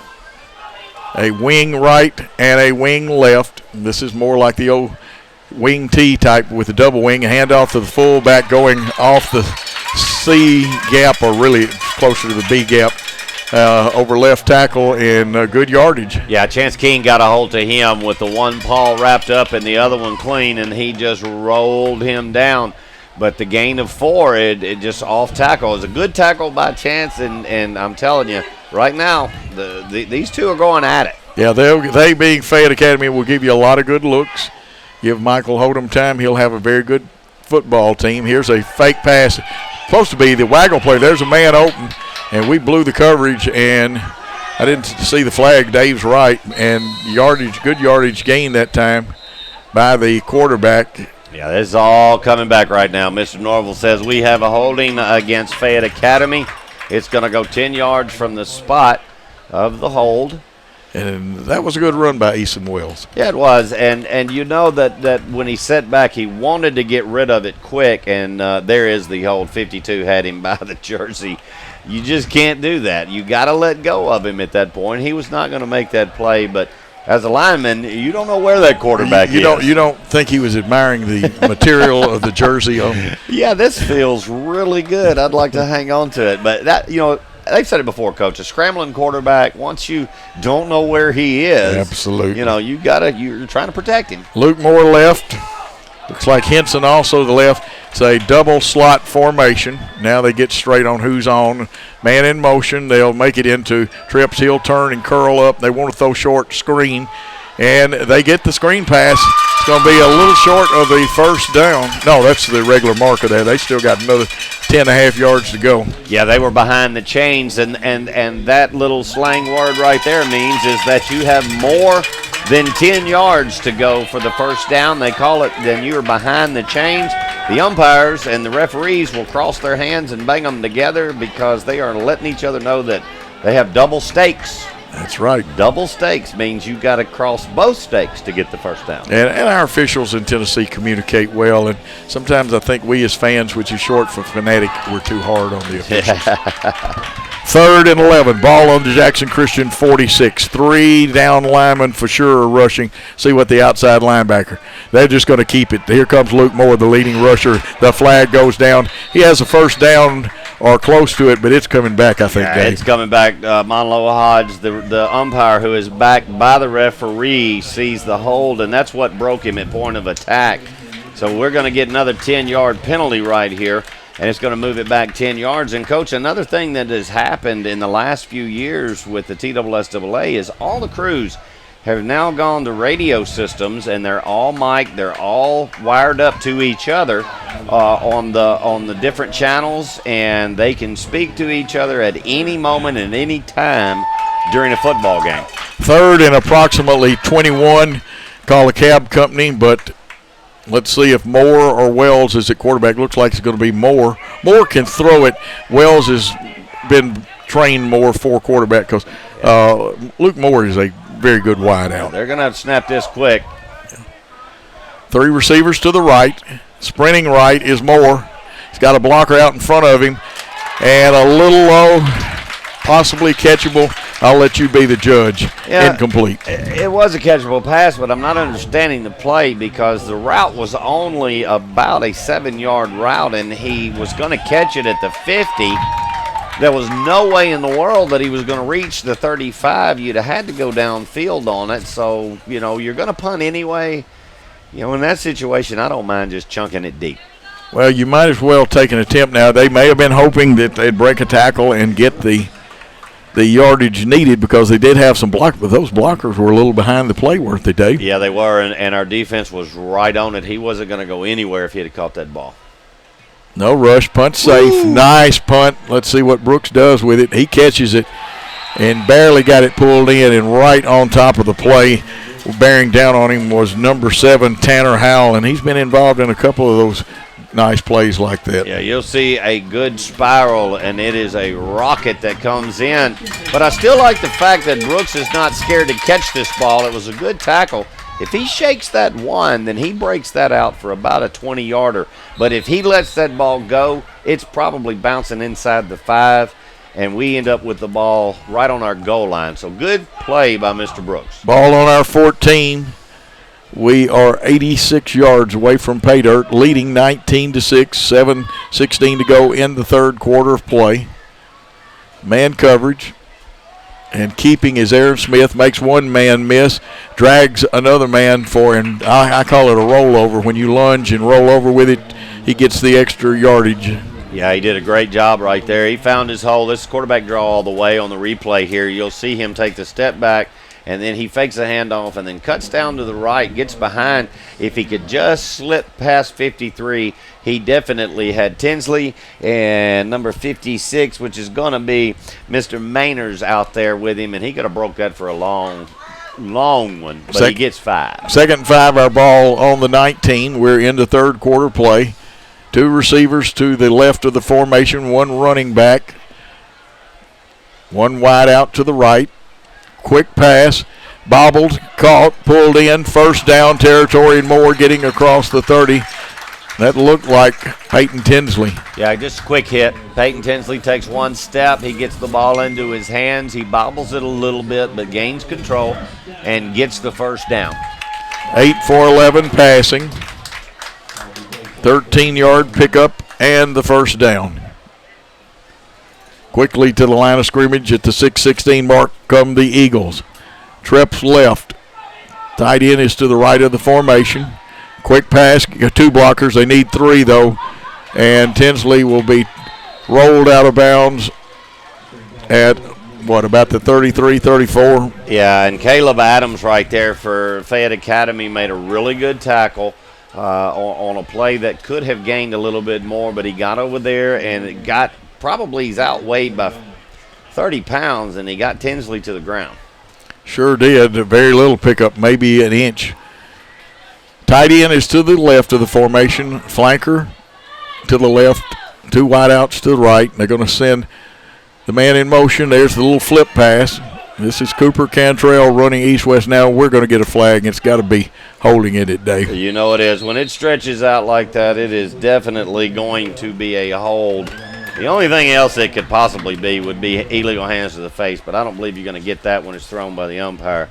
a wing right, and a wing left. This is more like the old wing T type with the double wing. A handoff to the fullback going off the C gap, or really closer to the B gap, over left tackle, and good yardage. Yeah, Chance King got a hold to him with the one paw wrapped up and the other one clean, and he just rolled him down. But the gain of 4, it just off tackle. It was a good tackle by Chance, and I'm telling you, right now, these two are going at it. Yeah, they being Fayette Academy will give you a lot of good looks. Give Michael Hodem time. He'll have a very good football team. Here's a fake pass. Supposed to be the waggle play. There's a man open, and we blew the coverage, and I didn't see the flag. Dave's right, and good yardage gain that time by the quarterback. Yeah, this is all coming back right now. Mr. Norville says we have a holding against Fayette Academy. It's going to go 10 yards from the spot of the hold. And that was a good run by Easton Wells. Yeah, it was. And you know that when he set back, he wanted to get rid of it quick, and there is the hold. 52 had him by the jersey. You just can't do that. You got to let go of him at that point. He was not going to make that play, but as a lineman, you don't know where that quarterback is. You don't think he was admiring the material of the jersey on? Yeah, this feels really good. I'd like to hang on to it. But that, they've said it before, Coach. A scrambling quarterback, once you don't know where he is, absolutely, you're trying to protect him. Luke Moore left. Looks like Henson also the left. It's a double slot formation. Now they get straight on who's on. Man in motion. They'll make it into trips. He'll turn and curl up. They want to throw short screen. And they get the screen pass. It's going to be a little short of the first down. No, that's the regular marker there. They still got another 10.5 yards to go. Yeah, they were behind the chains, and that little slang word right there means is that you have more than 10 yards to go for the first down. They call it then you're behind the chains. The umpires and the referees will cross their hands and bang them together because they are letting each other know that they have double stakes That's right. Double stakes means you got to cross both stakes to get the first down. And our officials in Tennessee communicate well, and sometimes I think we as fans, which is short for fanatic, we're too hard on the officials. 3rd and 11, ball on the Jackson Christian 46. 3 down linemen for sure are rushing. See what the outside linebacker. They're just going to keep it. Here comes Luke Moore, the leading rusher. The flag goes down. He has a first down or close to it, but it's coming back, I think, Dave. It's coming back. Monlo Hodge, the umpire who is backed by the referee, sees the hold, and that's what broke him at point of attack. So we're going to get another 10-yard penalty right here, and it's going to move it back 10 yards. And, Coach, another thing that has happened in the last few years with the TSSAA is all the crews have now gone to radio systems, and they're all mic'd, they're all wired up to each other on the different channels, and they can speak to each other at any moment and any time during a football game. 3rd and approximately 21. Call a cab company, but let's see if Moore or Wells is at quarterback. Looks like it's going to be Moore. Moore can throw it. Wells has been trained more for quarterback because Luke Moore is a very good wide out. They're going to have to snap this quick. 3 receivers to the right. Sprinting right is Moore. He's got a blocker out in front of him. And a little low, possibly catchable. I'll let you be the judge. Yeah, incomplete. It was a catchable pass, but I'm not understanding the play because the route was only about a 7-yard route, and he was going to catch it at the 50. There was no way in the world that he was going to reach the 35. You'd have had to go downfield on it. So, you're going to punt anyway. In that situation, I don't mind just chunking it deep. Well, you might as well take an attempt now. They may have been hoping that they'd break a tackle and get the yardage needed because they did have some block, but those blockers were a little behind the play, weren't they, Dave? Yeah, they were, and our defense was right on it. He wasn't going to go anywhere if he had caught that ball. No rush, punt safe, nice punt. Let's see what Brooks does with it. He catches it and barely got it pulled in, and right on top of the play, bearing down on him was number 7, Tanner Howell, and he's been involved in a couple of those nice plays like that. Yeah, you'll see a good spiral, and it is a rocket that comes in. But I still like the fact that Brooks is not scared to catch this ball. It was a good tackle. If he shakes that one, then he breaks that out for about a 20-yarder. But if he lets that ball go, it's probably bouncing inside the 5, and we end up with the ball right on our goal line. So good play by Mr. Brooks. Ball on our 14. We are 86 yards away from pay dirt, leading 19-6, 7:16 to go in the third quarter of play. Man coverage. And keeping is Aaron Smith, makes one man miss, drags another man for, and I call it a rollover. When you lunge and roll over with it, he gets the extra yardage. Yeah, he did a great job right there. He found his hole. This quarterback draw all the way on the replay here. You'll see him take the step back, and then he fakes a handoff and then cuts down to the right, gets behind. If he could just slip past 53, he definitely had Tinsley and number 56, which is going to be Mr. Mainers out there with him, and he could have broke that for a long one, but he gets 5. 2nd and 5, our ball on the 19. We're into third quarter play. 2 receivers to the left of the formation, 1 running back, 1 wide out to the right. Quick pass, bobbled, caught, pulled in, first down territory, and Moore getting across the 30. That looked like Peyton Tinsley. Yeah, just a quick hit. Peyton Tinsley takes 1 step. He gets the ball into his hands. He bobbles it a little bit, but gains control and gets the first down. 8 for 11 passing. 13-yard pickup and the first down. Quickly to the line of scrimmage at the 6:16 mark come the Eagles. Treps left. Tight end is to the right of the formation. Quick pass, 2 blockers. They need 3, though. And Tinsley will be rolled out of bounds at, about the 33, 34? Yeah, and Caleb Adams right there for Fayette Academy made a really good tackle on a play that could have gained a little bit more, but he got over there and it got probably he's outweighed by 30 pounds, and he got Tinsley to the ground. Sure did. Very little pickup, maybe an inch. Tight end is to the left of the formation. Flanker to the left. 2 wideouts to the right. They're going to send the man in motion. There's the little flip pass. This is Cooper Cantrell running east-west now. We're going to get a flag. It's got to be holding it, Dave. You know it is. When it stretches out like that, it is definitely going to be a hold. The only thing else it could possibly be would be illegal hands to the face, but I don't believe you're going to get that when it's thrown by the umpire.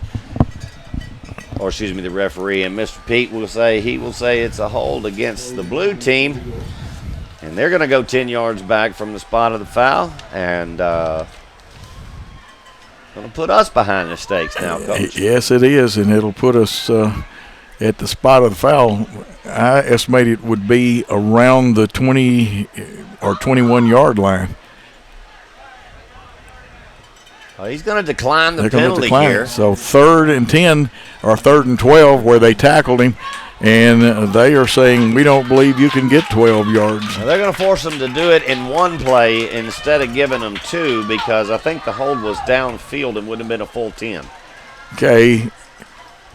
Or, excuse me, the referee. And Mr. Pete will say, it's a hold against the blue team. And they're going to go 10 yards back from the spot of the foul. And going to put us behind the stakes now, Coach. Yes, it is, and it'll put us at the spot of the foul. I estimate it would be around the 20 or 21-yard line. Well, he's going to decline the penalty here. So 3rd and 10 or 3rd and 12 where they tackled him, and they are saying we don't believe you can get 12 yards. Now they're going to force him to do it in one play instead of giving them 2 because I think the hold was downfield and would have been a full 10. Okay,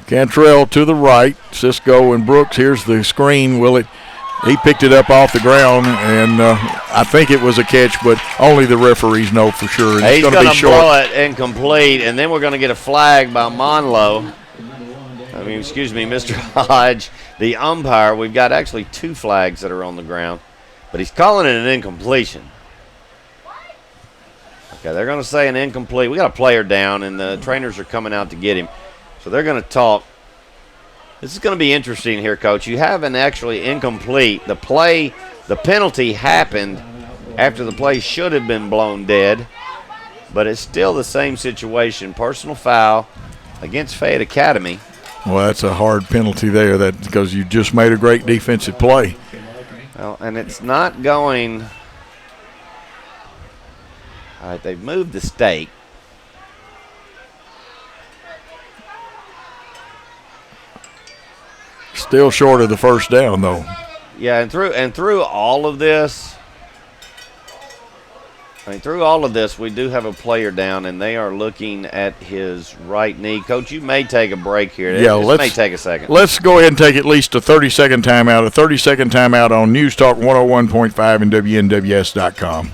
Cantrell to the right, Cisco and Brooks. Here's the screen. He picked it up off the ground, and I think it was a catch, but only the referees know for sure. He's going to blow it incomplete, and then we're going to get a flag by Mr. Hodge, the umpire. We've got actually 2 flags that are on the ground, but he's calling it an incompletion. Okay, they're going to say an incomplete. We got a player down, and the trainers are coming out to get him, so they're going to talk. This is going to be interesting here, Coach. You have an actually incomplete. The penalty happened after the play should have been blown dead, but it's still the same situation. Personal foul against Fayette Academy. Well, that's a hard penalty there because you just made a great defensive play. Well, and it's not going. All right, they've moved the stake. Still short of the first down, though. Yeah, and through all of this, we do have a player down, and they are looking at his right knee. Coach, you may take a break here. Yeah, may take a second. Let's go ahead and take at least a 30-second timeout. A 30-second timeout on News Talk 101.5 and WNWS.com.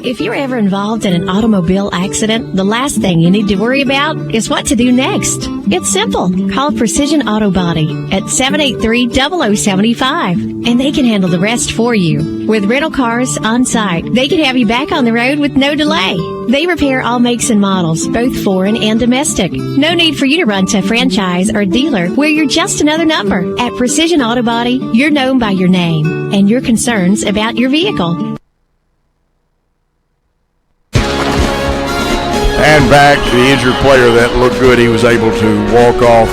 If you're ever involved in an automobile accident, the last thing you need to worry about is what to do next. It's simple. Call Precision Auto Body at 783-0075, and they can handle the rest for you. With rental cars on site, they can have you back on the road with no delay. They repair all makes and models, both foreign and domestic. No need for you to run to a franchise or dealer where you're just another number. At Precision Auto Body, you're known by your name and your concerns about your vehicle. And back, the injured player that looked good, he was able to walk off.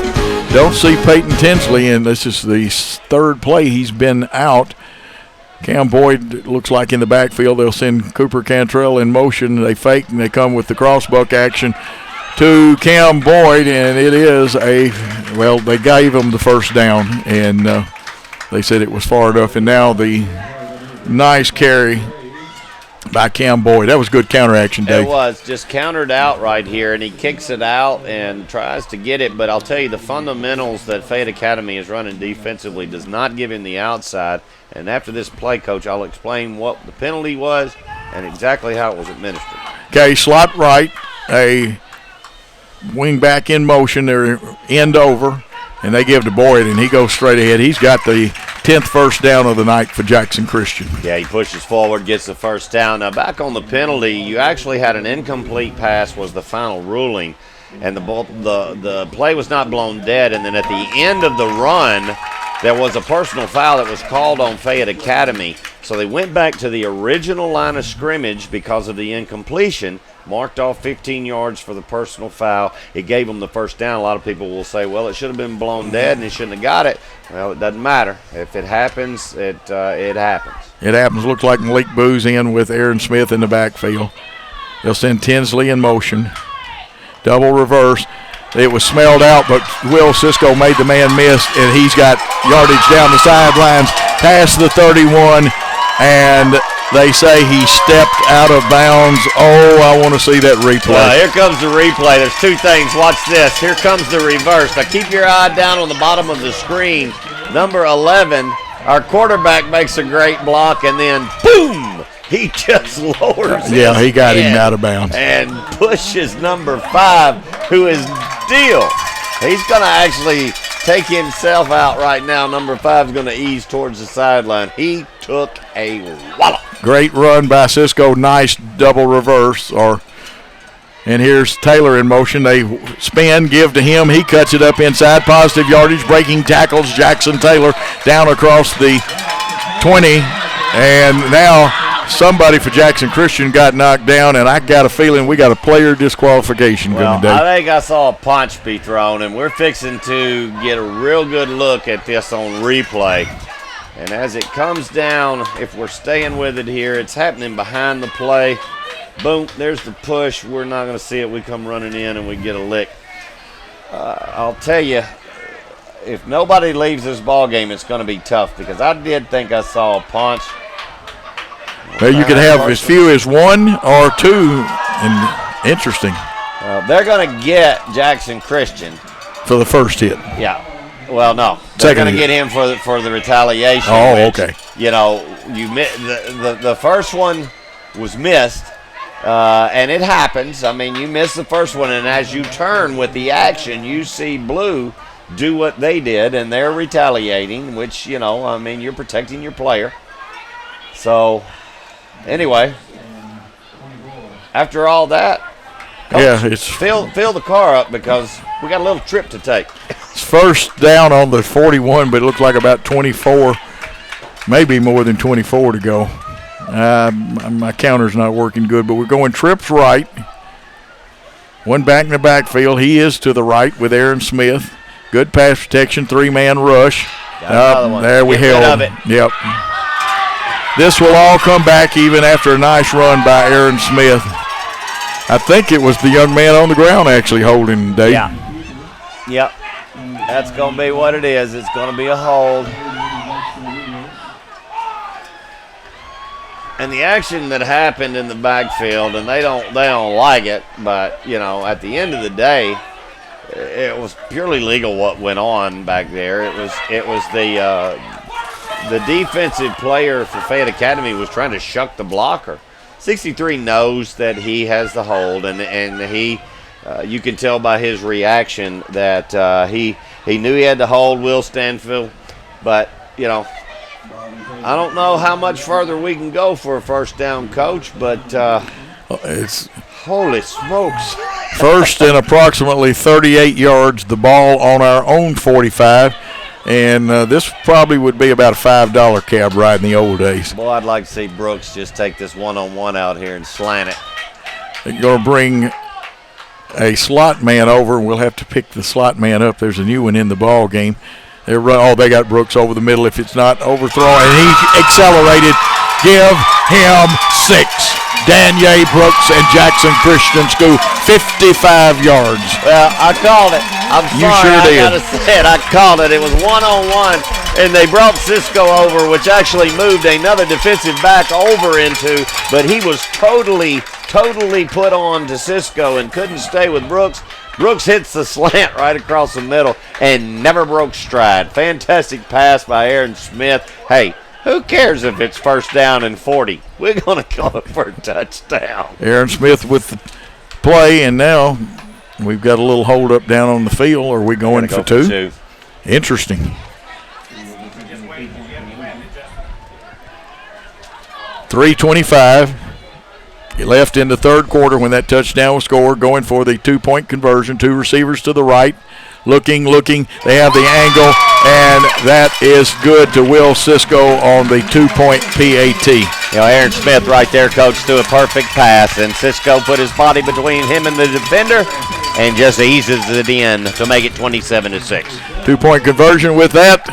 Don't see Peyton Tinsley, and this is the 3rd play he's been out. Cam Boyd looks like in the backfield. They'll send Cooper Cantrell in motion. They fake, and they come with the crossbuck action to Cam Boyd, and it is they gave him the first down, and they said it was far enough. And now the nice carry by Cam Boyd. That was good counter action, Dave. It was just countered out right here, and he kicks it out and tries to get it. But I'll tell you, the fundamentals that Fayette Academy is running defensively does not give him the outside. And after this play, Coach, I'll explain what the penalty was and exactly how it was administered. Okay, slot right, a wing back in motion. They're end over, and they give to Boyd, and he goes straight ahead. He's got the 10th first down of the night for Jackson Christian. Yeah, he pushes forward, gets the first down. Now, back on the penalty, you actually had an incomplete pass was the final ruling, and the play was not blown dead. And then at the end of the run, there was a personal foul that was called on Fayette Academy. So they went back to the original line of scrimmage because of the incompletion, marked off 15 yards for the personal foul. It gave them the first down. A lot of people will say, well, it should have been blown dead and he shouldn't have got it. Well, it doesn't matter. If it happens, it happens. It happens. Looks like Malik Boo's in with Aaron Smith in the backfield. They'll send Tinsley in motion. Double reverse. It was smelled out, but Will Cisco made the man miss, and he's got yardage down the sidelines past the 31, and they say he stepped out of bounds. Oh, I want to see that replay. Well, here comes the replay. There's 2 things. Watch this. Here comes the reverse. Now keep your eye down on the bottom of the screen. Number 11, our quarterback makes a great block, and then boom, he just lowers Yeah, he got him head out of bounds. and pushes number 5, who is Deal. He's going to actually take himself out right now. Number 5 is going to ease towards the sideline. He took a wallop. Great run by Cisco. Nice double reverse. And here's Taylor in motion. They spin, give to him. He cuts it up inside. Positive yardage. Breaking tackles. Jackson Taylor down across the 20. And now somebody for Jackson Christian got knocked down, and I got a feeling we got a player disqualification coming today. I think I saw a punch be thrown, and we're fixing to get a real good look at this on replay. And as it comes down, if we're staying with it here, it's happening behind the play. Boom, there's the push. We're not going to see it. We come running in, and we get a lick. I'll tell you, if nobody leaves this ball game, it's going to be tough, because I did think I saw a punch. Well, you could have as few as 1 or 2. And interesting. They're going to get Jackson Christian for the first hit. Yeah. Well, no. They're going to get him for the retaliation. Oh, which, okay. You know, the first one was missed, and it happens. I mean, you miss the first one, and as you turn with the action, you see Blue do what they did, and they're retaliating, which, you know, I mean, you're protecting your player. So, anyway, after all that, Coach, fill the car up, because we got a little trip to take. It's first down on the 41, but it looks like about 24, maybe more than 24 to go. My counter's not working good, but we're going trips right. One back in the backfield. He is to the right with Aaron Smith. Good pass protection, 3-man rush. There we held him. Yep. This will all come back even after a nice run by Aaron Smith. I think it was the young man on the ground actually holding Dave. Yeah. Yep. That's going to be what it is. It's going to be a hold. And the action that happened in the backfield, and they don't like it, but, you know, at the end of the day, it was purely legal what went on back there. It was the defensive player for Fayette Academy was trying to shuck the blocker. 63 knows that he has the hold, and he you can tell by his reaction that he knew he had to hold Will Stanfield, but, you know, I don't know how much further we can go for a first down, Coach, but it's holy smokes. First and approximately 38 yards, the ball on our own 45, and this probably would be about a $5 cab ride in the old days. Boy, I'd like to see Brooks just take this one-on-one out here and slant it. They're going to bring a slot man over, and we'll have to pick the slot man up. There's a new one in the ball game. They got Brooks over the middle if it's not overthrown, and he accelerated. Give him 6. Daniel Brooks and Jackson Christian School, 55 yards. Well, I called it. I'm sorry. You sure did. I got to say it. I called it. It was one-on-one, and they brought Cisco over, which actually moved another defensive back over into, but he was totally put on to Cisco and couldn't stay with Brooks. Brooks hits the slant right across the middle and never broke stride. Fantastic pass by Aaron Smith. Hey, who cares if it's first down and 40? We're going to call it for a touchdown. Aaron Smith with the play, and now we've got a little hold up down on the field. Are we going for two? Interesting. 3:25 left in the third quarter when that touchdown was scored. Going for the 2-point conversion. 2 receivers to the right. Looking. They have the angle, and that is good to Will Cisco on the 2-point PAT. You know, Aaron Smith right there, Coach, threw a perfect pass, and Cisco put his body between him and the defender and just eases it in to make it 27-6. 2-point conversion with that.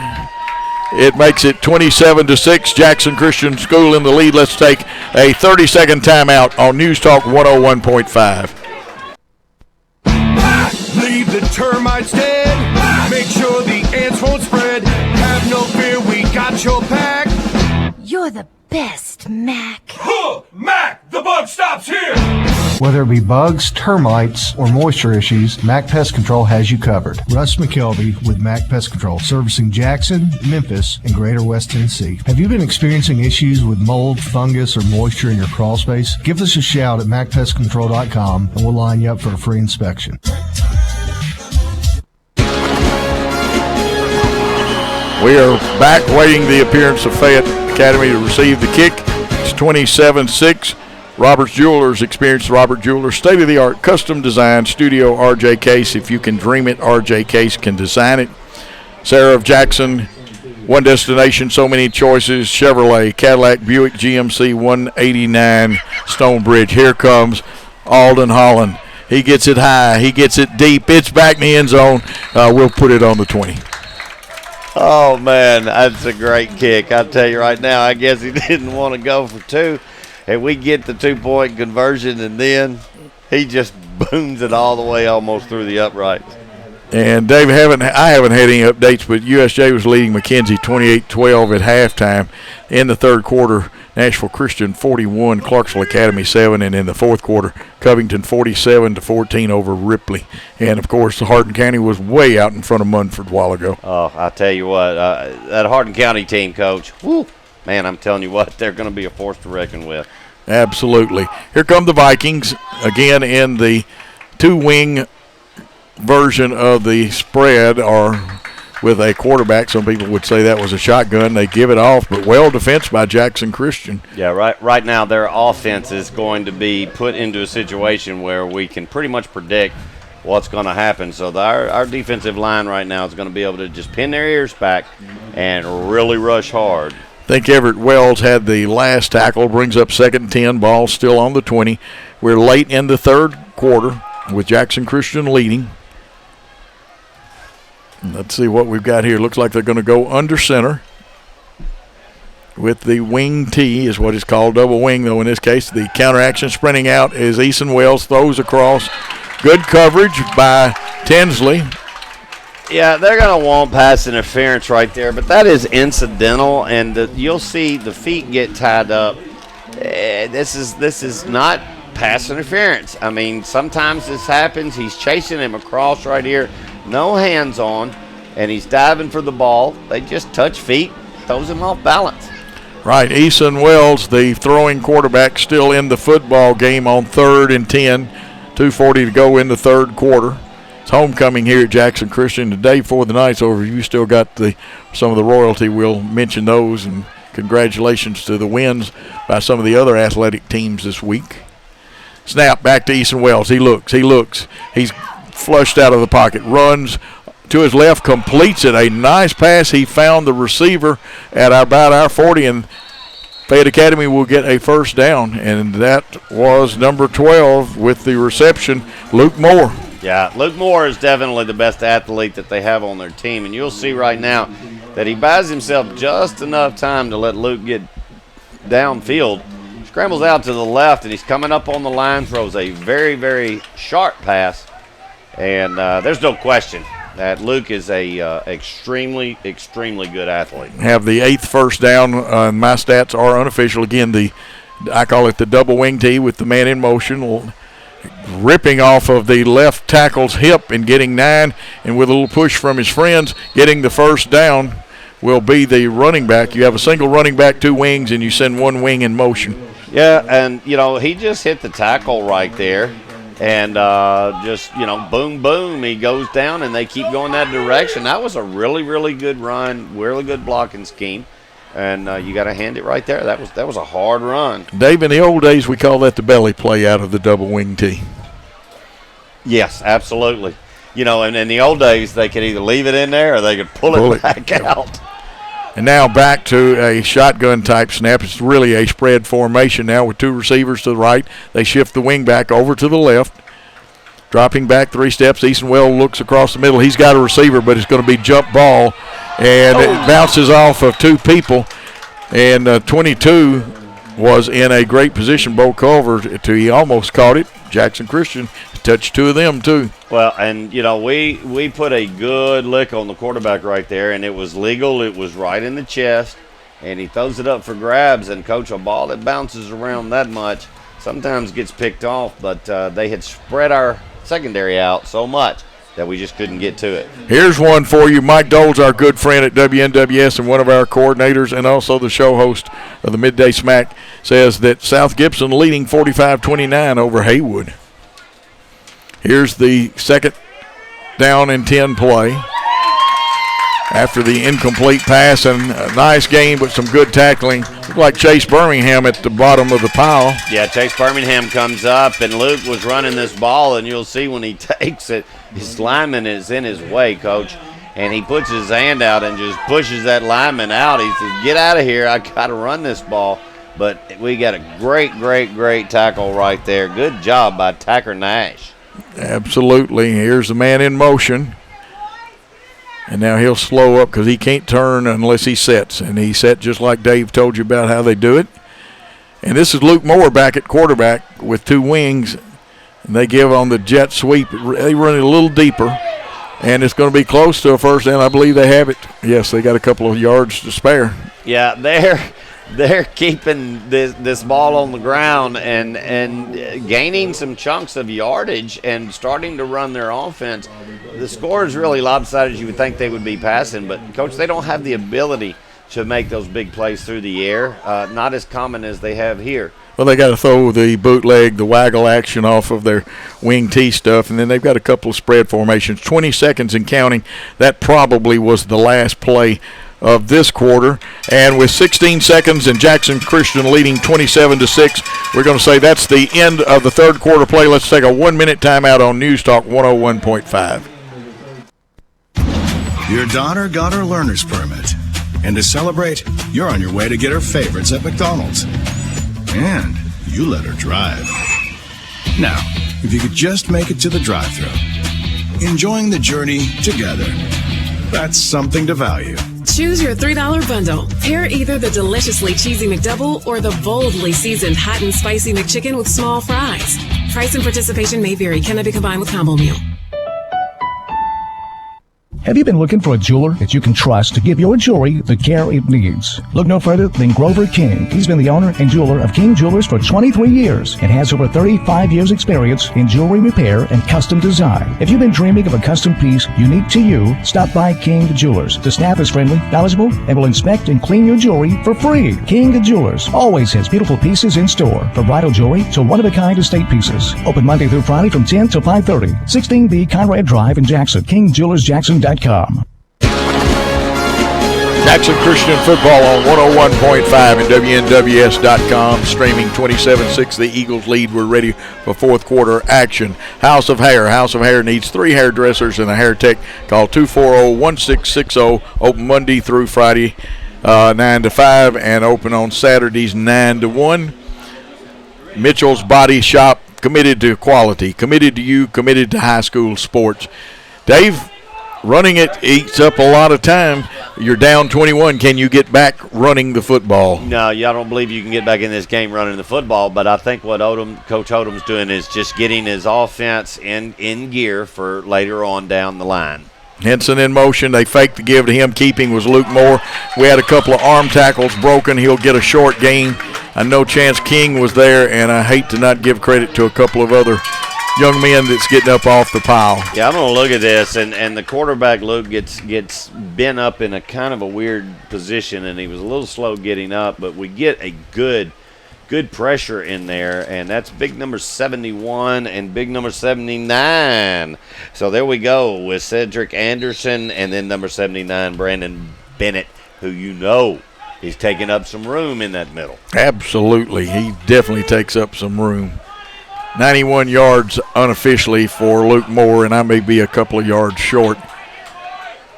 It makes it 27-6. Jackson Christian School in the lead. Let's take a 30-second timeout on News Talk 101.5. Leave the termites dead. Make sure the ants won't spread. Have no fear, we got your back. You're the best, Mack. Mack, the buck stops here. Whether it be bugs, termites, or moisture issues, Mack Pest Control has you covered. Russ McKelvey with Mack Pest Control, servicing Jackson, Memphis, and Greater West Tennessee. Have you been experiencing issues with mold, fungus, or moisture in your crawl space? Give us a shout at MackPestControl.com and we'll line you up for a free inspection. We are back waiting the appearance of Fayette Academy to receive the kick. It's 27-6. Robert's Jewelers. Experience Robert Jewelers. State-of-the-art custom design studio RJ Case. If you can dream it, RJ Case can design it. Sarah of Jackson. One destination, so many choices. Chevrolet, Cadillac, Buick, GMC 189, Stonebridge. Here comes Alden Holland. He gets it high. He gets it deep. It's back in the end zone. We'll put it on the 20. Oh, man, that's a great kick. I'll tell you right now, I guess he didn't want to go for two. And we get the 2-point conversion, and then he just booms it all the way almost through the uprights. And Dave, I haven't had any updates, but USJ was leading McKenzie 28-12 at halftime. In the third quarter, Nashville Christian 41, Clarksville Academy 7, and in the fourth quarter, Covington 47-14 over Ripley. And of course, Hardin County was way out in front of Munford a while ago. Oh, I tell you what, that Hardin County team, Coach, whoo, man, I'm telling you what, they're going to be a force to reckon with. Absolutely. Here come the Vikings again in the two-wing version of the spread, or with a quarterback. Some people would say that was a shotgun. They give it off, but well defensed by Jackson Christian. Yeah, right now their offense is going to be put into a situation where we can pretty much predict what's going to happen. So our defensive line right now is going to be able to just pin their ears back and really rush hard. I think Everett Wells had the last tackle, brings up 2nd and 10, ball still on the 20. We're late in the third quarter with Jackson Christian leading. Let's see what we've got here. Looks like they're going to go under center with the wing T, is what it's called, double wing, though in this case. The counteraction sprinting out is Eason Wells, throws across. Good coverage by Tinsley. Yeah, they're going to want pass interference right there, but that is incidental, and you'll see the feet get tied up. This is not pass interference. I mean, sometimes this happens. He's chasing him across right here. No hands on, and he's diving for the ball. They just touch feet, throws him off balance. Right, Eason Wells, the throwing quarterback, still in the football game on 3rd and 10. 2:40 to go in the third quarter. It's homecoming here at Jackson Christian. Today before the night's over, you still got some of the royalty. We'll mention those, and congratulations to the wins by some of the other athletic teams this week. Snap back to Eason Wells. He looks. He's flushed out of the pocket, runs to his left, completes it. A nice pass. He found the receiver at about our 40, and Fayette Academy will get a first down, and that was number 12 with the reception, Luke Moore. Yeah, Luke Moore is definitely the best athlete that they have on their team, and you'll see right now that he buys himself just enough time to let Luke get downfield. Scrambles out to the left, and he's coming up on the line, throws a very, very sharp pass. And there's no question that Luke is a extremely, extremely good athlete. Have the 8th first down. My stats are unofficial. Again, I call it the double wing tee with the man in motion, ripping off of the left tackle's hip and getting 9, and with a little push from his friends, getting the first down will be the running back. You have a single running back, 2 wings, and you send 1 wing in motion. Yeah, and, he just hit the tackle right there. And boom, boom, he goes down, and they keep going that direction. That was a really, really good run, really good blocking scheme. And you got to hand it right there. That was a hard run. Dave, in the old days, we call that the belly play out of the double wing tee. Yes, absolutely. And in the old days, they could either leave it in there or they could pull it back out. And now back to a shotgun type snap. It's really a spread formation now with 2 receivers to the right. They shift the wing back over to the left. Dropping back 3 steps. Eason Wells looks across the middle. He's got a receiver, but it's going to be jump ball. And it bounces off of 2 people. And 22 was in a great position. Bo Culver, he almost caught it. Jackson Christian touched 2 of them, too. Well, and, we put a good lick on the quarterback right there, and it was legal. It was right in the chest, and he throws it up for grabs. And, Coach, a ball that bounces around that much, sometimes gets picked off, but they had spread our secondary out so much that we just couldn't get to it. Here's one for you. Mike Dole's our good friend at WNWS and one of our coordinators and also the show host of the Midday Smack, says that South Gibson leading 45-29 over Haywood. Here's the second down and 10 play. After the incomplete pass and a nice game but some good tackling. Looked like Chase Birmingham at the bottom of the pile. Yeah, Chase Birmingham comes up, and Luke was running this ball, and you'll see when he takes it, his lineman is in his way, Coach, and he puts his hand out and just pushes that lineman out. He says, get out of here, I got to run this ball. But we got a great tackle right there. Good job by Tacker Nash. Absolutely. Here's the man in motion. And now he'll slow up because he can't turn unless he sets. And he set just like Dave told you about how they do it. And this is Luke Moore back at quarterback with two wings. And they give on the jet sweep. They run it a little deeper. And it's going to be close to a first down. I believe they have it. Yes, they got a couple of yards to spare. Yeah, they're keeping this ball on the ground and gaining some chunks of yardage and starting to run their offense. The score is really lopsided. You would think they would be passing, but, Coach, they don't have the ability to make those big plays through the air, not as common as they have here. Well, they got to throw the bootleg, the waggle action off of their wing tee stuff, and then they've got a couple of spread formations. 20 seconds and counting. That probably was the last play of this quarter. And with 16 seconds and Jackson Christian leading 27-6, we're going to say that's the end of the third quarter play. Let's take a 1-minute timeout on News Talk 101.5. Your daughter got her learner's permit. And to celebrate, you're on your way to get her favorites at McDonald's. And you let her drive. Now, if you could just make it to the drive-thru, enjoying the journey together, that's something to value. Choose your $3 bundle. Pair either the deliciously cheesy McDouble or the boldly seasoned hot and spicy McChicken with small fries. Price and participation may vary. Cannot be combined with combo meal. Have you been looking for a jeweler that you can trust to give your jewelry the care it needs? Look no further than Grover King. He's been the owner and jeweler of King Jewelers for 23 years and has over 35 years experience in jewelry repair and custom design. If you've been dreaming of a custom piece unique to you, stop by King Jewelers. The staff is friendly, knowledgeable, and will inspect and clean your jewelry for free. King Jewelers always has beautiful pieces in store, from bridal jewelry to one-of-a-kind estate pieces. Open Monday through Friday from 10 to 5:30. 16B Conrad Drive in Jackson. KingJewelersJackson.com. Jackson Christian football on 101.5 and WNWS.com. Streaming 27-6. The Eagles lead. We're ready for fourth quarter action. House of Hair. House of Hair needs 3 hairdressers and a hair tech. Call 240-1660. Open Monday through Friday 9 to 5 and open on Saturdays 9 to 1. Mitchell's Body Shop. Committed to quality. Committed to you. Committed to high school sports. Dave, running it eats up a lot of time. You're down 21. Can you get back running the football? No, I don't believe you can get back in this game running the football, but I think what Coach Odom's doing is just getting his offense in gear for later on down the line. Henson in motion. They faked the give to him. Keeping was Luke Moore. We had a couple of arm tackles broken. He'll get a short gain. No chance King was there, and I hate to not give credit to a couple of other young men that's getting up off the pile. Yeah, I'm going to look at this, and the quarterback, Luke, gets bent up in a kind of a weird position, and he was a little slow getting up, but we get a good pressure in there, and that's big number 71 and big number 79. So there we go with Cedric Anderson and then number 79, Brandon Bennett, who is taking up some room in that middle. Absolutely. He definitely takes up some room. 91 yards unofficially for Luke Moore, and I may be a couple of yards short.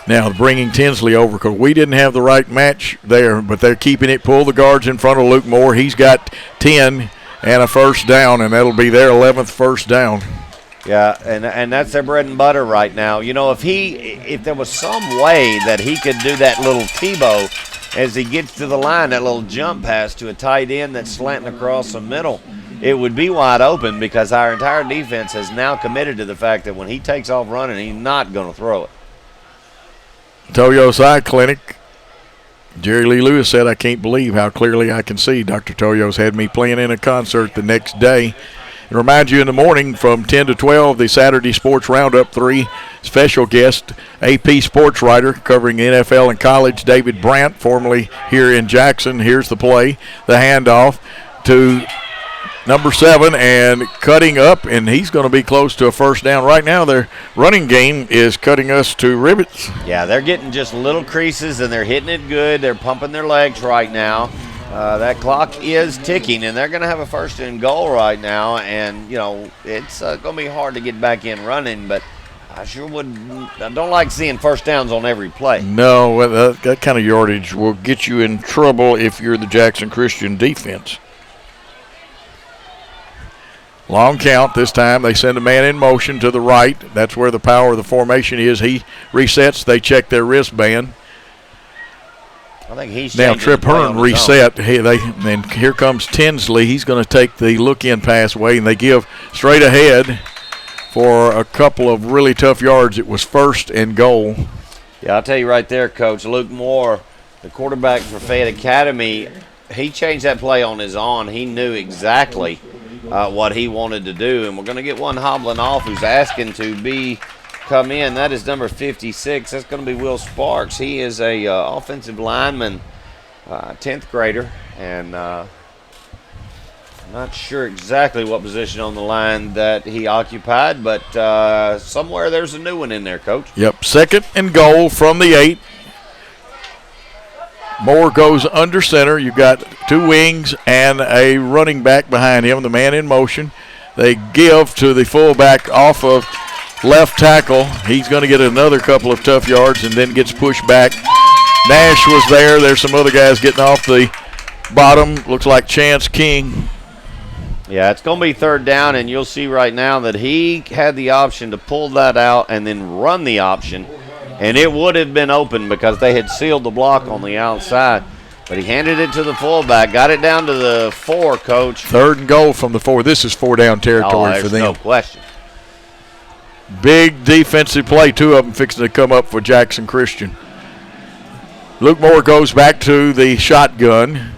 Now bringing Tinsley over because we didn't have the right match there, but they're keeping it. Pull the guards in front of Luke Moore. He's got 10 and a first down, and that'll be their 11th first down. Yeah, and that's their bread and butter right now. If there was some way that he could do that little Tebow as he gets to the line, that little jump pass to a tight end that's slanting across the middle, it would be wide open because our entire defense has now committed to the fact that when he takes off running, he's not going to throw it. Toyo Side Clinic Jerry Lee Lewis said, I can't believe how clearly I can see. Dr. Toyo's had me playing in a concert the next day. And remind you in the morning from 10 to 12, the Saturday Sports Roundup 3 special guest, AP sports writer covering NFL and college, David Brandt, formerly here in Jackson. Here's the play, the handoff to number 7 and cutting up, and he's going to be close to a first down. Right now their running game is cutting us to ribbits. Yeah, they're getting just little creases, and they're hitting it good. They're pumping their legs right now. That clock is ticking, and they're going to have a first and goal right now. And, you know, it's going to be hard to get back in running, but I don't like seeing first downs on every play. No, that kind of yardage will get you in trouble if you're the Jackson Christian defense. Long count this time. They send a man in motion to the right. That's where the power of the formation is. He resets. They check their wristband. I think he's now Trip Hearn reset. And here comes Tinsley. He's going to take the look-in pass away, and they give straight ahead for a couple of really tough yards. It was first and goal. Yeah, I'll tell you right there, Coach. Luke Moore, the quarterback for Fayette Academy, he changed that play on his own. He knew exactly what he wanted to do, and we're going to get one hobbling off who's asking to come in. That is number 56. That's going to be Will Sparks. He is a offensive lineman, 10th grader, and not sure exactly what position on the line that he occupied, but somewhere there's a new one in there, Coach. Yep, second and goal from the 8. Moore goes under center. You've got 2 wings and a running back behind him, the man in motion. They give to the fullback off of left tackle. He's going to get another couple of tough yards and then gets pushed back. Nash was there. There's some other guys getting off the bottom. Looks like Chance King. Yeah, it's going to be third down, and you'll see right now that he had the option to pull that out and then run the option, and it would have been open because they had sealed the block on the outside. But he handed it to the fullback, got it down to the 4, Coach. Third and goal from the 4. This is 4-down territory for them. No question. Big defensive play, 2 of them fixing to come up for Jackson Christian. Luke Moore goes back to the shotgun.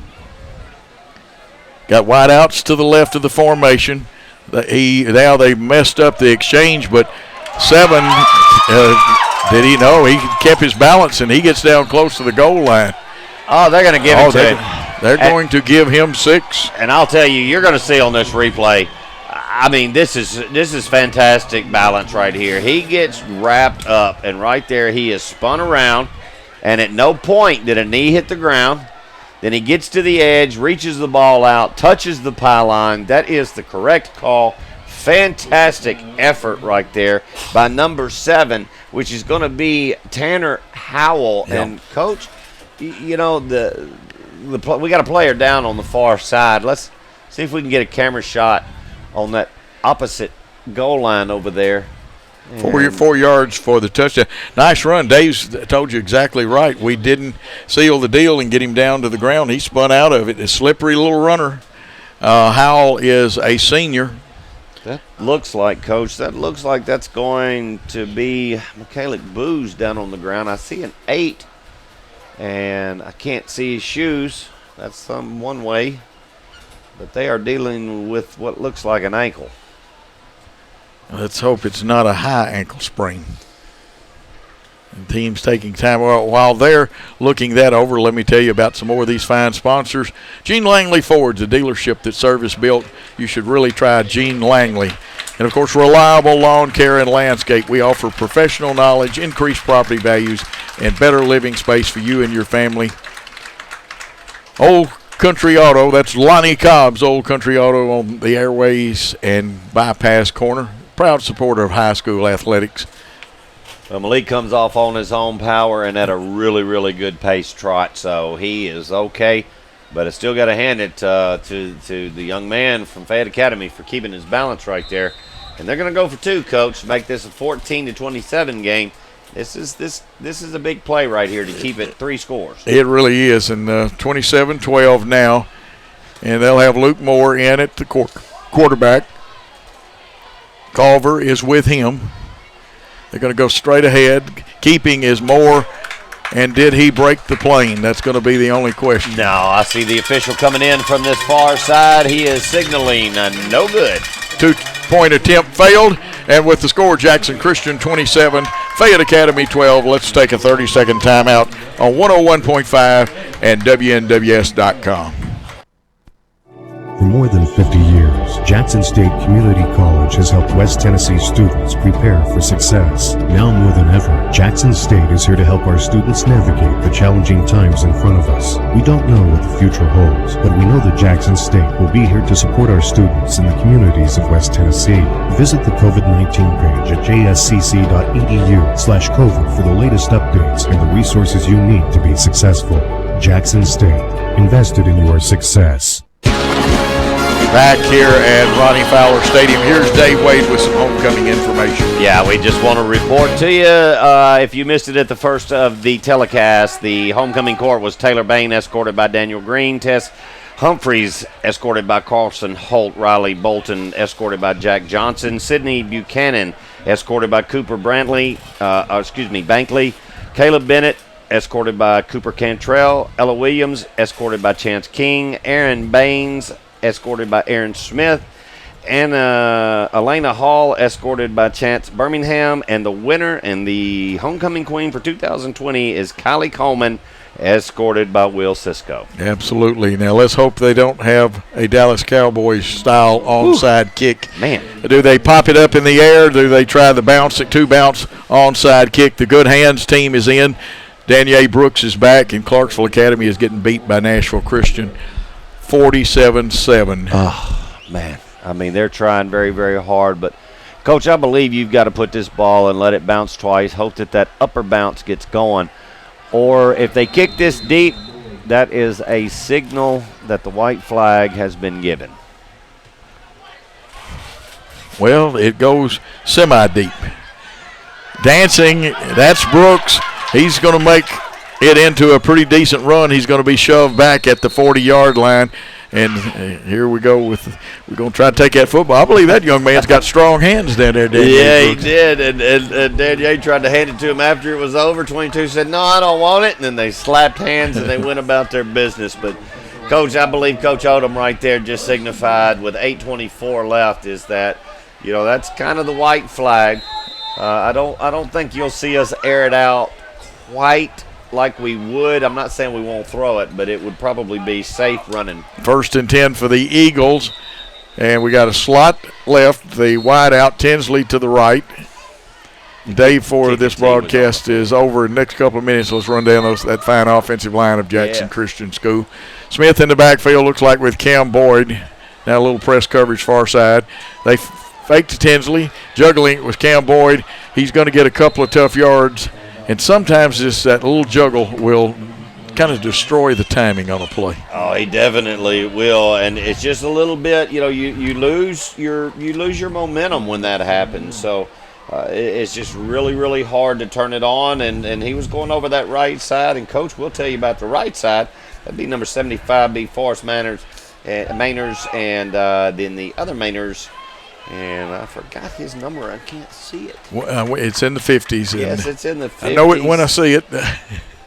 Got wideouts to the left of the formation. Now they messed up the exchange, but 7, did he? No, he kept his balance, and he gets down close to the goal line. Oh, they're going to give it to him. They're going to give him 6. And I'll tell you, you're going to see on this replay, I mean, this is fantastic balance right here. He gets wrapped up, and right there he is spun around, and at no point did a knee hit the ground. Then he gets to the edge, reaches the ball out, touches the pylon. That is the correct call. Fantastic effort right there by number 7, which is going to be Tanner Howell. Yeah. And, Coach, you know, we got a player down on the far side. Let's see if we can get a camera shot on that opposite goal line over there. 4 yards for the touchdown. Nice run. Dave's told you exactly right. We didn't seal the deal and get him down to the ground. He spun out of it. A slippery little runner. Howell is a senior. That looks like, Coach, that's going to be Michaelic Booz down on the ground. I see an 8, and I can't see his shoes. That's one way. But they are dealing with what looks like an ankle. Let's hope it's not a high ankle sprain. And team's taking time. Well, while they're looking that over, let me tell you about some more of these fine sponsors. Gene Langley Ford's a dealership that service built. You should really try Gene Langley. And, of course, reliable lawn care and landscape. We offer professional knowledge, increased property values, and better living space for you and your family. Old Country Auto, that's Lonnie Cobb's Old Country Auto on the Airways and Bypass Corner. Proud supporter of high school athletics. Well, Malik comes off on his own power and at a really, really good pace trot, so he is okay. But I still got to hand it to the young man from Fayette Academy for keeping his balance right there. And they're going to go for 2, Coach, to make this a 14-27 game. This is a big play right here to keep it 3 scores. It really is, and 27-12 now. And they'll have Luke Moore in at the quarterback. Culver is with him. They're going to go straight ahead. Keeping is Moore And did he break the plane? That's going to be the only question. No, I see the official coming in from this far side. He is signaling no good. 2-point attempt failed. And with the score, Jackson Christian 27, Fayette Academy 12. Let's take a 30-second timeout on 101.5 and WNWS.com. For more than 50 years, Jackson State Community College has helped West Tennessee students prepare for success. Now more than ever, Jackson State is here to help our students navigate the challenging times in front of us. We don't know what the future holds, but we know that Jackson State will be here to support our students in the communities of West Tennessee. Visit the COVID-19 page at jscc.edu/COVID for the latest updates and the resources you need to be successful. Jackson State, invested in your success. Back here at Ronnie Fowler Stadium. Here's Dave Wade with some homecoming information. Yeah, we just want to report to you, if you missed it at the first of the telecast, the homecoming court was Taylor Bain, escorted by Daniel Green, Tess Humphreys, escorted by Carlson Holt, Riley Bolton, escorted by Jack Johnson, Sydney Buchanan, escorted by Cooper Bankley, Caleb Bennett, escorted by Cooper Cantrell, Ella Williams, escorted by Chance King, Aaron Baines, escorted by Aaron Smith, and Elena Hall, escorted by Chance Birmingham. And the winner and the homecoming queen for 2020 is Kylie Coleman, escorted by Will Cisco. Absolutely. Now let's hope they don't have a Dallas Cowboys style onside kick. Man. Do they pop it up in the air? Do they try the two-bounce onside kick? The Good Hands team is in. Danielle Brooks is back, and Clarksville Academy is getting beat by Nashville Christian 47-7. Oh, man. I mean, they're trying very, very hard. But, Coach, I believe you've got to put this ball and let it bounce twice, hope that upper bounce gets going. Or if they kick this deep, that is a signal that the white flag has been given. Well, it goes semi-deep. Dancing, that's Brooks. He's going to make it into a pretty decent run. He's going to be shoved back at the 40-yard line. And here we go we're going to try to take that football. I believe that young man's got strong hands down there, Daniel. Yeah, he did. And Daniel tried to hand it to him after it was over. 22 said, no, I don't want it. And then they slapped hands and they went about their business. But, Coach, I believe Coach Odom right there just signified with 8:24 left is that, that's kind of the white flag. I don't think you'll see us air it out quite like we would. I'm not saying we won't throw it, but it would probably be safe running. 1st and 10 for the Eagles. And we got a slot left, the wide out, Tinsley to the right. Day for this broadcast is over in the next couple of minutes. Let's run down that fine offensive line of Jackson Christian School. Smith in the backfield, looks like with Cam Boyd. Now a little press coverage far side. They fake to Tinsley, juggling it with Cam Boyd. He's going to get a couple of tough yards. And sometimes that little juggle will kind of destroy the timing on a play. Oh, he definitely will, and it's just a little bit. You lose your momentum when that happens. So it's just really, really hard to turn it on. And he was going over that right side, and Coach will tell you about the right side. That'd be number 75, B. Forrest Mainers, and then the other Mainers. And I forgot his number. I can't see it. It's in the 50s. Yes, it's in the 50s. I know it when I see it.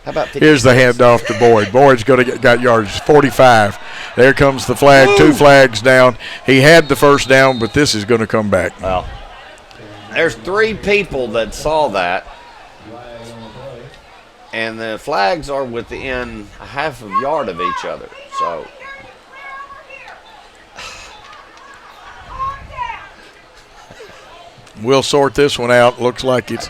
How about Here's the handoff to Boyd. Boyd's got yards, 45. There comes the flag, 2 flags down. He had the first down, but this is going to come back. Well, there's 3 people that saw that. And the flags are within a half a yard of each other. So we'll sort this one out. Looks like it's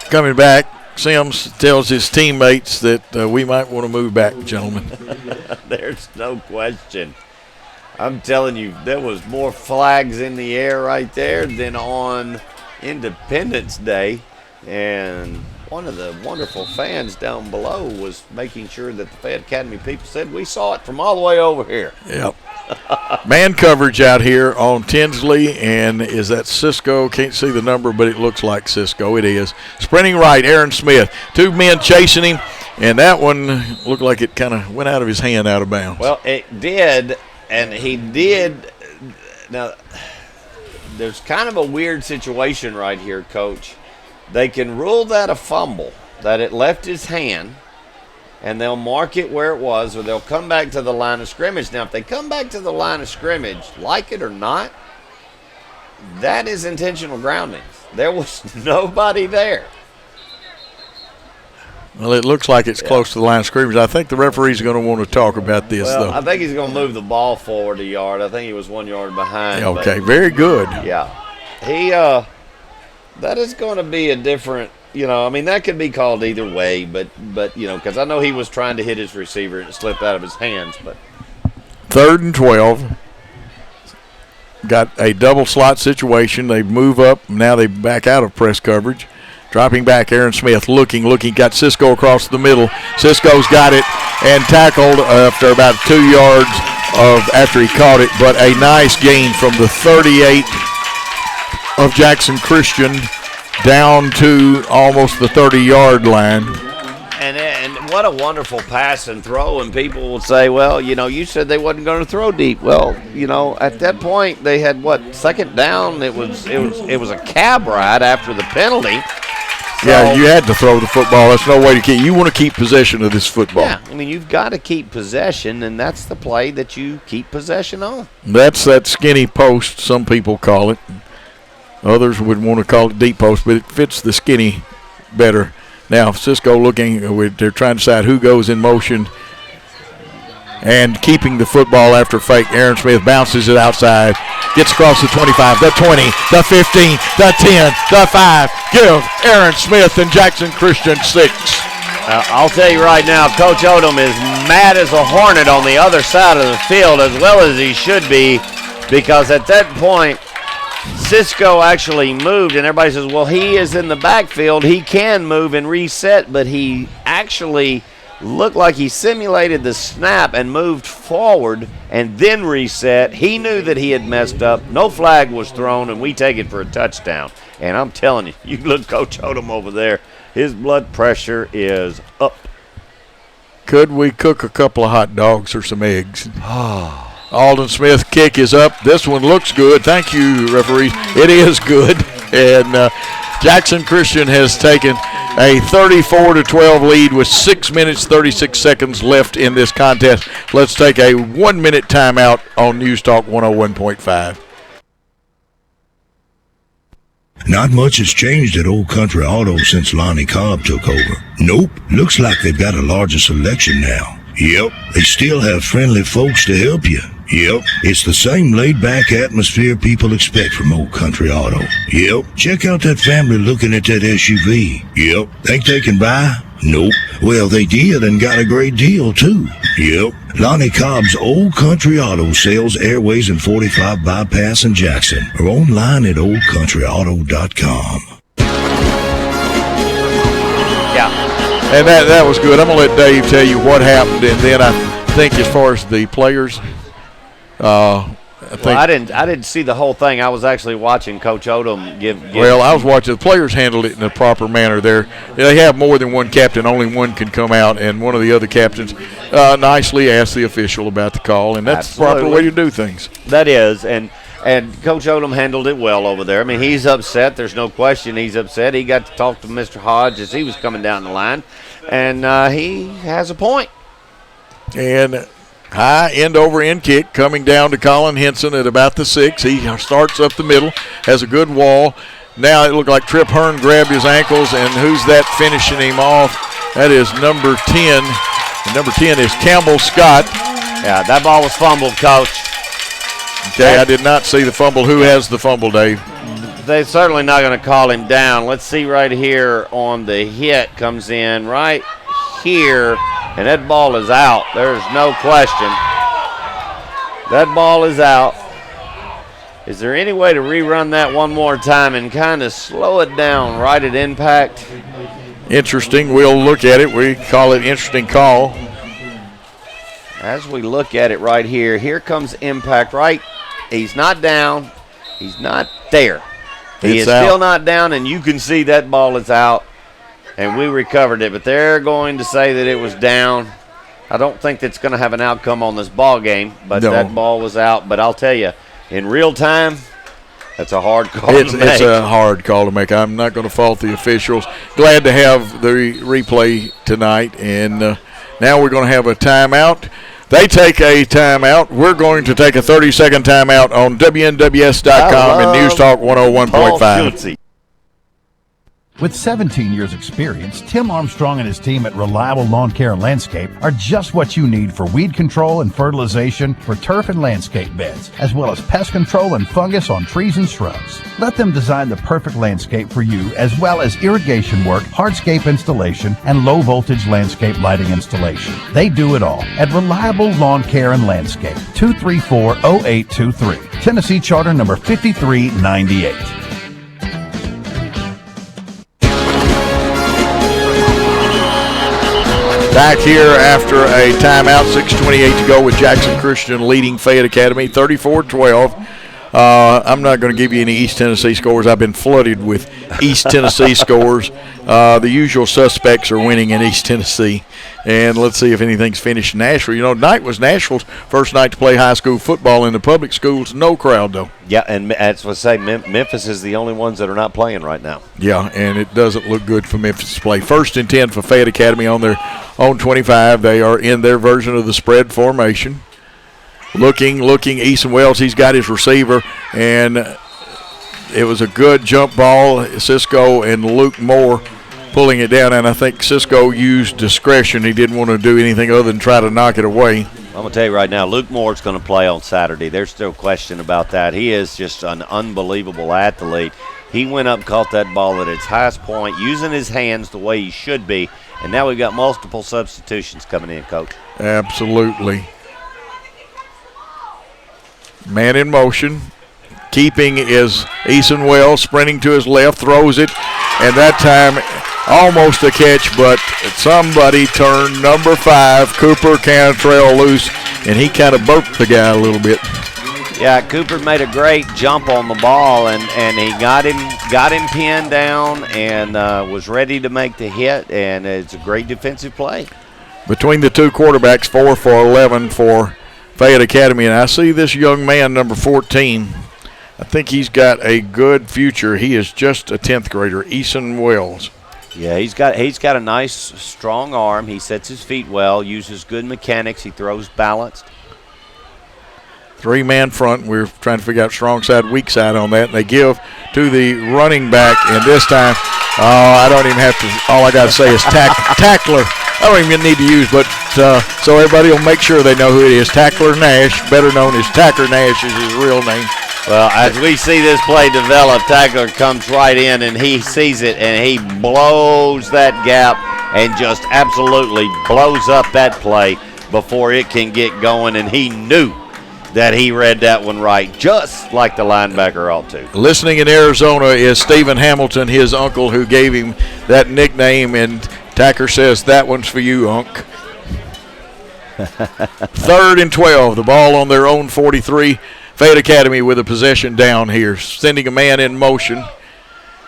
coming back. Sims tells his teammates that we might want to move back, gentlemen. There's no question. I'm telling you, there was more flags in the air right there than on Independence Day. And one of the wonderful fans down below was making sure that the Fayette Academy people said, we saw it from all the way over here. Yep. Man coverage out here on Tinsley, and is that Cisco? Can't see the number, but it looks like Cisco. It is. Sprinting right, Aaron Smith. 2 men chasing him, and that one looked like it kind of went out of his hand out of bounds. Well, it did, and he did. Now, there's kind of a weird situation right here, Coach. They can rule that a fumble, that it left his hand, and they'll mark it where it was, or they'll come back to the line of scrimmage. Now, if they come back to the line of scrimmage, like it or not, that is intentional grounding. There was nobody there. Well, it looks like it's close to the line of scrimmage. I think the referee's going to want to talk about this, Well, though. I think he's going to move the ball forward a yard. I think he was 1 yard behind. Okay, very good. Yeah. That is going to be a different, that could be called either way, but because I know he was trying to hit his receiver and it slipped out of his hands. But 3rd and 12. Got a double slot situation. They move up. Now they back out of press coverage. Dropping back, Aaron Smith looking, got Cisco across the middle. Cisco's got it and tackled after about 2 yards after he caught it, but a nice gain from the 38 of Jackson Christian down to almost the 30-yard line. And what a wonderful pass and throw, and people will say, well, you said they wasn't going to throw deep. Well, at that point they had second down. It was a cab ride after the penalty. So, yeah, you had to throw the football. That's no way to keep. You want to keep possession of this football. Yeah, you've got to keep possession, and that's the play that you keep possession on. That's that skinny post, some people call it. Others would want to call it deep post, but it fits the skinny better. Now, Cisco looking, they're trying to decide who goes in motion and keeping the football after fake. Aaron Smith bounces it outside, gets across the 25, the 20, the 15, the 10, the 5. Give Aaron Smith and Jackson Christian 6. I'll tell you right now, Coach Odom is mad as a hornet on the other side of the field, as well as he should be, because at that point, Cisco actually moved, and everybody says, well, he is in the backfield. He can move and reset, but he actually looked like he simulated the snap and moved forward and then reset. He knew that he had messed up. No flag was thrown, and we take it for a touchdown. And I'm telling you, you look Coach Odom over there, his blood pressure is up. Could we cook a couple of hot dogs or some eggs? Alden Smith kick is up. This one looks good. Thank you, referee. It is good. And Jackson Christian has taken a 34-12 lead with 6 minutes, 36 seconds left in this contest. Let's take a 1-minute timeout on News Talk 101.5. Not much has changed at Old Country Auto since Lonnie Cobb took over. Nope, looks like they've got a larger selection now. Yep, they still have friendly folks to help you. Yep, it's the same laid-back atmosphere people expect from Old Country Auto. Yep, check out that family looking at that SUV. Yep, think they can buy? Nope. Well, they did and got a great deal, too. Yep, Lonnie Cobb's Old Country Auto sells Airways and 45 Bypass in Jackson, or online at oldcountryauto.com. Yeah. And that was good. I'm going to let Dave tell you what happened, and then I think as far as the players, I didn't see the whole thing. I was actually watching Coach Odom give. Well, I was watching. The players handled it in a proper manner there. They have more than one captain. Only one can come out, and one of the other captains nicely asked the official about the call, and that's Absolutely. the proper way to do things. That is, and Coach Odom handled it well over there. I mean, he's upset. There's no question he's upset. He got to talk to Mr. Hodge as he was coming down the line, and he has a point. And high end-over-end kick coming down to Colin Henson at about the 6. He starts up the middle, has a good wall. Now it looked like Trip Hearn grabbed his ankles, and who's that finishing him off? That is number 10. And number 10 is Campbell Scott. Yeah, that ball was fumbled, Coach. Okay, I did not see the fumble. Who has the fumble, Dave? They're certainly not going to call him down. Let's see right here on the hit comes in right here, and that ball is out. There's no question. That ball is out. Is there any way to rerun that one more time and kind of slow it down right at impact? Interesting. We'll look at it. We call it interesting call. As we look at it right here, here comes impact right. He's not down. He's not there. He is still not down, and you can see that ball is out, and we recovered it. But they're going to say that it was down. I don't think that's going to have an outcome on this ball game, but that ball was out. But I'll tell you, in real time, That's a hard call to make. It's a hard call to make. I'm not going to fault the officials. Glad to have the replay tonight. And now we're going to have a timeout. They take a timeout. We're going to take a 30-second timeout on WNWS.com and News Talk 101.5. With 17 years experience, Tim Armstrong and his team at Reliable Lawn Care and Landscape are just what you need for weed control and fertilization for turf and landscape beds, as well as pest control and fungus on trees and shrubs. Let them design the perfect landscape for you, as well as irrigation work, hardscape installation, and low voltage landscape lighting installation. They do it all at Reliable Lawn Care and Landscape, 234-0823, Tennessee Charter number 5398. Back here after a timeout, 6:28 to go with Jackson Christian leading Fayette Academy, 34-12. I'm not going to give you any East Tennessee scores. I've been flooded with East Tennessee scores. The usual suspects are winning in East Tennessee. And let's see if anything's finished in Nashville. You know, tonight was Nashville's first night to play high school football in the public schools. No crowd, though. Yeah, and that's what I say. Memphis is the only ones that are not playing right now. Yeah, and it doesn't look good for Memphis to play. 1st and 10 for Fayette Academy on their own 25. They are in their version of the spread formation. Looking, Eason Wells, he's got his receiver, and it was a good jump ball. Cisco and Luke Moore pulling it down, and I think Cisco used discretion. He didn't want to do anything other than try to knock it away. I'm going to tell you right now, Luke Moore's going to play on Saturday. There's still question about that. He is just an unbelievable athlete. He went up and caught that ball at its highest point, using his hands the way he should be, and now we've got multiple substitutions coming in, Coach. Absolutely. Man in motion. Keeping is Eason Wells, sprinting to his left, throws it, and that time almost a catch, but somebody turned number 5, Cooper Cantrell, loose, and he kind of burped the guy a little bit. Yeah, Cooper made a great jump on the ball, and he got him pinned down and was ready to make the hit, and it's a great defensive play. Between the two quarterbacks, 4 for 11 for Fayette Academy, and I see this young man, number 14. I think he's got a good future. He is just a 10th grader, Eason Wells. Yeah, he's got a nice, strong arm. He sets his feet well, uses good mechanics. He throws balanced. 3-man front. We're trying to figure out strong side, weak side on that. And they give to the running back, and this time, I don't even have to. All I got to say is tackler. I don't even need to use, but so everybody will make sure they know who it is. Tackler Nash, better known as Tacker Nash, is his real name. Well, as we see this play develop, Tackler comes right in, and he sees it, and he blows that gap and just absolutely blows up that play before it can get going, and he knew that he read that one right, just like the linebacker ought to. Listening in Arizona is Stephen Hamilton, his uncle, who gave him that nickname, and Tacker says, "That one's for you, Unc." 3rd and 12, the ball on their own 43. Fayette Academy with a possession down here, sending a man in motion.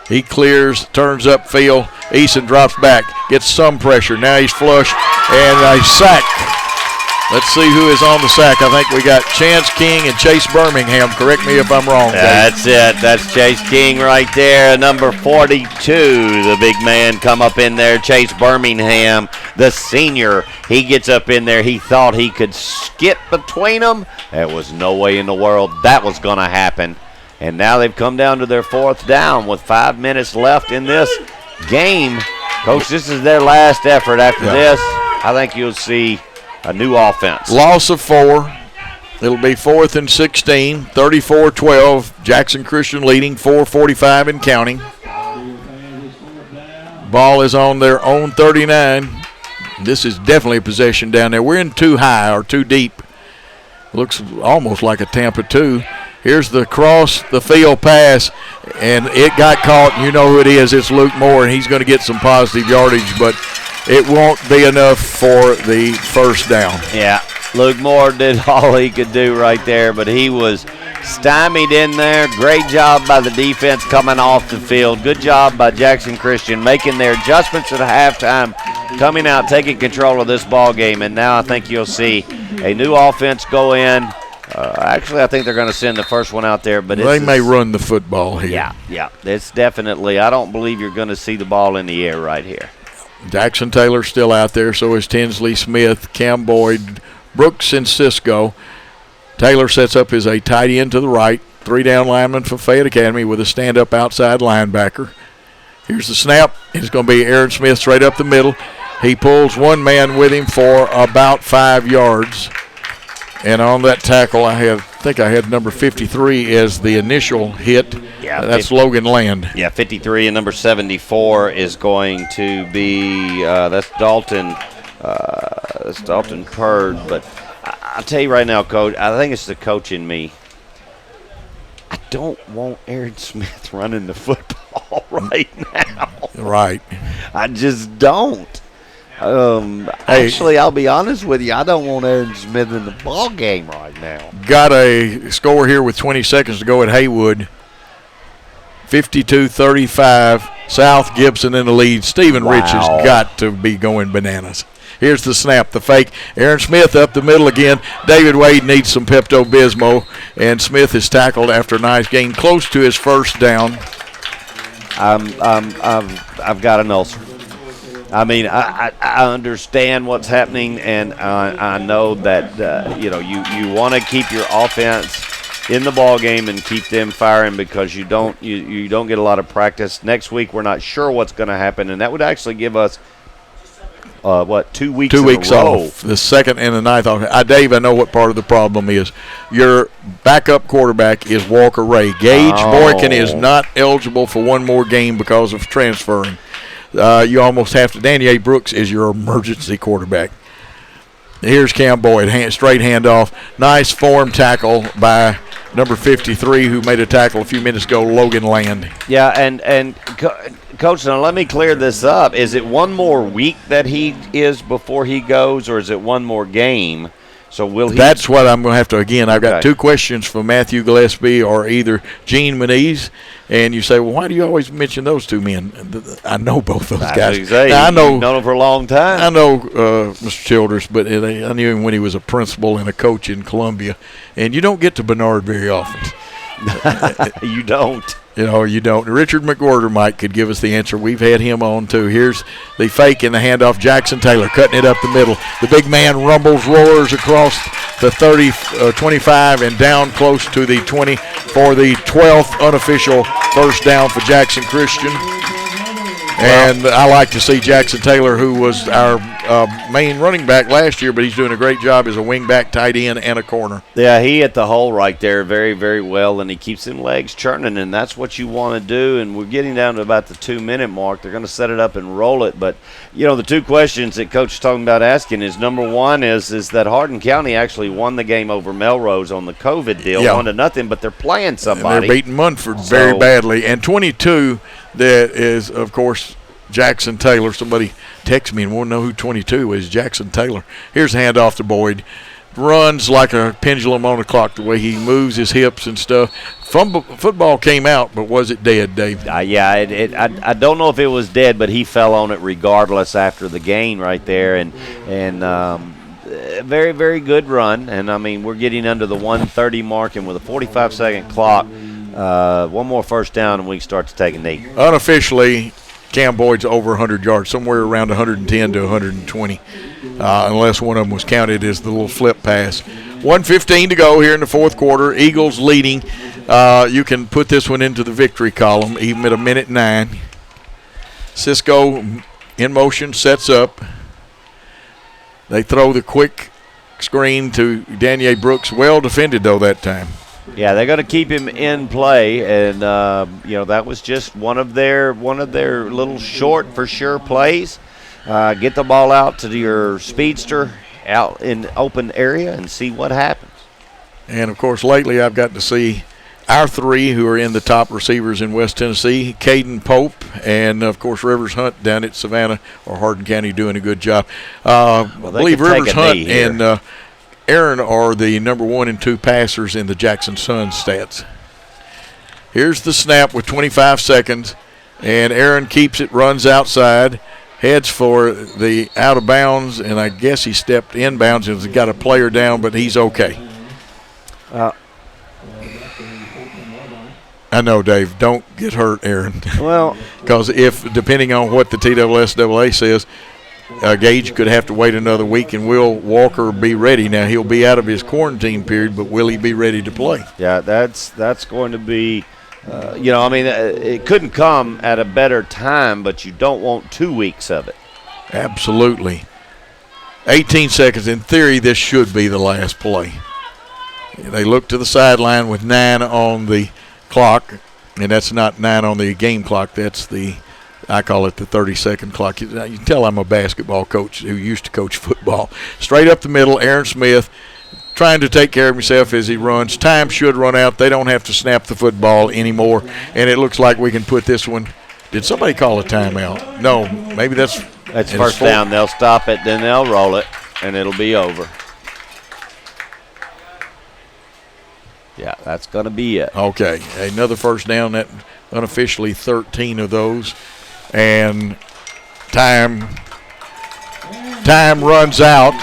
He clears, turns upfield. Eason drops back, gets some pressure. Now he's flush, and a sack. Let's see who is on the sack. I think we got Chance King and Chase Birmingham. Correct me if I'm wrong, Dave. That's it. That's Chase King right there, number 42. The big man come up in there. Chase Birmingham, the senior. He gets up in there. He thought he could skip between them. There was no way in the world that was going to happen. And now they've come down to their 4th down with 5 minutes left in this game. Coach, this is their last effort. After this, I think you'll see a new offense. Loss of 4. It'll be 4th and 16, 34-12. Jackson Christian leading, 4:45 and counting. Ball is on their own 39. This is definitely a possession down there. We're in too high or too deep. Looks almost like a Tampa 2. Here's the cross the field pass, and it got caught. You know who it is. It's Luke Moore, and he's going to get some positive yardage, but it won't be enough for the first down. Yeah, Luke Moore did all he could do right there, but he was stymied in there. Great job by the defense coming off the field. Good job by Jackson Christian making their adjustments at halftime, coming out, taking control of this ball game, and now I think you'll see a new offense go in. Actually, I think they're going to send the first one out there, but they may run the football here. Yeah. It's definitely. I don't believe you're going to see the ball in the air right here. Jackson Taylor's still out there. So is Tinsley Smith, Cam Boyd, Brooks, and Cisco. Taylor sets up as a tight end to the right. 3 down lineman for Fayette Academy with a stand-up outside linebacker. Here's the snap. It's going to be Aaron Smith straight up the middle. He pulls one man with him for about 5 yards. And on that tackle, I think I had number 53 as the initial hit. Yeah, that's Logan Land. Yeah, 53 and number 74 is going to be that's Dalton. That's Dalton Purd. But I'll tell you right now, Coach, I think it's the coach in me. I don't want Aaron Smith running the football right now. Right. I just don't. Actually, I'll be honest with you. I don't want Aaron Smith in the ball game right now. Got a score here with 20 seconds to go at Haywood. 52-35. South Gibson in the lead. Stephen Rich has got to be going bananas. Here's the snap, the fake. Aaron Smith up the middle again. David Wade needs some Pepto-Bismol, and Smith is tackled after a nice gain, close to his first down. I've got an ulcer. I mean, I understand what's happening, and I know that you want to keep your offense in the ball game and keep them firing because you don't get a lot of practice. Next week we're not sure what's going to happen, and that would actually give us 2 weeks? 2 weeks off. The second and the ninth off. Dave, I know what part of the problem is. Your backup quarterback is Walker Ray. Gage Boykin is not eligible for one more game because of transferring. You almost have to. Danny A. Brooks is your emergency quarterback. Here's Cam Boyd, straight handoff. Nice form tackle by number 53, who made a tackle a few minutes ago, Logan Land. Yeah, and Coach, now let me clear this up. Is it one more week that he is before he goes, or is it one more game? So will he? That's what I'm going to have to, again, I've got 2 questions for Matthew Gillespie or either Gene Moniz. And you say, well, why do you always mention those 2 men? I know both those guys. I know. You've known them for a long time. I know Mr. Childress, but I knew him when he was a principal and a coach in Columbia. And you don't get to Bernard very often. You don't. You don't. Richard McWhorter could give us the answer. We've had him on, too. Here's the fake in the handoff. Jackson Taylor cutting it up the middle. The big man rumbles, roars across the 25 and down close to the 20 for the 12th unofficial first down for Jackson Christian. And I like to see Jackson Taylor, who was our main running back last year, but he's doing a great job as a wing back, tight end, and a corner. Yeah, he hit the hole right there very, very well, and he keeps them legs churning, and that's what you want to do. And we're getting down to about the 2-minute mark. They're going to set it up and roll it. But, the 2 questions that Coach is talking about asking is, number one is that Hardin County actually won the game over Melrose on the COVID deal, 1-0, but they're playing somebody. And they're beating Munford very badly. And 22, that is, of course, Jackson Taylor. Somebody text me and won't know who 22 is. Jackson Taylor. Here's a handoff to Boyd. Runs like a pendulum on the clock, the way he moves his hips and stuff. Football came out, but was it dead, Dave? I don't know if it was dead, but he fell on it regardless after the gain right there. And very, very good run. And, I mean, we're getting under the 1:30 mark, and with a 45-second clock, one more first down, and we can start to take a knee. Unofficially, Cam Boyd's over 100 yards, somewhere around 110 to 120, unless one of them was counted as the little flip pass. 1:15 to go here in the fourth quarter. Eagles leading. You can put this one into the victory column, even at 1:09. Cisco in motion, sets up. They throw the quick screen to Daniel Brooks. Well defended, though, that time. Yeah, they're going to keep him in play, and that was just one of their little short for sure plays. Get the ball out to your speedster out in open area and see what happens. And of course, lately I've got to see our 3 who are in the top receivers in West Tennessee: Caden Pope and of course Rivers Hunt down at Savannah or Hardin County doing a good job. I believe Rivers Hunt and Aaron are the number 1 and 2 passers in the Jackson Suns stats. Here's the snap with 25 seconds, and Aaron keeps it, runs outside, heads for the out of bounds, and I guess he stepped inbounds and has got a player down, but he's okay. I know, Dave. Don't get hurt, Aaron. Well, because depending on what the TSSAA says, Gage could have to wait another week, and will Walker be ready? Now, he'll be out of his quarantine period, but will he be ready to play? Yeah, that's going to be, it couldn't come at a better time, but you don't want 2 weeks of it. Absolutely. 18 seconds. In theory, this should be the last play. They look to the sideline with 9 on the clock, and that's not 9 on the game clock. That's I call it the 30-second clock. You can tell I'm a basketball coach who used to coach football. Straight up the middle, Aaron Smith trying to take care of himself as he runs. Time should run out. They don't have to snap the football anymore, and it looks like we can put this one. Did somebody call a timeout? No, maybe that's first down. They'll stop it, then they'll roll it, and it'll be over. Yeah, that's going to be it. Okay, another first down. That unofficially 13 of those, and time runs out.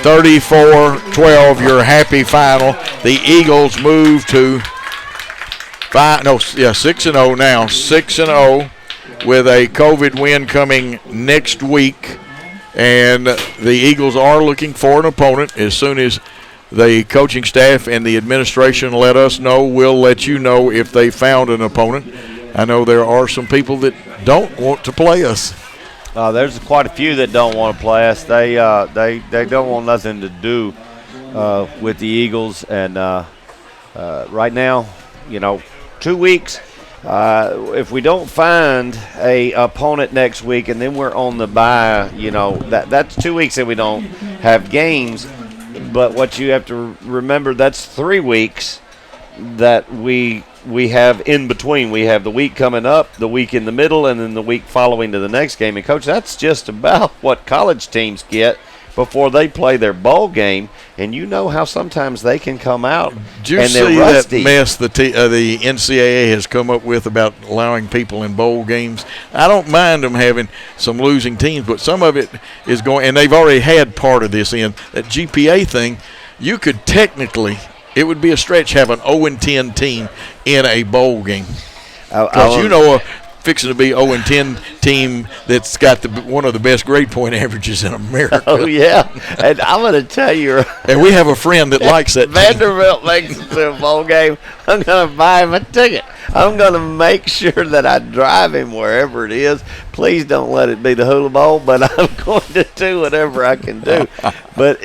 34-12. Your happy final. The Eagles move to 6-0 now. 6-0 with a COVID win coming next week, and the Eagles are looking for an opponent. As soon as the coaching staff and the administration let us know, we'll let you know if they found an opponent. I know there are some people that don't want to play us. There's quite a few that don't want to play us. They don't want nothing to do with the Eagles. And right now, 2 weeks. If we don't find a opponent next week, and then we're on the bye, that's 2 weeks that we don't have games. But what you have to remember, that's 3 weeks that we have in between. We have the week coming up, the week in the middle, and then the week following to the next game. And, Coach, that's just about what college teams get before they play their bowl game. And you know how sometimes they can come out and they're rusty. That mess the NCAA has come up with about allowing people in bowl games? I don't mind them having some losing teams, but some of it is going – and they've already had part of this in. That GPA thing, you could technically – it would be a stretch have an 0-10 team in a bowl game. Because fixing to be 0-10 team that's got one of the best grade point averages in America. Oh, yeah. And I'm going to tell you. And we have a friend that likes that Vanderbilt team. Makes it to a bowl game. I'm going to buy him a ticket. I'm going to make sure that I drive him wherever it is. Please don't let it be the Hula Bowl, but I'm going to do whatever I can do. But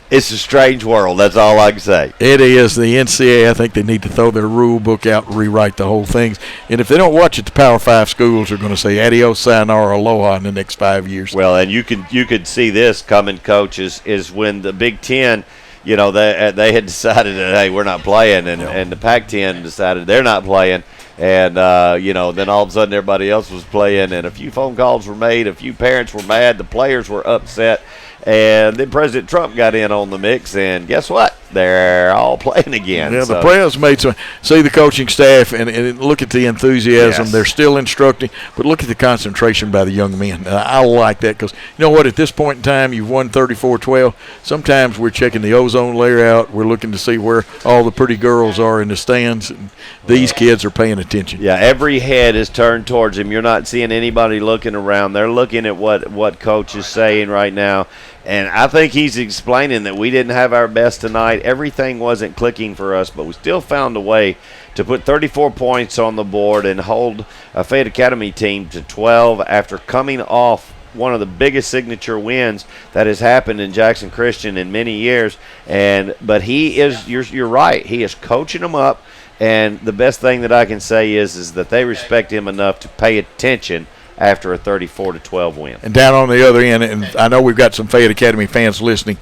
it's a strange world. That's all I can say. It is. The NCAA, I think they need to throw their rule book out and rewrite the whole thing. And if they don't watch it, the Power 5 schools are going to say adios, sayonara, aloha in the next 5 years. Well, and you could see this coming, Coach, is when the Big Ten, they had decided that, hey, we're not playing, and the Pac-10 decided they're not playing. And, then all of a sudden everybody else was playing, and a few phone calls were made, a few parents were mad, the players were upset. And then President Trump got in on the mix, and guess what? They're all playing again. Yeah, the players made some. See the coaching staff and look at the enthusiasm. Yes. They're still instructing, but look at the concentration by the young men. I like that because, you know what, at this point in time, you've won 34-12. Sometimes we're checking the ozone layer out. We're looking to see where all the pretty girls are in the stands, and these kids are paying attention. Yeah, every head is turned towards him. You're not seeing anybody looking around. They're looking at what Coach is saying right now. And I think he's explaining that we didn't have our best tonight. Everything wasn't clicking for us, but we still found a way to put 34 points on the board and hold a Fayette Academy team to 12 after coming off one of the biggest signature wins that has happened in Jackson Christian in many years. But he is, you're right, he is coaching them up. And the best thing that I can say is that they respect him enough to pay attention after a 34-12 win. And down on the other end, and I know we've got some Fayette Academy fans listening,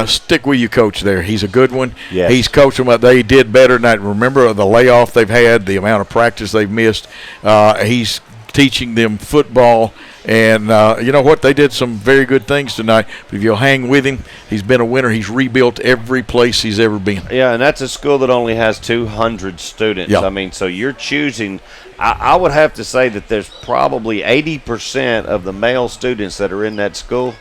stick with your coach there. He's a good one. Yes. He's coached them up. They did better tonight. Remember the layoff they've had, the amount of practice they've missed. He's teaching them football. And you know what? They did some very good things tonight. But if you'll hang with him, he's been a winner. He's rebuilt every place he's ever been. Yeah, and that's a school that only has 200 students. Yep. I mean, so you're choosing – I would have to say that there's probably 80% of the male students that are in that school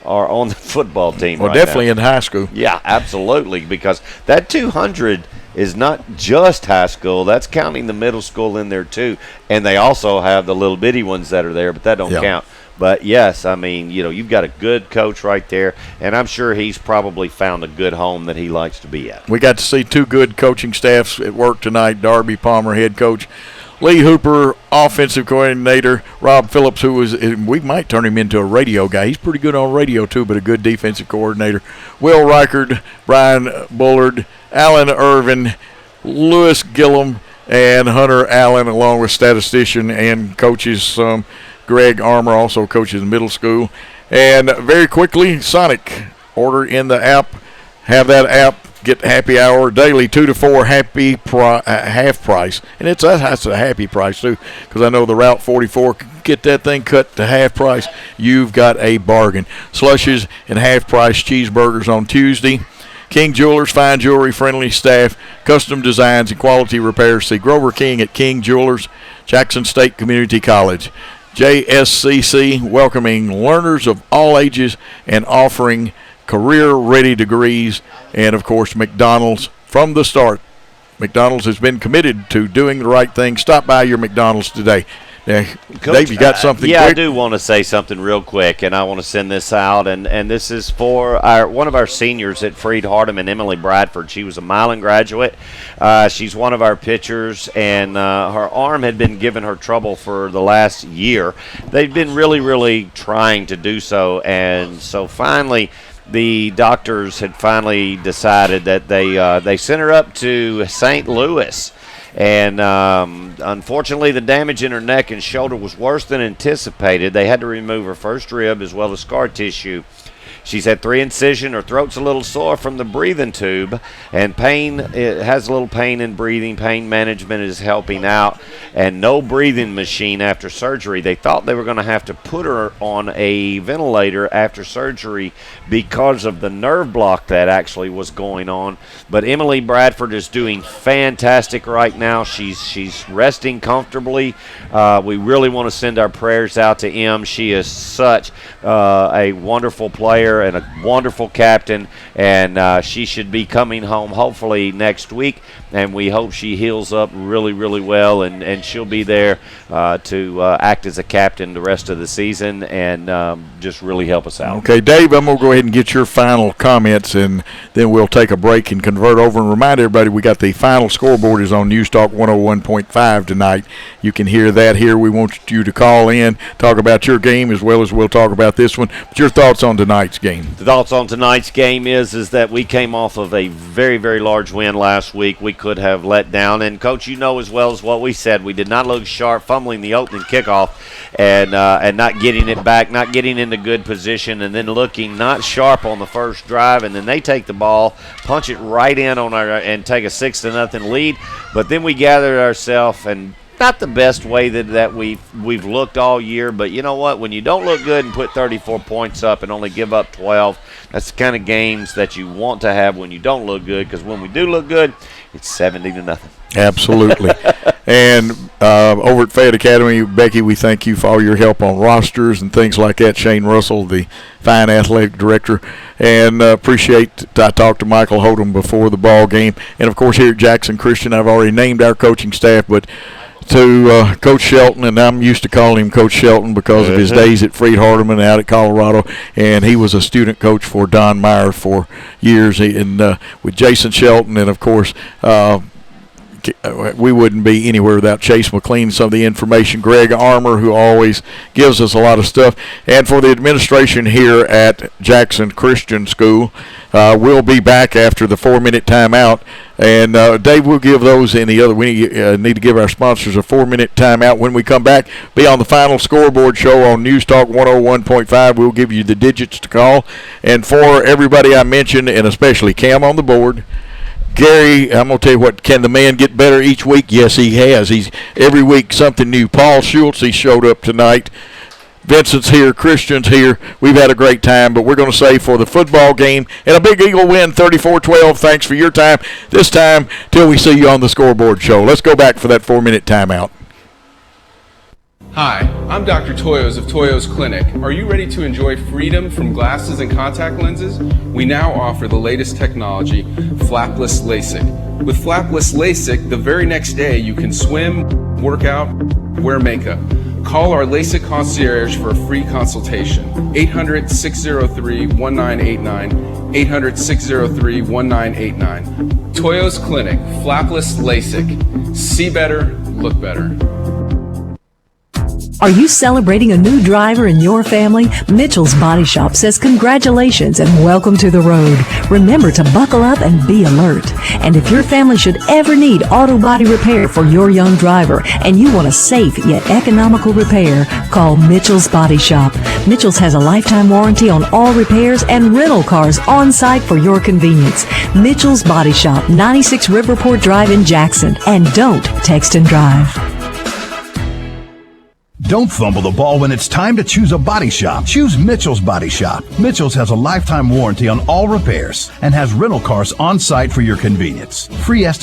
are on the football team Well, right definitely now. in high school. Yeah, absolutely, because that 200 is not just high school. That's counting the middle school in there too. And they also have the little bitty ones that are there, but that don't count. But, yes, I mean, you've got a good coach right there, and I'm sure he's probably found a good home that he likes to be at. We got to see two good coaching staffs at work tonight. Darby Palmer, head coach. Lee Hooper, offensive coordinator. Rob Phillips, we might turn him into a radio guy. He's pretty good on radio, too, but a good defensive coordinator. Will Reichard, Brian Bullard, Alan Irvin, Lewis Gillum, and Hunter Allen, along with statistician and coaches. Greg Armour also coaches the middle school. And very quickly, Sonic, order in the app. Have that app. Get happy hour daily, 2 to 4, half price. And that's a happy price, too, because I know the Route 44, get that thing cut to half price. You've got a bargain. Slushes and half price cheeseburgers on Tuesday. King Jewelers, fine jewelry, friendly staff, custom designs, and quality repairs. See Grover King at King Jewelers, Jackson State Community College. JSCC, welcoming learners of all ages and offering career-ready degrees. And, of course, McDonald's from the start. McDonald's has been committed to doing the right thing. Stop by your McDonald's today. Coach, Dave, you got something yeah, quick? I do want to say something real quick, and I want to send this out. And this is for one of our seniors at Freed Hardeman, Emily Bradford. She was a Milan graduate. She's one of our pitchers, and her arm had been giving her trouble for the last year. They've been really, really trying to do so, and so finally the doctors had finally decided that they sent her up to St. Louis. And unfortunately, the damage in her neck and shoulder was worse than anticipated. They had to remove her first rib as well as scar tissue. She's had 3 incisions. Her throat's a little sore from the breathing tube, and it has a little pain in breathing. Pain management is helping out, and no breathing machine after surgery. They thought they were going to have to put her on a ventilator after surgery because of the nerve block that actually was going on. But Emily Bradford is doing fantastic right now. She's resting comfortably. We really want to send our prayers out to Em. She is such a wonderful player and a wonderful captain, and she should be coming home hopefully next week, and we hope she heals up really, really well, and she'll be there to act as a captain the rest of the season and just really help us out. Okay, Dave, I'm going to go ahead and get your final comments, and then we'll take a break and convert over and remind everybody we got the final scoreboard is on News Talk 101.5 tonight. You can hear that here. We want you to call in, talk about your game as well as we'll talk about this one. But your thoughts on tonight's game? The thoughts on tonight's game is that we came off of a very, very large win last week. We could have let down. And, Coach, you know as well as what we said, we did not look sharp, fumbling the opening kickoff and not getting it back, not getting into good position, and then looking not sharp on the first drive. And then they take the ball, punch it right in on and take a 6-0 lead. But then we gathered ourselves, and not the best way that we've looked all year, but you know what? When you don't look good and put 34 points up and only give up 12, that's the kind of games that you want to have when you don't look good, because when we do look good, it's 70-0. Absolutely. And over at Fayette Academy, Becky, we thank you for all your help on rosters and things like that. Shane Russell, the fine athletic director, and appreciate. I talked to Michael Hodem before the ball game, and of course here at Jackson Christian, I've already named our coaching staff, but to Coach Shelton, and I'm used to calling him Coach Shelton because of his days at Freed Hardeman out at Colorado, and he was a student coach for Don Meyer for years, and with Jason Shelton, and of course we wouldn't be anywhere without Chase McLean, some of the information, Greg Armour, who always gives us a lot of stuff, and for the administration here at Jackson Christian School. We'll be back after the 4-minute timeout, and Dave, we'll give those in the other. We need to give our sponsors a 4-minute timeout. When we come back, be on the final scoreboard show on News Talk 101.5. We'll give you the digits to call, and for everybody I mentioned, and especially Cam on the board, Gary, I'm going to tell you what, can the man get better each week? Yes, he has. He's every week something new. Paul Schultz, he showed up tonight. Vincent's here. Christian's here. We've had a great time, but we're going to say for the football game and a Big Eagle win, 34-12. Thanks for your time. This time till we see you on the scoreboard show. Let's go back for that 4-minute timeout. Hi, I'm Dr. Toyos of Toyos Clinic. Are you ready to enjoy freedom from glasses and contact lenses? We now offer the latest technology, flapless LASIK. With flapless LASIK, the very next day you can swim, work out, wear makeup. Call our LASIK concierge for a free consultation. 800-603-1989, 800-603-1989. Toyos Clinic, flapless LASIK. See better, look better. Are you celebrating a new driver in your family? Mitchell's Body Shop says congratulations and welcome to the road. Remember to buckle up and be alert. And if your family should ever need auto body repair for your young driver and you want a safe yet economical repair, call Mitchell's Body Shop. Mitchell's has a lifetime warranty on all repairs and rental cars on site for your convenience. Mitchell's Body Shop, 96 Riverport Drive in Jackson. And don't text and drive. Don't fumble the ball when it's time to choose a body shop. Choose Mitchell's Body Shop. Mitchell's has a lifetime warranty on all repairs and has rental cars on site for your convenience. Free estimate